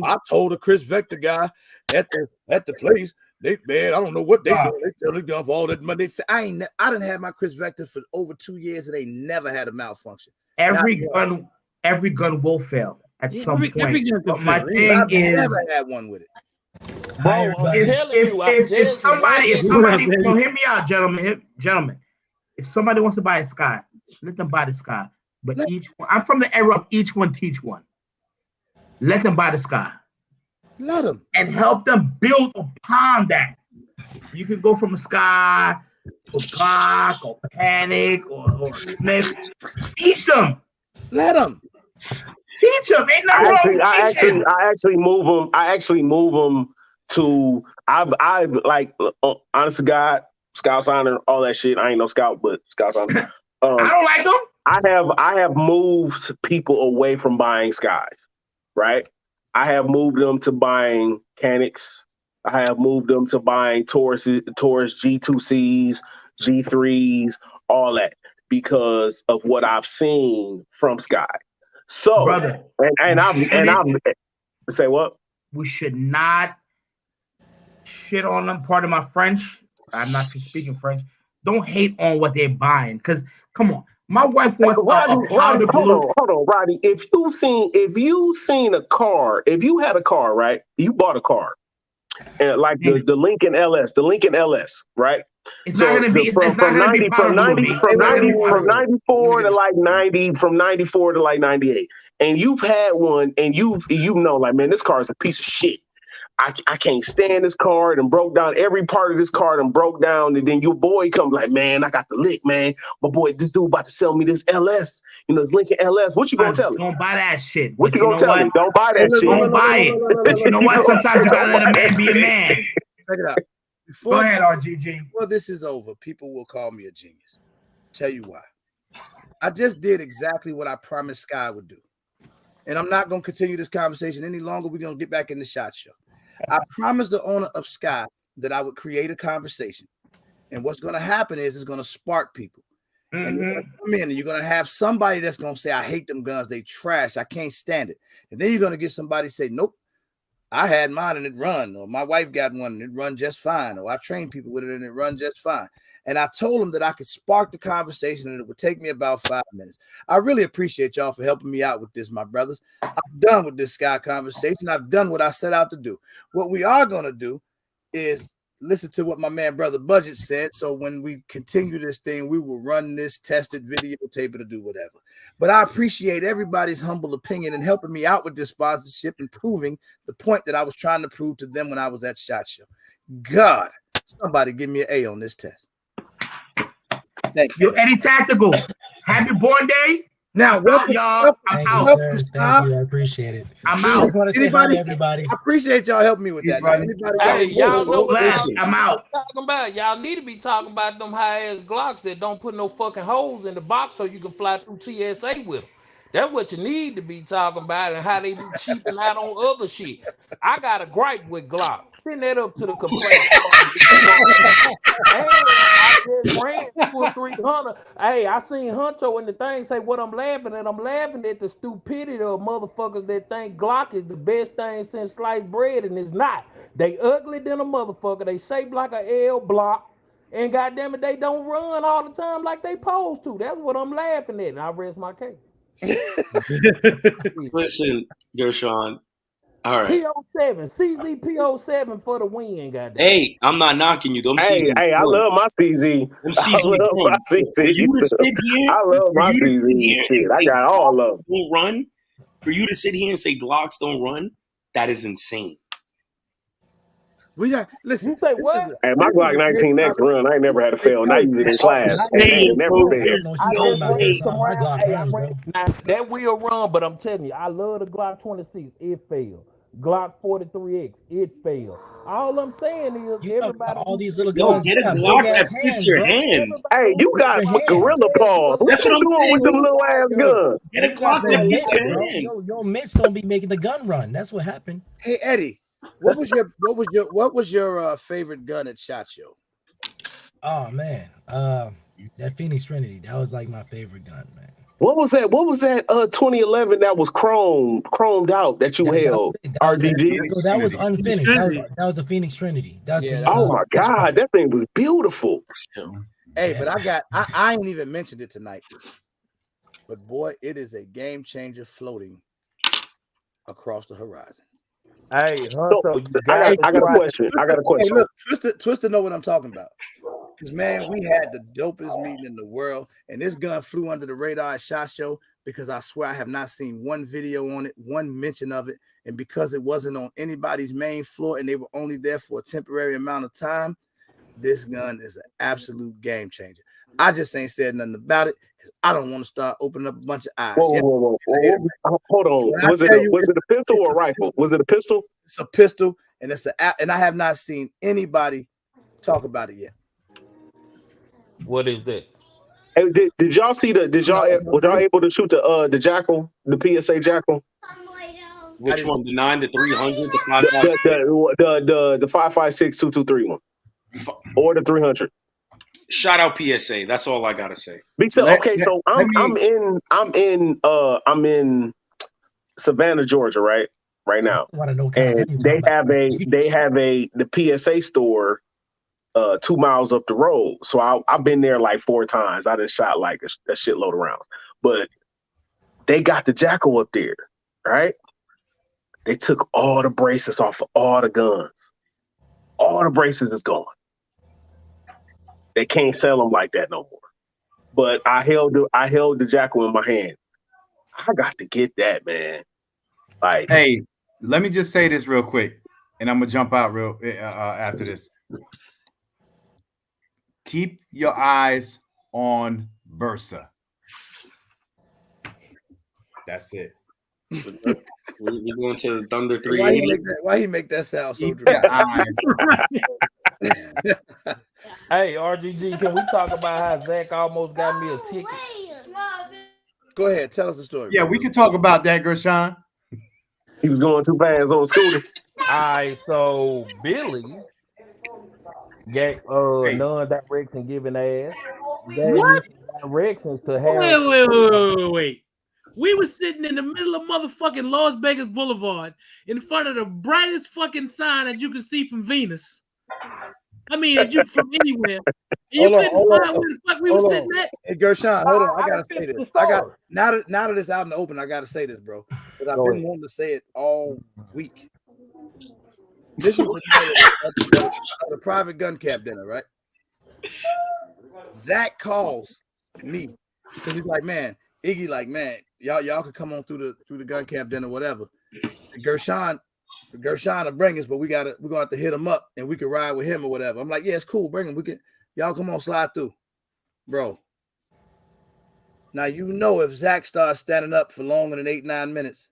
I told a Chris Vector guy at the place, I don't know what they do. They sell the gun for all that money. I done had my Chris Vector for over 2 years and they never had a malfunction. Every gun will fail at some point. But my thing is, never had one with it. Bro, if somebody, no, hear me out, gentlemen. If somebody wants to buy a Sky, let them buy the Sky. But I'm from the era of each one teach one. Let them buy the Sky. Let them. And help them build upon that. You can go from a Sky to Glock or Panic or Smith. Teach them. Let them. Teach them. Ain't nothing wrong with teaching. I actually move them to. I've like honest to God, Scout's honor, all that shit. I ain't no scout, but Scout's honor. I don't like them. I have moved people away from buying Skies, right? I have moved them to buying Canics. I have moved them to buying Taurus G2Cs, G3s, all that because of what I've seen from Sky. So, brother, and I'm say what? We should not shit on them. Part of my French. I'm not speaking French. Don't hate on what they're buying, because come on, my wife wants Rodney, hold on, Rodney. If you seen a car, if you had a car, right? You bought a car, and like the Lincoln LS, right? It's not going to be. From 94 to like 90, from 94 to like 98, and you've had one, and you know, like, man, this car is a piece of shit. I can't stand this car, and broke down every part of this car and broke down, and then your boy comes like, man, I got the lick, man. My boy, this dude about to sell me this LS, this Lincoln LS. What you gonna tell him? Don't buy that shit. What you gonna tell him? Don't buy that shit. Don't buy it. But you know what? Sometimes you gotta let a man be a man. Check it out. Go ahead, RGG. Before this is over, people will call me a genius. Tell you why. I just did exactly what I promised Sky would do. And I'm not going to continue this conversation any longer. We're going to get back in the SHOT Show. I promised the owner of Sky that I would create a conversation. And what's going to happen is it's going to spark people. Mm-hmm. And you're going to come in and you're going to have somebody that's going to say, I hate them guns. They trash. I can't stand it. And then you're going to get somebody say, nope, I had mine and it run. Or my wife got one and it run just fine. Or I trained people with it and it run just fine. And I told them that I could spark the conversation and it would take me about 5 minutes. I really appreciate y'all for helping me out with this, my brothers. I'm done with this Sky conversation. I've done what I set out to do. What we are going to do is listen to what my man, Brother Budget, said. So when we continue this thing, we will run this tested videotape to do whatever. But I appreciate everybody's humble opinion and helping me out with this sponsorship and proving the point that I was trying to prove to them when I was at SHOT Show. God, somebody give me an A on this test. Thank you. Eddie Tactical. Happy Born Day. Now, y'all. I'm out. Thank you. I appreciate it. I'm out. I just want to say hi to everybody. I appreciate y'all helping me with that. Hey, y'all know what I'm out. Talking about. Y'all need to be talking about them high-ass Glocks that don't put no fucking holes in the box so you can fly through TSA with them. That's what you need to be talking about, and how they be cheaping out on other shit. I got a gripe with Glock. Send that up to the complaint. Hey, I just ran 2 or 300. Hey, I seen Huncho in the thing say what I'm laughing at. I'm laughing at the stupidity of motherfuckers that think Glock is the best thing since sliced bread, and it's not. They ugly than a motherfucker. They shaped like an L block. And goddamn it, they don't run all the time like they supposed to. That's what I'm laughing at. And I rest my case. Listen, Gershon, All right. PO7, CZ PO7 for the win, goddamn. Hey, I'm not knocking you. Them Hey, CZ I love my CZ. Them I CZ love my run. For you to CZ. sit here, I love my CZ. Shit, I got all of them. Don't run. For you to sit here and say Glocks don't run, that is insane. We got listen. You say what? Hey, my Glock 19X run, I ain't never had to fail. Now use it in class. I ain't never failed. I just ran some round. Hey, I ran. Now that will run, but I'm telling you, I love the Glock 26. It failed. Glock 43X. It failed. All I'm saying is everybody. All these little guns. Get a Glock that fits your hand. Hey, you got gorilla paws. What That's you what I'm doing saying. with them little ass guns? Get a Glock that fits your hand. Your mitts don't be making the gun run. That's what happened. Hey Eddie, what was your favorite gun at SHOT Show? Oh man, that Phoenix Trinity. That was like my favorite gun, man. What was that? 2011 that was chromed out that you held? RGG. That was unfinished. That was the Phoenix Trinity. That's oh my God, that thing was beautiful. Hey, but I ain't even mentioned it tonight. But boy, it is a game changer floating across the horizon. Hey, I got a question. Hey, look, Twister know what I'm talking about. Because, man, we had the dopest meeting in the world, and this gun flew under the radar at SHOT Show because I swear I have not seen one video on it, one mention of it, and because it wasn't on anybody's main floor and they were only there for a temporary amount of time, this gun is an absolute game changer. I just ain't said nothing about it because I don't want to start opening up a bunch of eyes. Whoa. Hold on. Was it a pistol or a rifle? Was it a pistol? It's a pistol, and and I have not seen anybody talk about it yet. What is that? Hey, did y'all see was y'all able to shoot the Jackal, the PSA Jackal? Which one? The 9, the 300, the 556? The 556 223 one, or the 300. Shout out PSA. That's all I gotta say. Okay, so I'm in Savannah, Georgia, right now, and they have the PSA store 2 miles up the road. So I've been there like 4 times. I done shot like a shitload of rounds, but they got the Jackal up there, right? They took all the braces off of all the guns. All the braces is gone. They can't sell them like that no more. But I held the Jackal in my hand. I got to get that, man. Like, hey, let me just say this real quick, and I'm gonna jump out after this. Keep your eyes on Bursa. That's it. We're going to the Thunder 3. Why he make that sound so dramatic? Hey, RGG, can we talk about how Zach almost got me a ticket? Go ahead, tell us the story. Yeah, we can talk about that, Gershon. He was going too fast on scooter. All right, so Billy gave non-direction giving ass. What? Directions to have. Wait. We were sitting in the middle of motherfucking Las Vegas Boulevard in front of the brightest fucking sign that you can see from Venus. I mean, you from anywhere. And you couldn't find where the fuck we were sitting at. Hey, Gershon, hold on. I gotta say this. Now that it's out in the open, I gotta say this, bro. Because I've been wanting to say it all week. This was the private gun cap dinner, right? Zach calls me because he's like, man, Iggy, like, man, y'all could come on through the gun camp dinner, whatever. Gershon will bring us, but we're gonna have to hit him up and we can ride with him or whatever. I'm like, yeah, it's cool, bring him. Y'all come on, slide through, bro. Now you know if Zach starts standing up for longer than 8-9 minutes,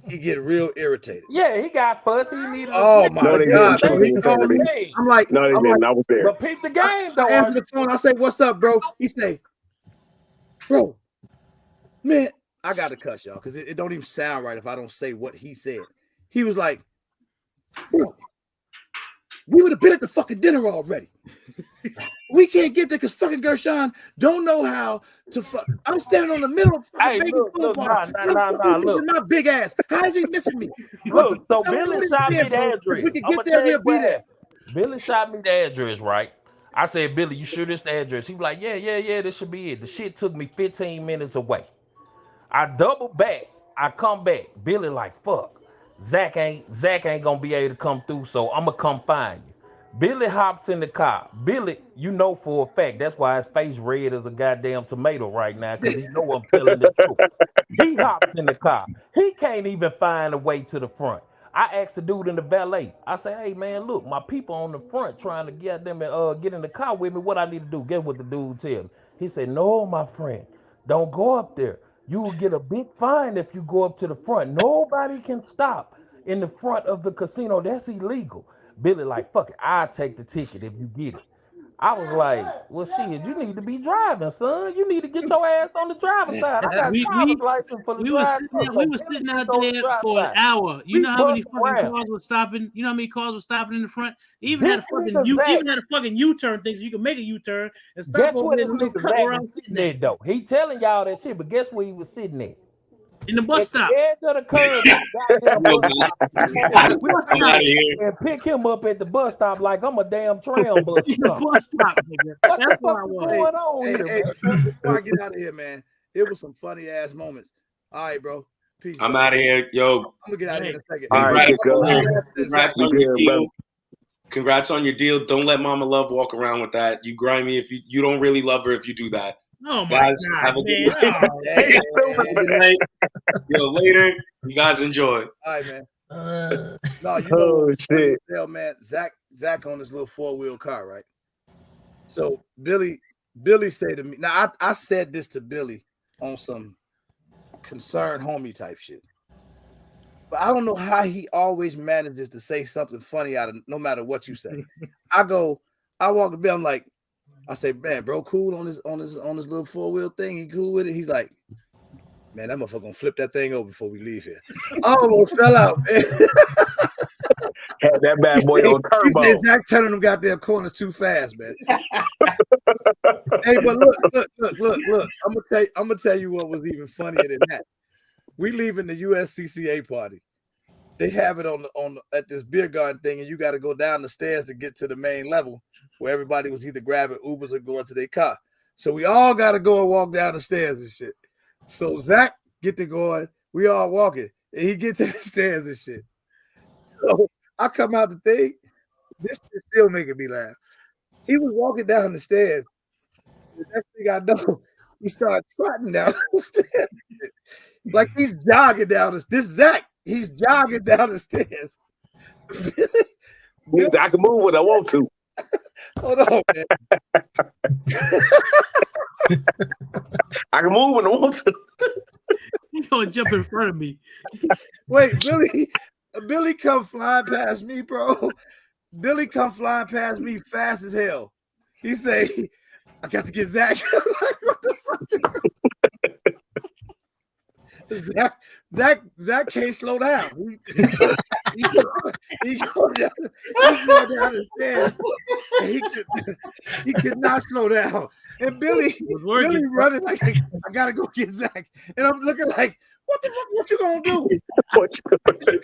he get real irritated. Yeah, he got fussy. He needed my God! I'm like, no, they didn't. I was there. But peep the game, though. I answer the phone. I say, "What's up, bro?" He say, "Bro, man, I got to cuss y'all because it don't even sound right if I don't say what he said." He was like, "Bro, we would have been at the fucking dinner already. We can't get there because fucking Gershon don't know how to fuck. I'm standing on the middle of Vegas Boulevard. Look, my big ass. How is he missing me? Look, so Billy shot me the address. We can get there. We'll be there. Billy shot me the address, right? I said, Billy, you sure this the address? He was like, yeah, this should be it. The shit took me 15 minutes away. I doubled back. I come back. Billy like, fuck. Zach ain't gonna be able to come through, so I'm gonna come find you. Billy hops in the car. Billy, you know for a fact, that's why his face red as a goddamn tomato right now, because he know I'm telling the truth. He hops in the car. He can't even find a way to the front. I asked the dude in the valet. I say, hey man, look, my people on the front trying to get them and get in the car with me. What I need to do? Guess what the dude tell me? He said, no, my friend, don't go up there. You will get a big fine if you go up to the front. Nobody can stop in the front of the casino. That's illegal. Billy like, fuck it, I'll take the ticket if you get it. I was like, well, shit, you need to be driving, son. You need to get your ass on the driver's side. I got a driver's license for the driver's side. We were sitting out there for an hour. You know how many fucking cars were stopping? You know how many cars were stopping in the front? Even had a fucking U-turn thing, so you can make a U-turn and stop over there and cut where I'm sitting at. Though he telling y'all that shit, but guess where he was sitting at? In the bus stop. Edge of the curb. And pick him up at the bus stop like I'm a damn tram bus. The bus stop, nigga. That's what I was. Going on here, before I get out of here, man, it was some funny ass moments. All right, bro. Peace. I'm out of here, yo. I'm gonna get out of here in a second. Congrats on your deal. Congrats on your deal. Don't let Mama Love walk around with that. You grimy if you don't really love her if you do that. Oh my God, have a man. good night. Yo, later. You guys enjoy. All right, man. No, you know shit. Hell, man. Zach on his little 4-wheel car, right? So Billy said to me. Now I said this to Billy on some concerned homie type shit. But I don't know how he always manages to say something funny out of no matter what you say. I walk to Bill, I'm like, I say, man, bro, cool on his little 4-wheel thing. He cool with it. He's like, man, that motherfucker gonna flip that thing over before we leave here. I almost fell out, man. Had that bad boy on turbo. He said Zach turning them goddamn corners too fast, man. Hey, but look. I'm gonna tell you what was even funnier than that. We leaving the USCCA party. They have it at this beer garden thing, and you got to go down the stairs to get to the main level where everybody was either grabbing Ubers or going to their car. So we all got to go and walk down the stairs and shit. So Zach get to going, we all walking, and he get to the stairs and shit. So I come out the thing, this is still making me laugh. He was walking down the stairs. The next thing I know, he started trotting down the stairs. Like he's jogging down the stairs. This Zach. He's jogging down the stairs. I can move when I want to. Hold on, man. I can move when I want to. He's gonna jump in front of me. Wait, Billy come flying past me, bro. Billy come flying past me fast as hell. He say, I got to get Zach. I'm like, what the fuck? Zach can't slow down. He going down the stairs. He could not slow down. And Billy running like, I gotta go get Zach. And I'm looking like, what the fuck? What you gonna do? You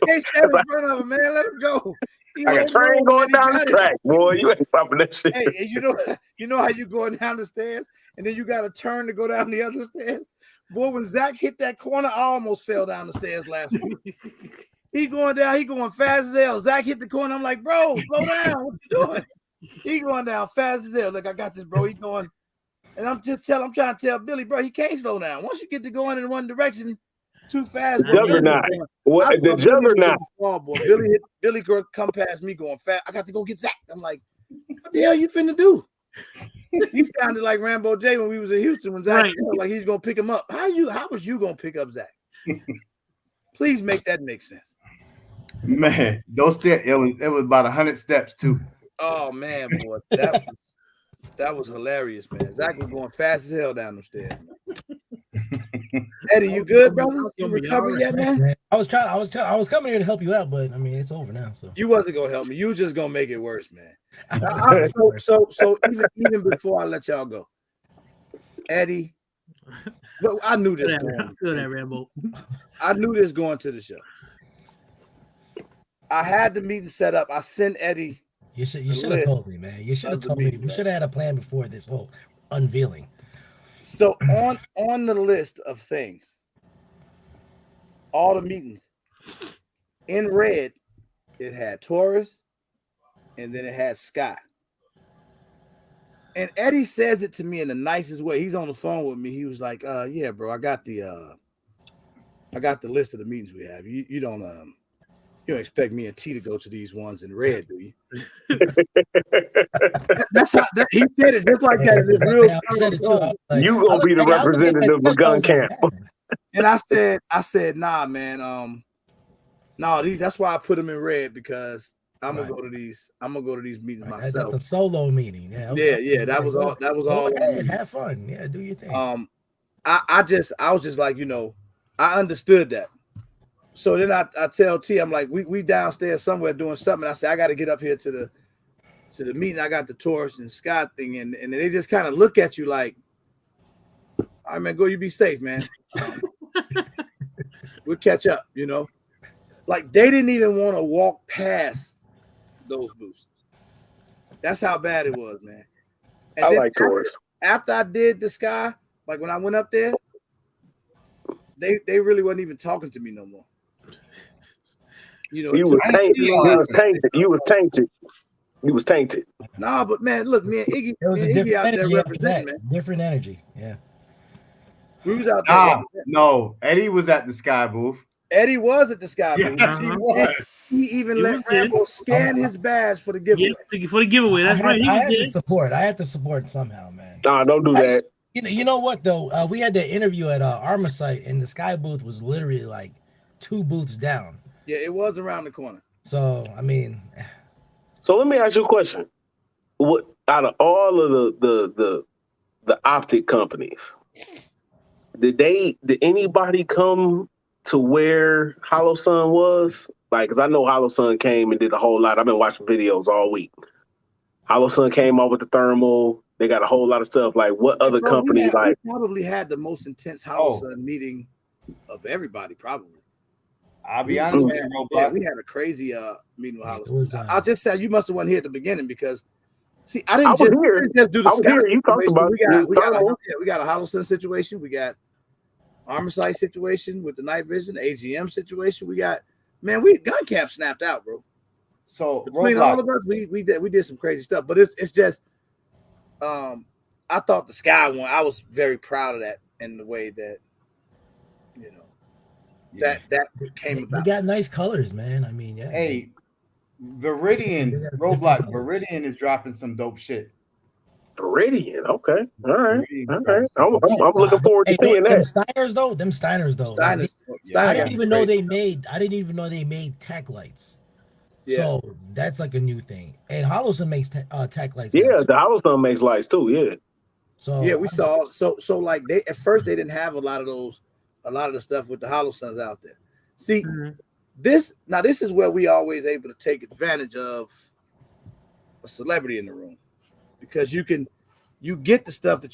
can't stand in front of him, man. Let him go. Like a train going down the track, boy. You ain't stopping that shit. Hey, you know how you going down the stairs and then you got to turn to go down the other stairs? Boy, when Zach hit that corner, I almost fell down the stairs last week. He going down, he going fast as hell. Zach hit the corner. I'm like, bro, slow down. What you doing? He going down fast as hell. Look, I got this, bro. He going, and I'm trying to tell Billy, bro, he can't slow down. Once you get to going in one direction too fast, the juggernaut. The juggernaut. Billy come past me going fast. I got to go get Zach. I'm like, what the hell you finna do? He sounded like Rambo J when we was in Houston when Zach like he's gonna pick him up. How was you gonna pick up Zach? Please make that make sense. Man, those steps, it was about 100 steps too. Oh man, boy, that was hilarious, man. Zach was going fast as hell down them stairs. Eddie, you good, brother? You recovered yet, man? I was coming here to help you out, but I mean it's over now. So you wasn't gonna help me. You was just gonna make it worse, man. So even before I let y'all go, Eddie, well, I knew this. Rambo. I knew this going to the show. I had the meeting set up. I sent Eddie. You should have told me, man. You should have told me. We should have had a plan before this whole unveiling. So on the list of things, all the meetings. In red, it had Taurus, and then it had Sky. And Eddie says it to me in the nicest way. He's on the phone with me. He was like, yeah, bro, I got the list of the meetings we have. You don't expect me and T to go to these ones in red, do you? That's how he said it just like that. It's real. Said it too. Like, you gonna be the representative of gun camp. And I said, nah, man. That's why I put them in red, because I'm gonna go to these meetings myself. That's a solo meeting. Yeah. Yeah. That was all. Ahead, have fun. Yeah, do your thing. I was just like, I understood that. So then I tell T, I'm like, we downstairs somewhere doing something. I said, I got to get up here to the meeting. I got the Taurus and Scott thing, and they just kind of look at you like, all right, man, go, you be safe, man. We'll catch up, Like, they didn't even want to walk past those booths. That's how bad it was, man. And I like Taurus. After I did the Sky, like when I went up there, they really wasn't even talking to me no more. You was tainted. Nah, but man, look, me and Iggy, there was a Iggy different out there energy representing, man. Different energy, yeah. We was out there. No, Eddie was at the Sky booth. Eddie was at the Sky booth. Yes, he was. He even let Rambo scan his badge for the giveaway. Yeah, for the giveaway. That's right. I had to support somehow, man. Nah, don't do that. You know what though? We had that interview at Armor Site, and the Sky booth was literally like 2 booths down. Yeah, it was around the corner. So I mean, so let me ask you a question: what out of all of the optic companies, did anybody come to where Hollow Sun was? Like, because I know Hollow Sun came and did a whole lot. I've been watching videos all week. Hollow Sun came out with the thermal. They got a whole lot of stuff. Like, what other company? We probably had the most intense Hollow Sun meeting of everybody, probably. I'll be honest with you, yeah, we had a crazy meeting with Hollow Sun. I'll just say you must have wasn't here at the beginning, because see, I didn't just do the Sky. You talked about we got a Hollow Sun situation. We got Armor Sight situation with the night vision, the AGM situation. We got, man, gun camp snapped out, bro. So between all of us, we did some crazy stuff. But it's just I thought the Sky one, I was very proud of that in the way that that came about. We got nice colors, man. I mean, yeah. Hey, Viridian, Roadblock, Viridian is dropping some dope shit. Viridian, okay, all right. I'm looking forward to seeing that. Them Steiners though. I didn't even know they made tack lights. Yeah. So that's like a new thing. And Hollow Sun makes tack lights. Yeah, the Hollow Sun makes lights too. Yeah. So yeah, we saw. So like they at first they didn't have a lot of the stuff with the Hollow Suns out there. See, this is where we always able to take advantage of a celebrity in the room, because you get the stuff that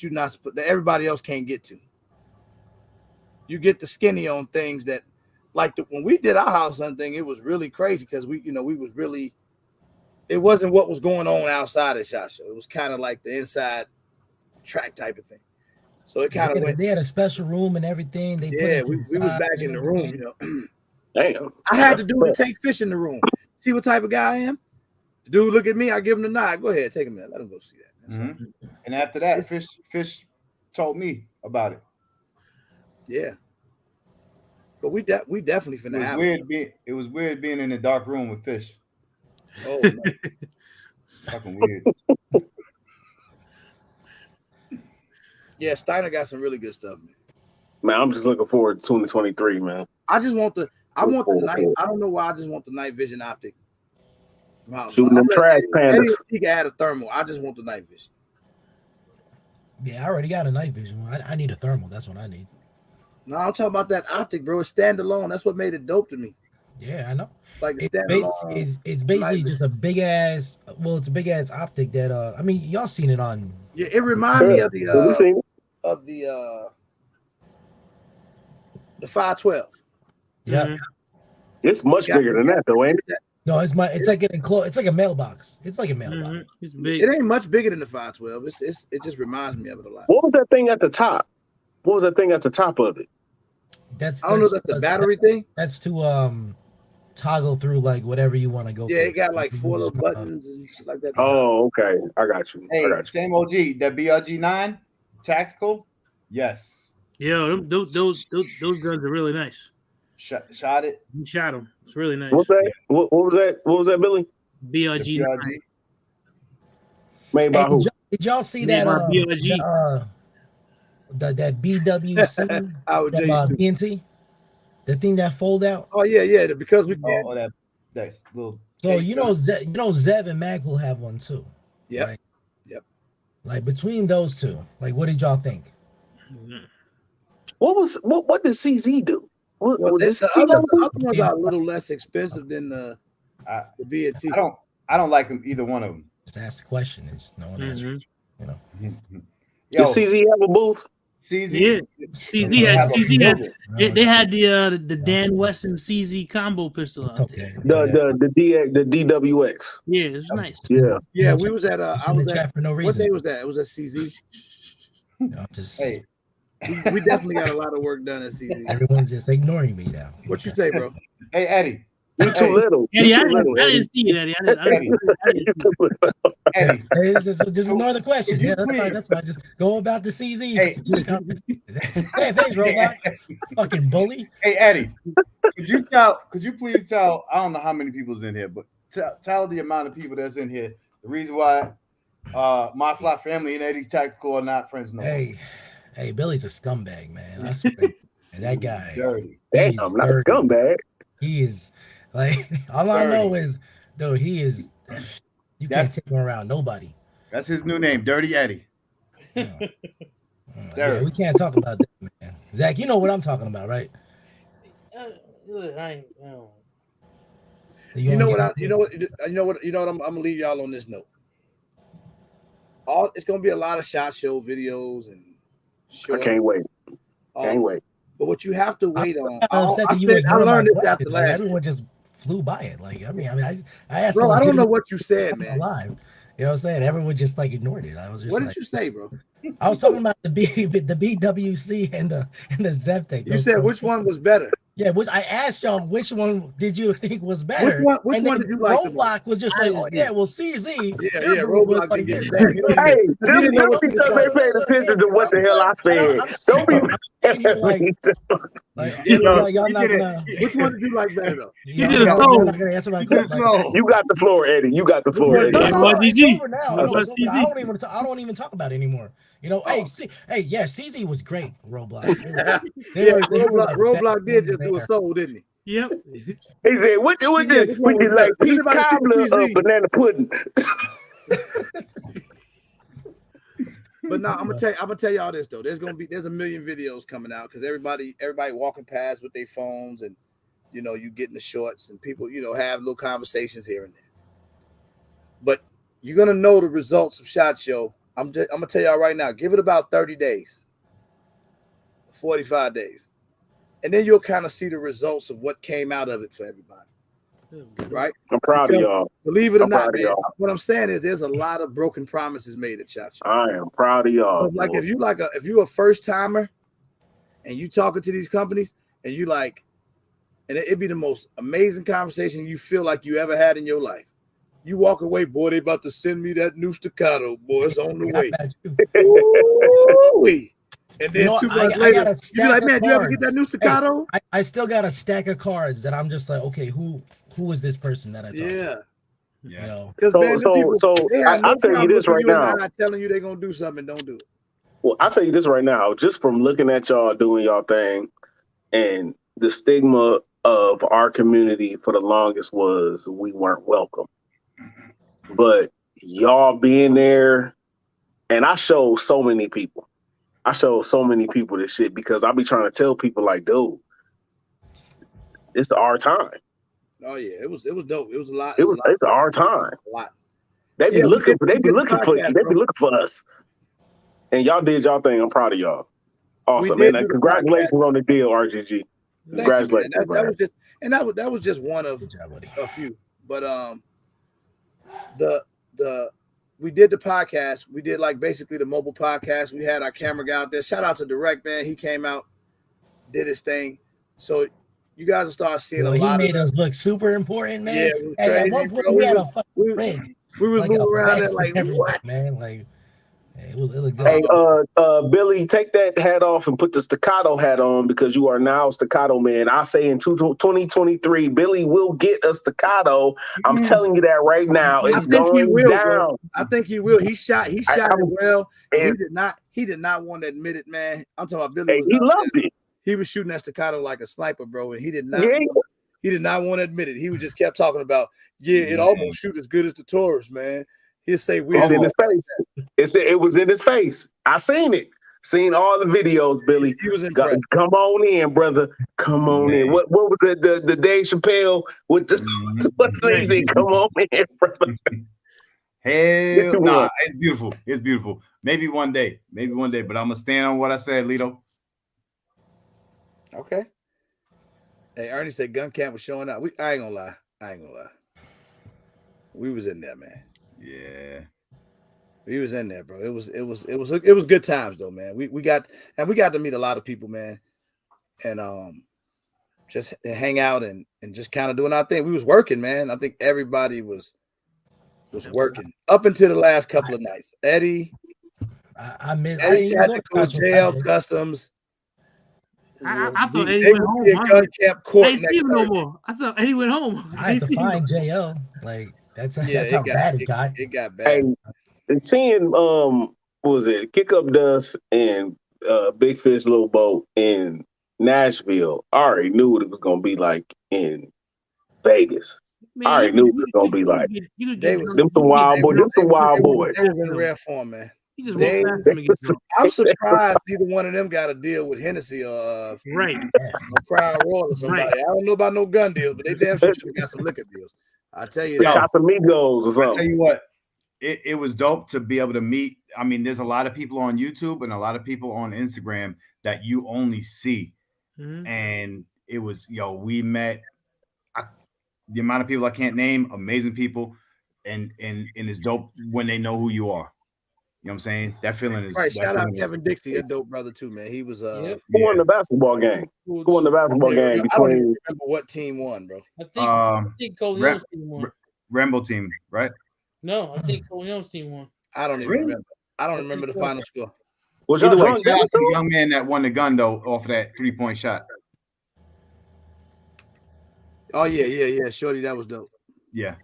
that everybody else can't get to. You get the skinny on things that, like when we did our Hollow Sun thing, it was really crazy because we was really, it wasn't what was going on outside of SHOT Show. It was kind of like the inside track type of thing. So it kind of went. They had a special room and everything. We was back in the room, Damn. I had to do to take Fish in the room. See what type of guy I am? The dude look at me, I give him the nod. Go ahead, take him in. Let him go see that. Mm-hmm. And after that, Fish told me about it. Yeah. But we definitely finna have it. It was weird being in the dark room with Fish. Oh, no. Fucking weird. Yeah, Steiner got some really good stuff, man. Man, I'm just looking forward to 2023, man. I want the night. I don't know why I just want the night vision optic. Shooting them trash pandas. He can add a thermal. I just want the night vision. Yeah, I already got a night vision. I need a thermal. That's what I need. No, I'm talking about that optic, bro. It's standalone. That's what made it dope to me. Yeah, I know. Like it's basically just a big ass. Well, it's a big ass optic that. I mean, y'all seen it on. Yeah, it reminds me of the 512. Yeah, it's much bigger than that, though, ain't it? No, it's like getting close. It's like a mailbox. It's like a mailbox. It's big. It ain't much bigger than the 512. It just reminds me of it a lot. What was that thing at the top? What was that thing at the top of it? That's I don't know if that's the battery thing. That's to toggle through like whatever you want to go. Yeah, through. it got like 4 little buttons and shit like that. Oh, okay. I got you. Hey, I got you. same OG, that BRG9 tactical. Yes. Yeah, those guns are really nice. Shot it. You shot them. It's really nice. What's that? What was that? What was that, Billy? BRG. Made by who? Did y'all see Made that? by BRG. That BWC Our from BNT, the thing that fold out. Oh yeah. Because we. Oh, that's little. So Zev and Mac will have one too. Yeah. Right? Yep. Like between those two, like what did y'all think? What did CZ do? Well, the other ones are a little less expensive than the BNT. I don't like them, either one of them. Just ask the question. It's no one answers. You know. Does CZ have a booth? CZ had they had the Dan Wesson CZ combo pistol out there. The DWX. Yeah, it was nice. Yeah, we was at I was at for no reason. What day was that? It was at CZ. Hey, we definitely got a lot of work done at CZ. Everyone's just ignoring me now. What you say, bro? Hey, Eddie. You too little. Eddie, I didn't see it, Eddie. Eddie. Hey, just another question. Yeah, that's fine. Just go about the CZ. Hey, thanks, Robot. Fucking bully. Hey, Eddie. Could you please tell? I don't know how many people's in here, but tell the amount of people that's in here. The reason why my fly family and Eddie's Tactical are not friends no more. Hey, Billy's a scumbag, man. I swear. That guy. Dirty. Damn, I'm not a scumbag. He is like all I know is though he is. You can't take him around nobody. That's his new name, Dirty Eddie. Yeah, we can't talk about that, man. Zach, you know what I'm talking about, right? You know what? I'm gonna leave y'all on this note. It's gonna be a lot of SHOT Show videos and shorts. I can't wait. Can't wait. But what you have to wait on, I learned this after last. Everyone just flew by it. Like I asked. Bro, I don't know what you said, man. Live. You know what I'm saying? Everyone just like ignored it. I was just. What did you say, bro? I was talking about the BWC and the Zeptec. You said which one was better? Yeah, I asked y'all which one did you think was better? Which one did you like? Roadblock was just like, oh yeah, well CZ. Yeah, Roadblock didn't get that. Hey, just because they paid attention to what the hell I said. Don't be y'all not gonna. Which one did you like better though? You're not gonna answer my question. You got the floor, Eddie. You got the floor, Eddie. It's over now. I don't even talk about it anymore. You know, CZ was great. Roadblock. Roadblock did just do a soul, didn't he? Yep. He said, "What this? We did like peach cobbler of banana pudding." But no, I'm gonna tell y'all this though. There's a million videos coming out because everybody walking past with their phones and you get in the shorts and people have little conversations here and there. But you're gonna know the results of SHOT Show. I'm gonna tell y'all right now. Give it about 30 days, 45 days, and then you'll kind of see the results of what came out of it for everybody. Right? I'm proud of y'all. Believe it or not, man, what I'm saying is there's a lot of broken promises made at SHOT Show. I am proud of y'all. Like if you're a first timer and you talking to these companies and you like, and it'd be the most amazing conversation you feel like you ever had in your life. You walk away, boy, they about to send me that new staccato, boy. It's on the way. Ooh-wee. And then 2 months later, you be like, man, you ever get that new staccato? Hey, I still got a stack of cards that I'm just like, okay, who is this person that I talked to? Yeah. You know? So I'll tell you this right now. I'm not telling you they're going to do something, don't do it. Well, I'll tell you this right now. Just from looking at y'all doing y'all thing and the stigma of our community for the longest was we weren't welcome. But y'all being there, and I showed so many people this shit because I be trying to tell people like, dude, it's our time. Oh yeah, it was dope. It was a lot. It's our time. A lot. They be looking for us. And y'all did y'all thing. I'm proud of y'all. Awesome, man. Congratulations on the deal, RGG. Congratulations. That was just one of a few. But we did the podcast. We did like basically the mobile podcast. We had our camera guy out there. Shout out to Direct, man. He came out, did his thing. So you guys will start seeing a He lot made of us look super important, man. Yeah, it was Hey, crazy, at one point bro. we had a fucking rig. We was Like moving a around there vest like and everything, what? man. Like it looked good. Hey, Billy, take that hat off and put the staccato hat on because you are now staccato man. I say in 2023, Billy will get a staccato. I'm telling you that right now. It's going down. Bro. I think he will. He shot it well. And he did not want to admit it, man. I'm talking about Billy. He loved it. He was shooting that staccato like a sniper, bro, and he did not. He did not want to admit it. He was just kept talking about, it almost shoot as good as the Taurus, man. He'll say we. It's in his face. It was in his face. I seen it. Seen all the videos, Billy. He was impressed. Come on in, brother. Come on in. What was it? The Dave Chappelle with the what's the name? Come on in, brother. Hell nah, it's beautiful. It's beautiful. Maybe one day. But I'm gonna stand on what I said, Lito. Okay. Hey, Ernie said gun camp was showing up. I ain't gonna lie. We was in there, man. Yeah. We was in there, bro. It was good times though, man. We got to meet a lot of people, man. And just hang out and just kind of doing our thing. We was working, man. I think everybody was working up until the last couple of nights. Eddie, Eddie Tactical, JL Customs. I thought Eddie went home. I ain't see him no more. I thought Eddie went home. I had to find JL. Like that's how bad it got. It got bad. And seeing what was it? Kick Up Dust and Big Fish Little Boat in Nashville. I already knew what it was gonna be like in Vegas. Man, I already knew it was gonna be like. Them some wild boys. They was in rare form, man. I'm surprised neither one of them got a deal with Hennessy or Crown Royal or somebody. I don't know about no gun deals, but they damn sure should have got some liquor deals. I tell you that. Casamigos or something. I tell you what, it was dope to be able to meet. I mean, there's a lot of people on YouTube and a lot of people on Instagram that you only see, and it was we met the amount of people I can't name, amazing people, and it's dope when they know who you are. You know what I'm saying? That feeling is right. Shout out Kevin Dixie, a dope brother too, man. He was who won the basketball game? Who won the basketball game? I don't even remember what team won, bro. I think Coleon's team won. Rambo team, right? No, I think Coleon's team won. I don't even remember. I don't remember the final score. Was either way, shout out to the young man that won the gun though off of that 3-point shot. Oh yeah. Shorty, that was dope. Yeah.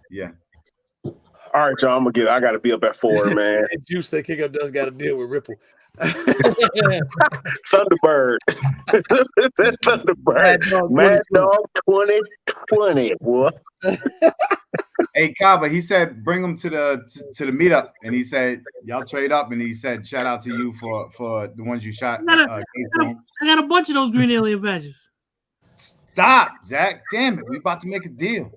All right, y'all. I gotta be up at 4, man. You say Kick Up does got to deal with Ripple. Thunderbird. Thunderbird. Mad Dog 2020. What? Hey, Kava, he said bring him to the meetup, and he said y'all trade up, and he said shout out to you for the ones you shot. I got a bunch of those green alien badges. Stop, Zach. Damn it, we about to make a deal.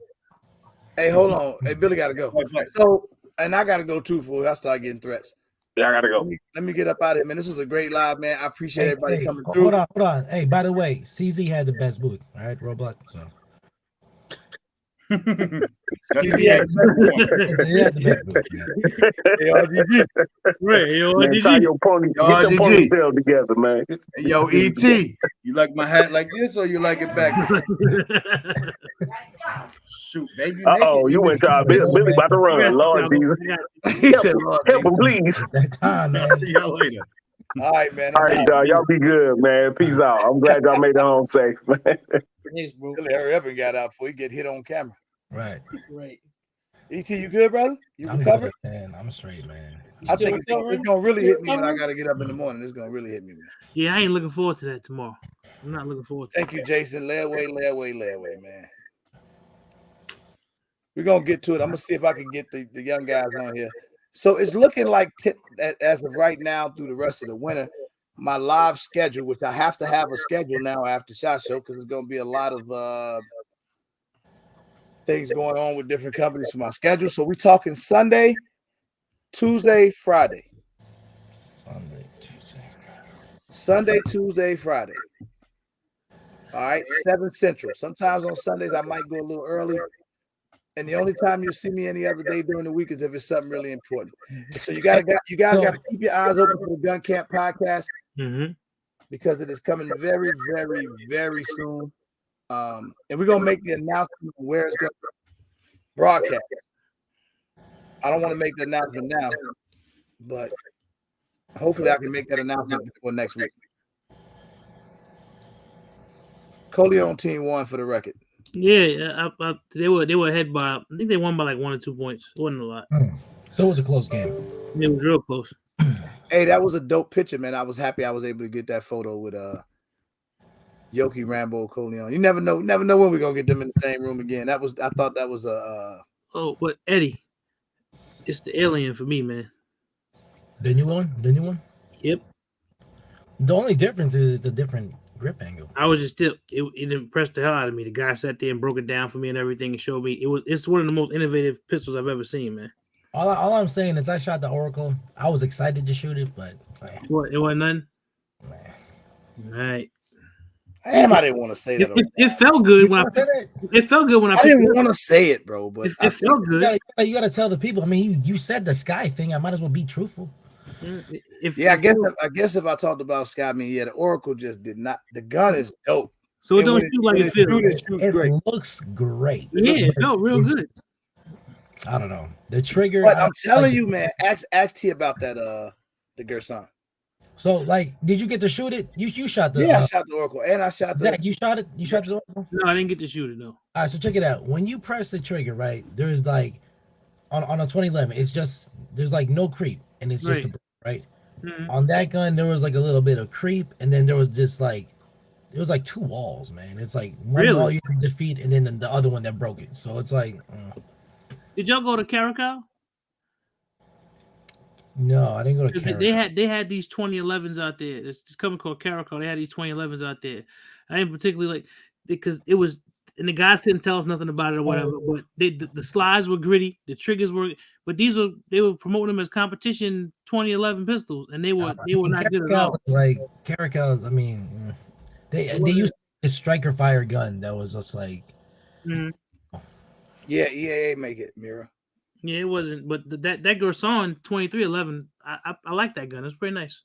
Hey, hold on. Hey, Billy got to go. So, and I got to go too before I start getting threats. Yeah, I got to go. Let me get up out of here, man. This was a great live, man. I appreciate everybody coming through. Hold on. Hey, by the way, CZ had the best booth. All right, Roblox. So. He had the best booth. Man, tie your ponytail together, man. Yo, ET, you like my hat like this or you like it back? Shoot, baby. You went to Billy about to run. Lord Jesus. Help him, please. It's that time, man. See y'all later. All right, man. All right, y'all be good, man. Peace out. I'm glad y'all made it home safe, man. Thanks, bro. Billy, hurry up and got out before he get hit on camera. Right. ET, you good, brother? You recovered? Man, I'm straight, man. I think it's gonna really hit me when I gotta get up in the morning. It's gonna really hit me, man. Yeah, I ain't looking forward to that tomorrow. I'm not looking forward to Thank you, Jason. Layaway, man. We're gonna get to it. I'm gonna see if I can get the young guys on here. So it's looking like as of right now through the rest of the winter, my live schedule, which I have to have a schedule now after SHOT Show because there's gonna be a lot of things going on with different companies for my schedule. So we're talking Sunday, Tuesday, Friday. Sunday, Tuesday, Friday. All right, 7 Central. Sometimes on Sundays I might go a little early. And the only time you see me any other day during the week is if it's something really important. So you guys got to keep your eyes open for the Gun Camp podcast because it is coming very, very, very soon. And we're gonna make the announcement where it's gonna broadcast. I don't want to make the announcement now, but hopefully I can make that announcement before next week. Coleon team won for the record. Yeah, they were ahead by. I think they won by like 1 or 2 points. It wasn't a lot. So it was a close game. It was real close. Hey, that was a dope picture, man. I was happy I was able to get that photo with Yoki, Rambo, Coleon. You never know when we're gonna get them in the same room again. I thought that was a Oh, but Eddie, it's the alien for me, man. The new one? Yep. The only difference is it's a different grip angle. I was just still it impressed the hell out of me. The guy sat there and broke it down for me and everything and showed me it's one of the most innovative pistols I've ever seen, man. All I'm saying is I shot the Oracle. I was excited to shoot it, but What, it wasn't nothing? All right. Damn, I didn't want to say that. It felt good when it felt good when I didn't want to say it, bro, but it felt good. You gotta tell the people. I mean, you said the Sky thing. I might as well be truthful. I guess if I talked about Sky, I mean, the Oracle just did not. The gun is dope. So it don't shoot like it feels. It looks great. It felt real good. I don't know the trigger. But I'm telling you, man. Ask T about that. The Gerson. So, like, did you get to shoot it? You shot the. Yeah, I shot the Oracle, and I shot Zach. You shot it. You shot the Oracle. No, I didn't get to shoot it. No. All right, so check it out. When you press the trigger, right, there's like on a 2011, it's just there's like no creep, and it's just right. Mm-hmm. On that gun, there was like a little bit of creep, and then there was just like it was like 2 walls, man. It's like one wall you can defeat, and then the other one that broke it. So it's like. Did y'all go to Caracal? No, I didn't go to Caracal. They had these 2011s out there. It's this company called Caracal. They had these 2011s out there. I didn't particularly like because it was, and the guys couldn't tell us nothing about it or whatever. But the slides were gritty, the triggers were, but they were promoting them as competition 2011 pistols, and they were not good at all. Like Caracal, I mean, they used a striker fire gun that was just like. Mm-hmm. Yeah, EAA make it, Mira. Yeah, it wasn't, but that Gerson 2311, I like that gun. It's pretty nice.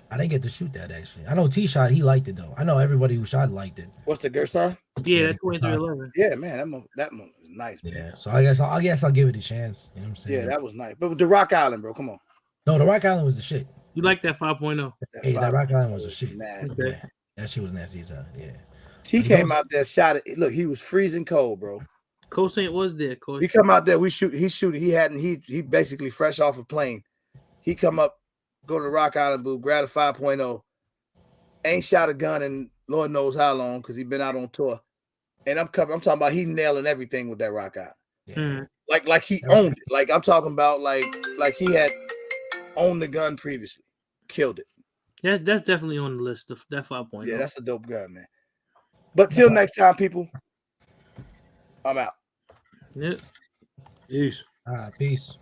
I didn't get to shoot that actually. I know T shot, he liked it though. I know everybody who shot liked it. What's the Gerson? Yeah, that 2311. Yeah, man, that one was nice. Man. Yeah, so I guess I'll give it a chance. You know what I'm saying? Yeah, that was nice. But with the Rock Island, bro, come on. No, the Rock Island was the shit. You like that 5.0? Hey, that Rock Island was the shit. Nasty. Okay. That shit was nasty. So yeah. T came out there, shot it. Look, he was freezing cold, bro. Cossaint was there, Coach. We come out there, he's shooting. He basically fresh off a plane. He come up, go to the Rock Island booth, grab a 5.0, ain't shot a gun in Lord knows how long because he been out on tour. And I'm talking about he nailing everything with that Rock Island. Yeah. Like he owned it. Like I'm talking about like he had owned the gun previously. Killed it. That's definitely on the list of that 5.0. Yeah, that's a dope gun, man. But till next time, people. I'm out. Yep. Peace. Peace.